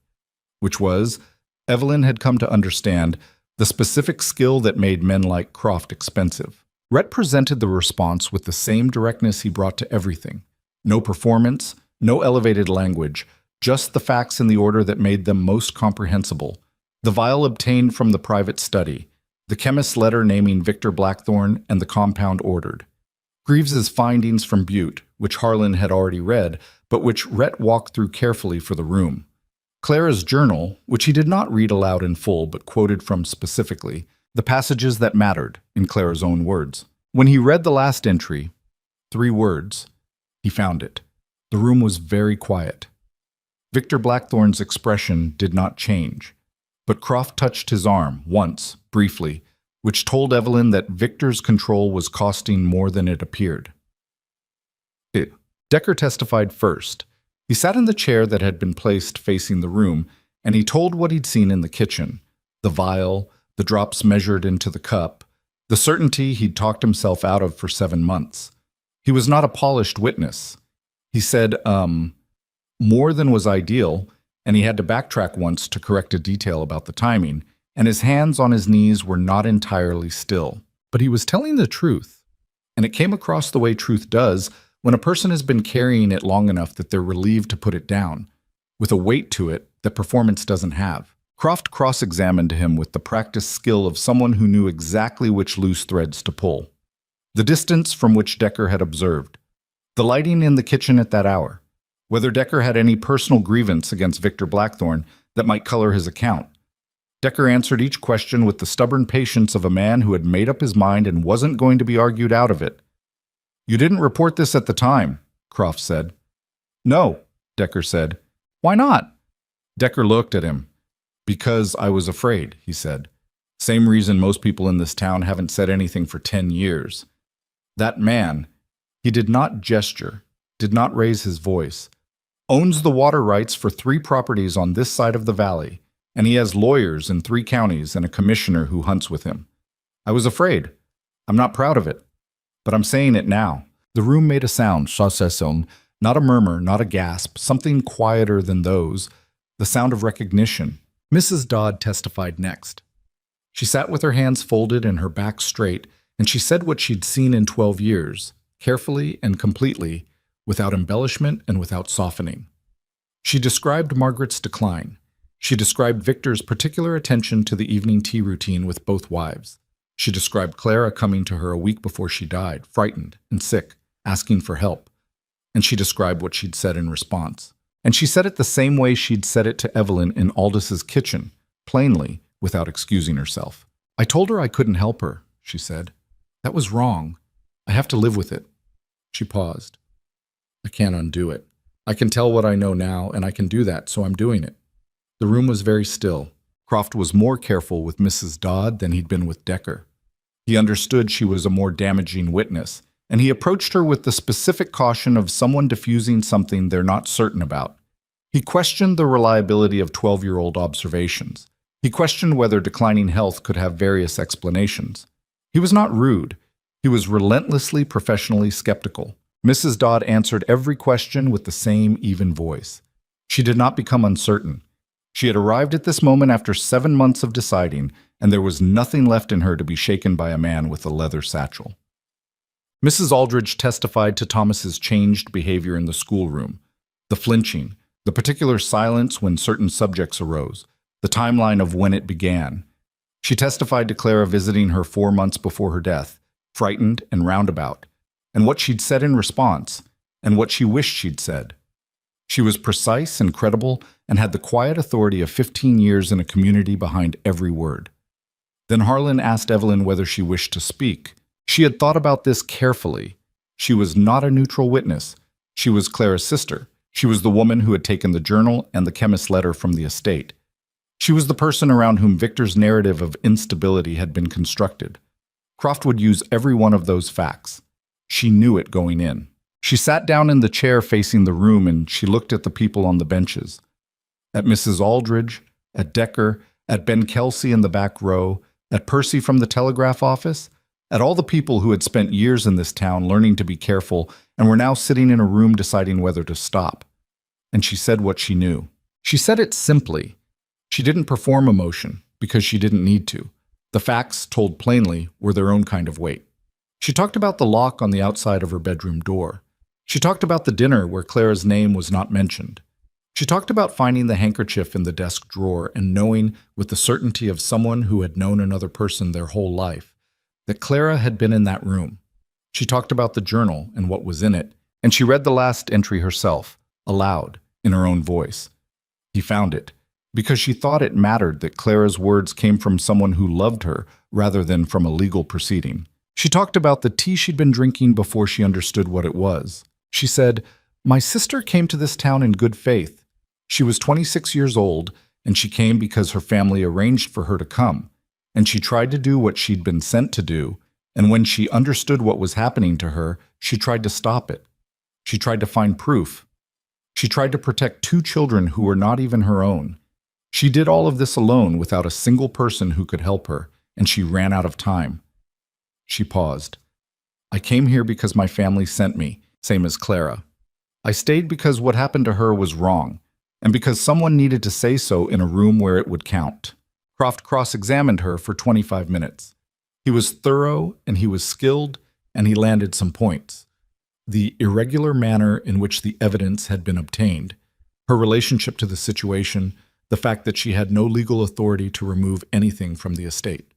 which was, Evelyn had come to understand the specific skill that made men like Croft expensive. Rhett presented the response with the same directness he brought to everything. No performance, no elevated language, just the facts in the order that made them most comprehensible. The vial obtained from the private study, the chemist's letter naming Victor Blackthorne, and the compound ordered. Greaves's findings from Butte, which Harlan had already read, but which Rhett walked through carefully for the room. Clara's journal, which he did not read aloud in full but quoted from specifically, the passages that mattered, in Clara's own words. When he read the last entry, 3 words, he found it. The room was very quiet. Victor Blackthorne's expression did not change, but Croft touched his arm once, briefly, which told Evelyn that Victor's control was costing more than it appeared. Decker testified first. He sat in the chair that had been placed facing the room, and he told what he'd seen in the kitchen, the vial, the drops measured into the cup, the certainty he'd talked himself out of for 7 months. He was not a polished witness. He said, more than was ideal, and he had to backtrack once to correct a detail about the timing, and his hands on his knees were not entirely still. But he was telling the truth, and it came across the way truth does when a person has been carrying it long enough that they're relieved to put it down, with a weight to it that performance doesn't have. Croft cross-examined him with the practiced skill of someone who knew exactly which loose threads to pull. The distance from which Decker had observed, the lighting in the kitchen at that hour, whether Decker had any personal grievance against Victor Blackthorne that might color his account. Decker answered each question with the stubborn patience of a man who had made up his mind and wasn't going to be argued out of it. "You didn't report this at the time," Croft said. "No," Decker said. "Why not?" Decker looked at him. "Because I was afraid," he said. "Same reason most people in this town haven't said anything for 10 years. That man," he did not gesture, did not raise his voice, "owns the water rights for 3 properties on this side of the valley, and he has lawyers in 3 counties and a commissioner who hunts with him. I was afraid. I'm not proud of it. But I'm saying it now." The room made a sound, Chassesson, not a murmur, not a gasp, something quieter than those, the sound of recognition. Mrs. Dodd testified next. She sat with her hands folded and her back straight, and she said what she'd seen in 12 years, carefully and completely, without embellishment and without softening. She described Margaret's decline. She described Victor's particular attention to the evening tea routine with both wives. She described Clara coming to her a week before she died, frightened and sick, asking for help. And she described what she'd said in response. And she said it the same way she'd said it to Evelyn in Aldous' kitchen, plainly, without excusing herself. "I told her I couldn't help her," she said. "That was wrong. I have to live with it." She paused. "I can't undo it. I can tell what I know now, and I can do that, so I'm doing it." The room was very still. Croft was more careful with Mrs. Dodd than he'd been with Decker. He understood she was a more damaging witness, and he approached her with the specific caution of someone diffusing something they're not certain about. He questioned the reliability of 12-year-old observations. He questioned whether declining health could have various explanations. He was not rude. He was relentlessly professionally skeptical. Mrs. Dodd answered every question with the same even voice. She did not become uncertain. She had arrived at this moment after 7 months of deciding, and there was nothing left in her to be shaken by a man with a leather satchel. Mrs. Aldridge testified to Thomas's changed behavior in the schoolroom, the flinching, the particular silence when certain subjects arose, the timeline of when it began. She testified to Clara visiting her 4 months before her death, frightened and roundabout, and what she'd said in response, and what she wished she'd said. She was precise and credible and had the quiet authority of 15 years in a community behind every word. Then Harlan asked Evelyn whether she wished to speak. She had thought about this carefully. She was not a neutral witness. She was Clara's sister. She was the woman who had taken the journal and the chemist's letter from the estate. She was the person around whom Victor's narrative of instability had been constructed. Croft would use every one of those facts. She knew it going in. She sat down in the chair facing the room and she looked at the people on the benches. At Mrs. Aldridge, at Decker, at Ben Kelsey in the back row, at Percy from the telegraph office, at all the people who had spent years in this town learning to be careful and were now sitting in a room deciding whether to stop. And she said what she knew. She said it simply. She didn't perform emotion because she didn't need to. The facts, told plainly, were their own kind of weight. She talked about the lock on the outside of her bedroom door. She talked about the dinner where Clara's name was not mentioned. She talked about finding the handkerchief in the desk drawer and knowing, with the certainty of someone who had known another person their whole life, that Clara had been in that room. She talked about the journal and what was in it, and she read the last entry herself, aloud, in her own voice. He found it, because she thought it mattered that Clara's words came from someone who loved her rather than from a legal proceeding. She talked about the tea she'd been drinking before she understood what it was. She said, "My sister came to this town in good faith. She was 26 years old, and she came because her family arranged for her to come, and she tried to do what she'd been sent to do, and when she understood what was happening to her, she tried to stop it. She tried to find proof. She tried to protect 2 children who were not even her own. She did all of this alone without a single person who could help her, and she ran out of time." She paused. "I came here because my family sent me, same as Clara. I stayed because what happened to her was wrong, and because someone needed to say so in a room where it would count." Croft cross-examined her for 25 minutes. He was thorough, and he was skilled, and he landed some points. The irregular manner in which the evidence had been obtained, her relationship to the situation, the fact that she had no legal authority to remove anything from the estate.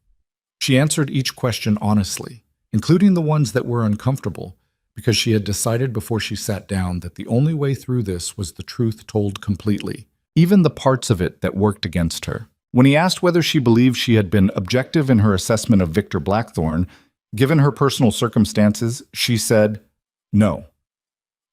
She answered each question honestly, including the ones that were uncomfortable, because she had decided before she sat down that the only way through this was the truth told completely, even the parts of it that worked against her. When he asked whether she believed she had been objective in her assessment of Victor Blackthorne, given her personal circumstances, she said, "No.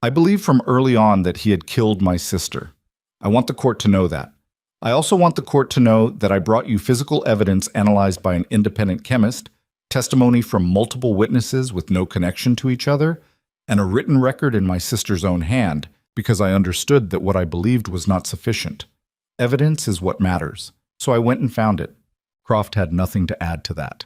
I believe from early on that he had killed my sister. I want the court to know that. I also want the court to know that I brought you physical evidence analyzed by an independent chemist, testimony from multiple witnesses with no connection to each other, and a written record in my sister's own hand, because I understood that what I believed was not sufficient. Evidence is what matters. So I went and found it." Croft had nothing to add to that.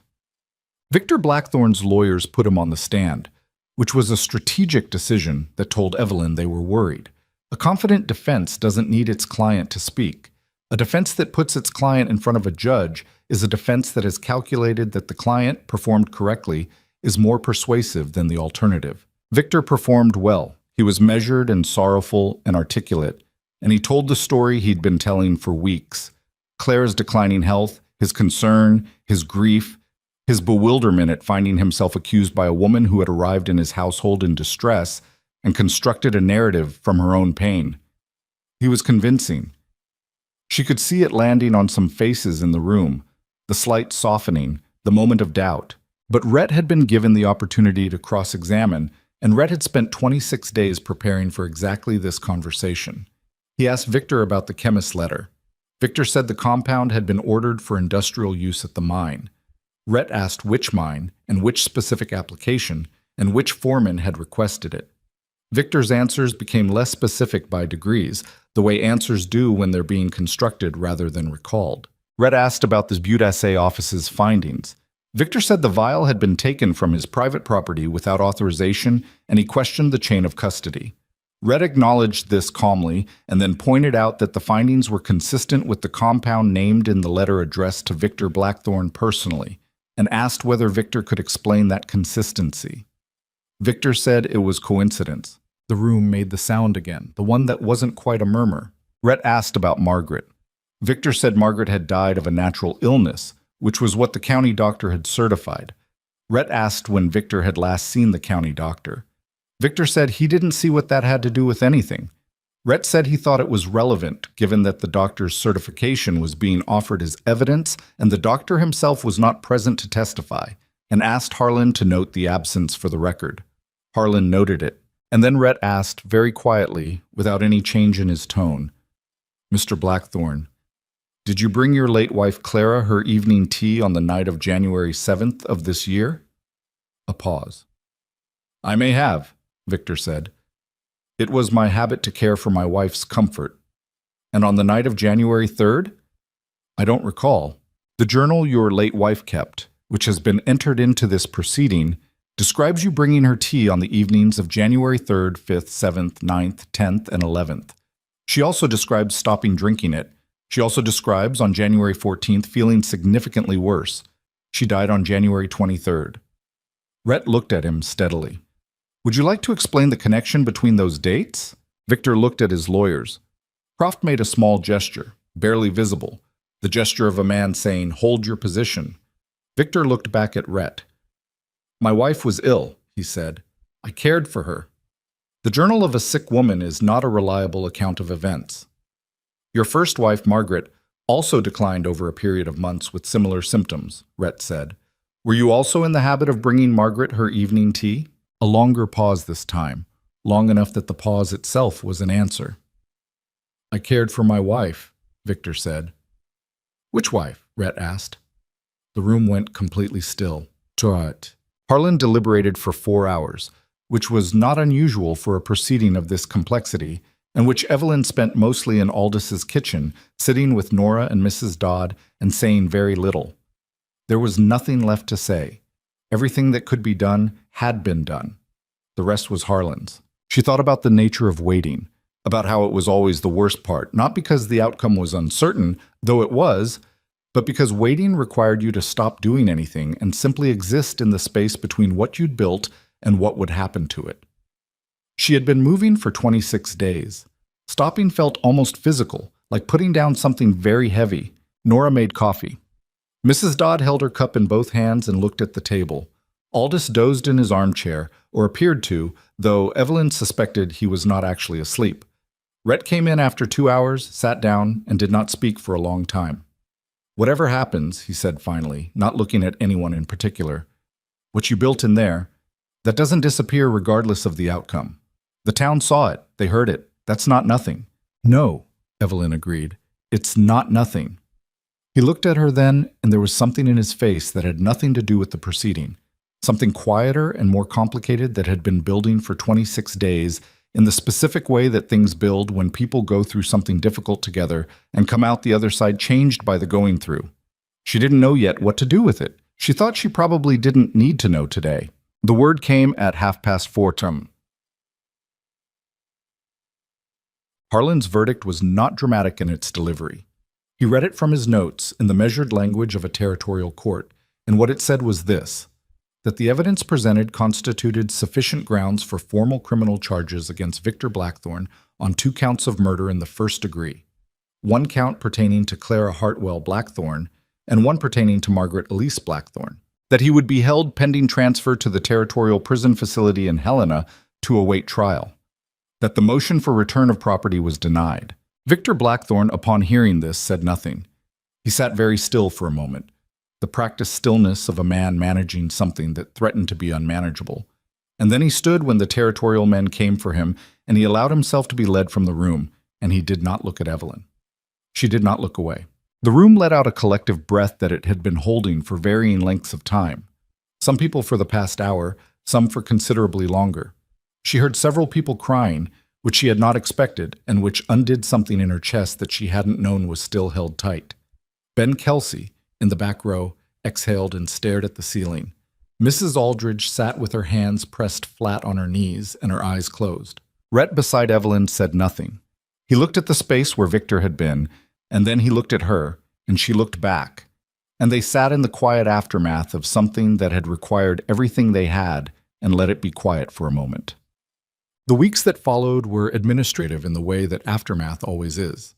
Victor Blackthorne's lawyers put him on the stand, which was a strategic decision that told Evelyn they were worried. A confident defense doesn't need its client to speak. A defense that puts its client in front of a judge is a defense that has calculated that the client, performed correctly, is more persuasive than the alternative. Victor performed well. He was measured and sorrowful and articulate, and he told the story he'd been telling for weeks. Clara's declining health, his concern, his grief, his bewilderment at finding himself accused by a woman who had arrived in his household in distress and constructed a narrative from her own pain. He was convincing. She could see it landing on some faces in the room, the slight softening, the moment of doubt. But Rhett had been given the opportunity to cross-examine, and Rhett had spent 26 days preparing for exactly this conversation. He asked Victor about the chemist's letter. Victor said the compound had been ordered for industrial use at the mine. Rhett asked which mine and which specific application and which foreman had requested it. Victor's answers became less specific by degrees, the way answers do when they're being constructed rather than recalled. Rhett asked about the Butte Assay Office's findings. Victor said the vial had been taken from his private property without authorization, and he questioned the chain of custody. Rhett acknowledged this calmly and then pointed out that the findings were consistent with the compound named in the letter addressed to Victor Blackthorne personally, and asked whether Victor could explain that consistency. Victor said it was coincidence. The room made the sound again, the one that wasn't quite a murmur. Rhett asked about Margaret. Victor said Margaret had died of a natural illness, which was what the county doctor had certified. Rhett asked when Victor had last seen the county doctor. Victor said he didn't see what that had to do with anything. Rhett said he thought it was relevant, given that the doctor's certification was being offered as evidence and the doctor himself was not present to testify, and asked Harlan to note the absence for the record. Harlan noted it, and then Rhett asked very quietly, without any change in his tone, "Mr. Blackthorne, did you bring your late wife Clara her evening tea on the night of January 7th of this year?" A pause. "I may have," Victor said. "It was my habit to care for my wife's comfort. And on the night of January 3rd? I don't recall. The journal your late wife kept, which has been entered into this proceeding, describes you bringing her tea on the evenings of January 3rd, 5th, 7th, 9th, 10th, and 11th. She also describes stopping drinking it. She also describes on January 14th feeling significantly worse. She died on January 23rd. Rhett looked at him steadily. "Would you like to explain the connection between those dates?" Victor looked at his lawyers. Croft made a small gesture, barely visible, the gesture of a man saying, "Hold your position." Victor looked back at Rhett. "My wife was ill," he said. "I cared for her. The journal of a sick woman is not a reliable account of events. Your first wife, Margaret, also declined over a period of months with similar symptoms," Rhett said. "Were you also in the habit of bringing Margaret her evening tea?" A longer pause this time, long enough that the pause itself was an answer. "I cared for my wife," Victor said. "Which wife?" Rhett asked. The room went completely still. Curate. Harlan deliberated for 4 hours, which was not unusual for a proceeding of this complexity, and which Evelyn spent mostly in Aldous' kitchen, sitting with Nora and Mrs. Dodd and saying very little. There was nothing left to say. Everything that could be done had been done. The rest was Harlan's. She thought about the nature of waiting, about how it was always the worst part, not because the outcome was uncertain, though it was, but because waiting required you to stop doing anything and simply exist in the space between what you'd built and what would happen to it. She had been moving for 26 days. Stopping felt almost physical, like putting down something very heavy. Nora made coffee. Mrs. Dodd held her cup in both hands and looked at the table. Aldous dozed in his armchair, or appeared to, though Evelyn suspected he was not actually asleep. Rhett came in after 2 hours, sat down, and did not speak for a long time. "Whatever happens," he said finally, not looking at anyone in particular, "what you built in there, that doesn't disappear regardless of the outcome. The town saw it, they heard it, that's not nothing." "No," Evelyn agreed, "it's not nothing." He looked at her then, and there was something in his face that had nothing to do with the proceeding, something quieter and more complicated that had been building for 26 days in the specific way that things build when people go through something difficult together and come out the other side changed by the going through. She didn't know yet what to do with it. She thought she probably didn't need to know today. The word came at 4:30. Harlan's verdict was not dramatic in its delivery. He read it from his notes in the measured language of a territorial court, and what it said was this: that the evidence presented constituted sufficient grounds for formal criminal charges against Victor Blackthorne on 2 counts of murder in the first degree, 1 count pertaining to Clara Hartwell Blackthorne and 1 pertaining to Margaret Elise Blackthorne, that he would be held pending transfer to the territorial prison facility in Helena to await trial, that the motion for return of property was denied. Victor Blackthorne, upon hearing this, said nothing. He sat very still for a moment, the practiced stillness of a man managing something that threatened to be unmanageable. And then he stood when the territorial men came for him, and he allowed himself to be led from the room, and he did not look at Evelyn. She did not look away. The room let out a collective breath that it had been holding for varying lengths of time. Some people for the past hour, some for considerably longer. She heard several people crying, which she had not expected, and which undid something in her chest that she hadn't known was still held tight. Ben Kelsey, in the back row, exhaled, and stared at the ceiling. Mrs. Aldridge sat with her hands pressed flat on her knees and her eyes closed. Rhett beside Evelyn said nothing. He looked at the space where Victor had been, and then he looked at her, and she looked back. And they sat in the quiet aftermath of something that had required everything they had and let it be quiet for a moment. The weeks that followed were administrative in the way that aftermath always is.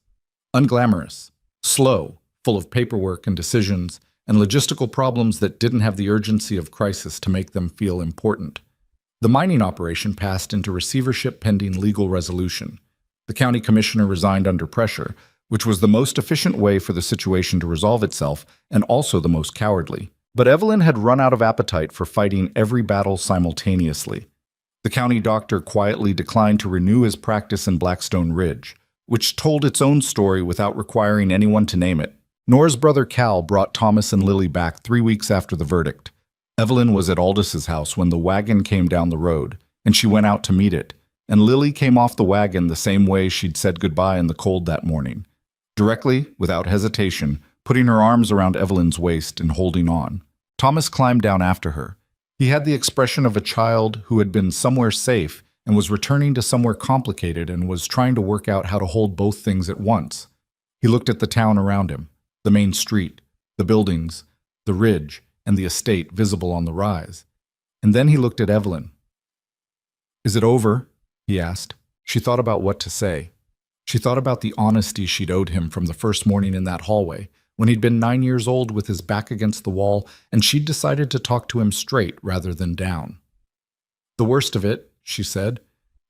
Unglamorous, slow, full of paperwork and decisions, and logistical problems that didn't have the urgency of crisis to make them feel important. The mining operation passed into receivership pending legal resolution. The county commissioner resigned under pressure, which was the most efficient way for the situation to resolve itself and also the most cowardly. But Evelyn had run out of appetite for fighting every battle simultaneously. The county doctor quietly declined to renew his practice in Blackstone Ridge, which told its own story without requiring anyone to name it. Nora's brother Cal brought Thomas and Lily back 3 weeks after the verdict. Evelyn was at Aldis's house when the wagon came down the road, and she went out to meet it, and Lily came off the wagon the same way she'd said goodbye in the cold that morning. Directly, without hesitation, putting her arms around Evelyn's waist and holding on. Thomas climbed down after her. He had the expression of a child who had been somewhere safe and was returning to somewhere complicated and was trying to work out how to hold both things at once. He looked at the town around him, the main street, the buildings, the ridge, and the estate visible on the rise. And then he looked at Evelyn. "Is it over?" he asked. She thought about what to say. She thought about the honesty she'd owed him from the first morning in that hallway, when he'd been 9 years old with his back against the wall, and she'd decided to talk to him straight rather than down. "The worst of it," she said,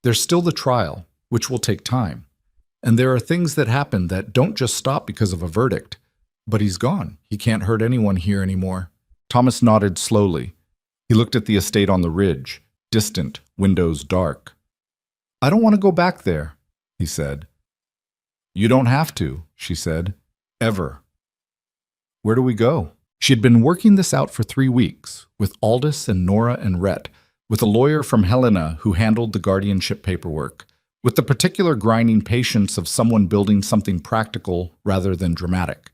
"there's still the trial, which will take time. And there are things that happen that don't just stop because of a verdict. But he's gone. He can't hurt anyone here anymore." Thomas nodded slowly. He looked at the estate on the ridge, distant, windows dark. "I don't want to go back there," he said. "You don't have to," she said. "Ever." "Where do we go?" She had been working this out for 3 weeks, with Aldis and Nora and Rhett, with a lawyer from Helena who handled the guardianship paperwork, with the particular grinding patience of someone building something practical rather than dramatic.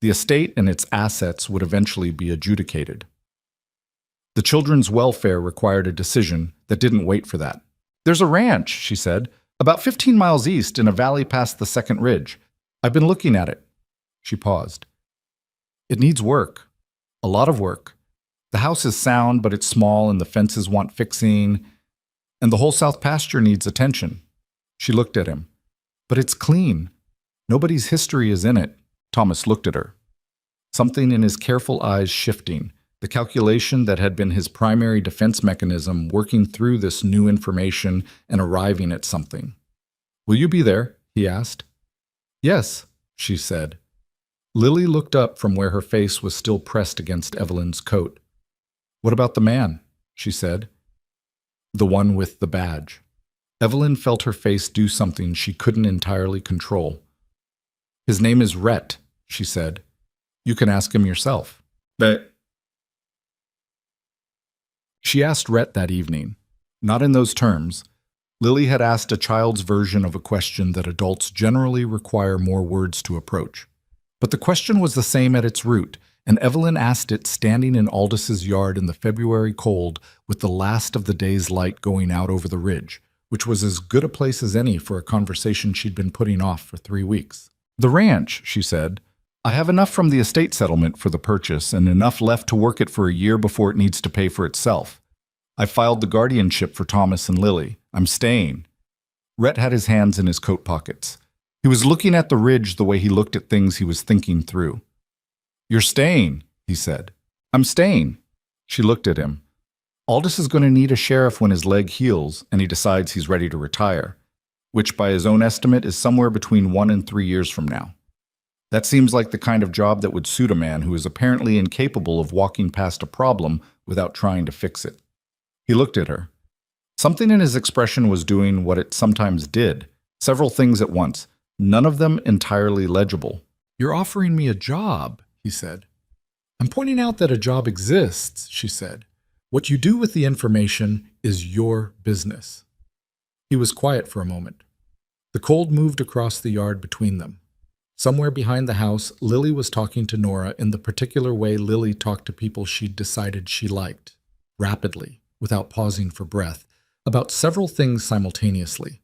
The estate and its assets would eventually be adjudicated. The children's welfare required a decision that didn't wait for that. "There's a ranch," she said, "about 15 miles east in a valley past the second ridge. I've been looking at it." She paused. "It needs work. A lot of work. The house is sound, but it's small and the fences want fixing. And the whole south pasture needs attention." She looked at him. "But it's clean. Nobody's history is in it." Thomas looked at her. Something in his careful eyes shifting, the calculation that had been his primary defense mechanism working through this new information and arriving at something. "Will you be there?" he asked. "Yes," she said. Lily looked up from where her face was still pressed against Evelyn's coat. "What about the man?" she said. "The one with the badge." Evelyn felt her face do something she couldn't entirely control. "His name is Rhett," she said. "You can ask him yourself." "But..." She asked Rhett that evening. Not in those terms. Lily had asked a child's version of a question that adults generally require more words to approach. But the question was the same at its root, and Evelyn asked it standing in Aldis's yard in the February cold with the last of the day's light going out over the ridge, which was as good a place as any for a conversation she'd been putting off for 3 weeks. "The ranch," she said. "I have enough from the estate settlement for the purchase and enough left to work it for a year before it needs to pay for itself. I filed the guardianship for Thomas and Lily. I'm staying." Rhett had his hands in his coat pockets. He was looking at the ridge the way he looked at things he was thinking through. "You're staying," he said. "I'm staying." She looked at him. "Aldis is going to need a sheriff when his leg heals and he decides he's ready to retire, which by his own estimate is somewhere between 1 and 3 years from now. That seems like the kind of job that would suit a man who is apparently incapable of walking past a problem without trying to fix it." He looked at her. Something in his expression was doing what it sometimes did, several things at once, none of them entirely legible. "You're offering me a job," he said. "I'm pointing out that a job exists," she said. "What you do with the information is your business." He was quiet for a moment. The cold moved across the yard between them. Somewhere behind the house, Lily was talking to Nora in the particular way Lily talked to people she'd decided she liked, rapidly, without pausing for breath, about several things simultaneously.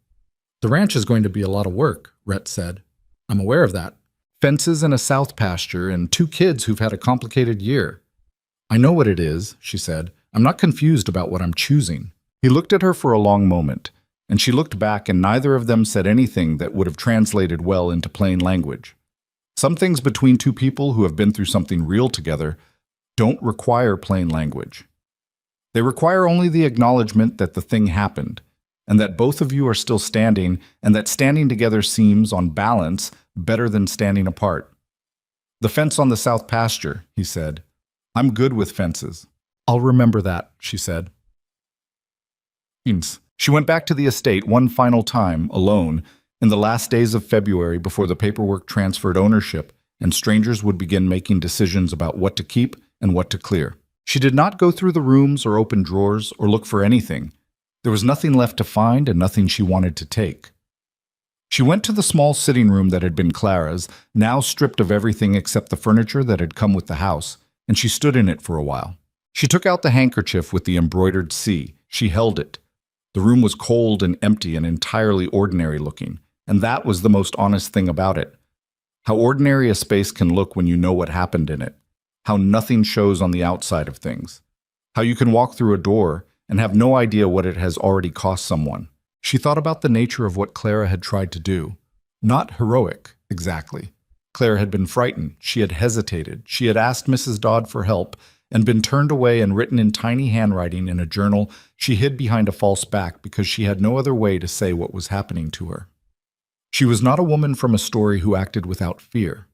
"The ranch is going to be a lot of work," Rhett said. "I'm aware of that. Fences and a south pasture and 2 kids who've had a complicated year." "I know what it is," she said. "I'm not confused about what I'm choosing." He looked at her for a long moment, and she looked back, and neither of them said anything that would have translated well into plain language. Some things between 2 people who have been through something real together don't require plain language. They require only the acknowledgement that the thing happened, and that both of you are still standing, and that standing together seems, on balance, better than standing apart. "The fence on the south pasture," he said. "I'm good with fences." "I'll remember that," she said. She went back to the estate one final time, alone, in the last days of February before the paperwork transferred ownership and strangers would begin making decisions about what to keep and what to clear. She did not go through the rooms or open drawers or look for anything. There was nothing left to find and nothing she wanted to take. She went to the small sitting room that had been Clara's, now stripped of everything except the furniture that had come with the house, and she stood in it for a while. She took out the handkerchief with the embroidered C. She held it. The room was cold and empty and entirely ordinary looking, and that was the most honest thing about it. How ordinary a space can look when you know what happened in it. How nothing shows on the outside of things. How you can walk through a door and have no idea what it has already cost someone. She thought about the nature of what Clara had tried to do. Not heroic, exactly. Clara had been frightened. She had hesitated. She had asked Mrs. Dodd for help and been turned away and written in tiny handwriting in a journal she hid behind a false back because she had no other way to say what was happening to her. She was not a woman from a story who acted without fear.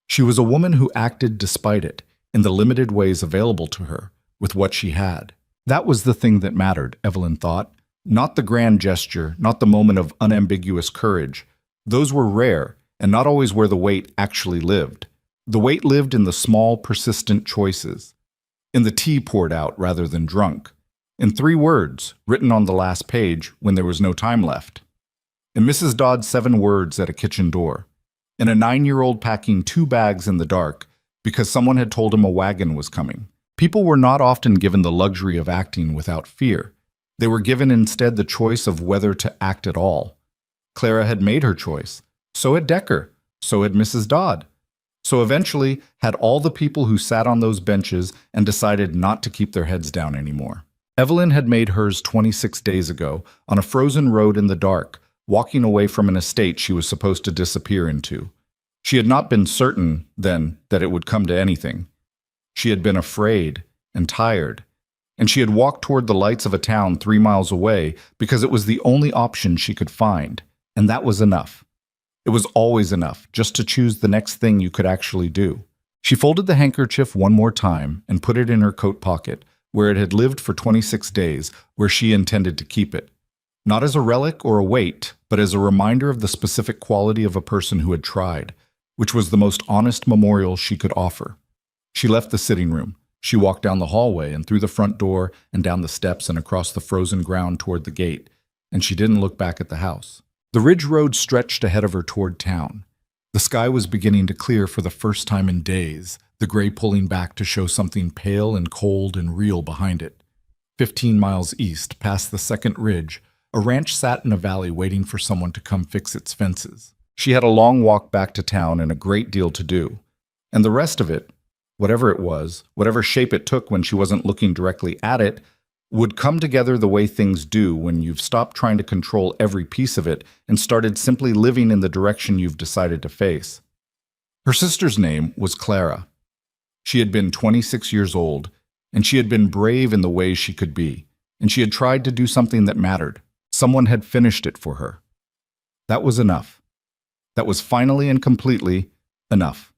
She was a woman who acted despite it, in the limited ways available to her, with what she had. That was the thing that mattered, Evelyn thought. Not the grand gesture, not the moment of unambiguous courage. Those were rare, and not always where the weight actually lived. The weight lived in the small, persistent choices. In the tea poured out rather than drunk. In 3 words, written on the last page when there was no time left. In Mrs. Dodd's 7 words at a kitchen door. In a 9-year-old packing 2 bags in the dark because someone had told him a wagon was coming. People were not often given the luxury of acting without fear. They were given instead the choice of whether to act at all. Clara had made her choice. So had Decker. So had Mrs. Dodd. So eventually had all the people who sat on those benches and decided not to keep their heads down anymore. Evelyn had made hers 26 days ago, on a frozen road in the dark, walking away from an estate she was supposed to disappear into. She had not been certain, then, that it would come to anything. She had been afraid and tired, and she had walked toward the lights of a town 3 miles away because it was the only option she could find, and that was enough. It was always enough, just to choose the next thing you could actually do. She folded the handkerchief one more time and put it in her coat pocket, where it had lived for 26 days, where she intended to keep it. Not as a relic or a weight, but as a reminder of the specific quality of a person who had tried, which was the most honest memorial she could offer. She left the sitting room. She walked down the hallway and through the front door and down the steps and across the frozen ground toward the gate, and she didn't look back at the house. The ridge road stretched ahead of her toward town. The sky was beginning to clear for the first time in days, the gray pulling back to show something pale and cold and real behind it. 15 miles east, past the second ridge, a ranch sat in a valley waiting for someone to come fix its fences. She had a long walk back to town and a great deal to do. And the rest of it, whatever it was, whatever shape it took when she wasn't looking directly at it, would come together the way things do when you've stopped trying to control every piece of it and started simply living in the direction you've decided to face. Her sister's name was Clara. She had been 26 years old, and she had been brave in the ways she could be, and she had tried to do something that mattered. Someone had finished it for her. That was enough. That was finally and completely enough.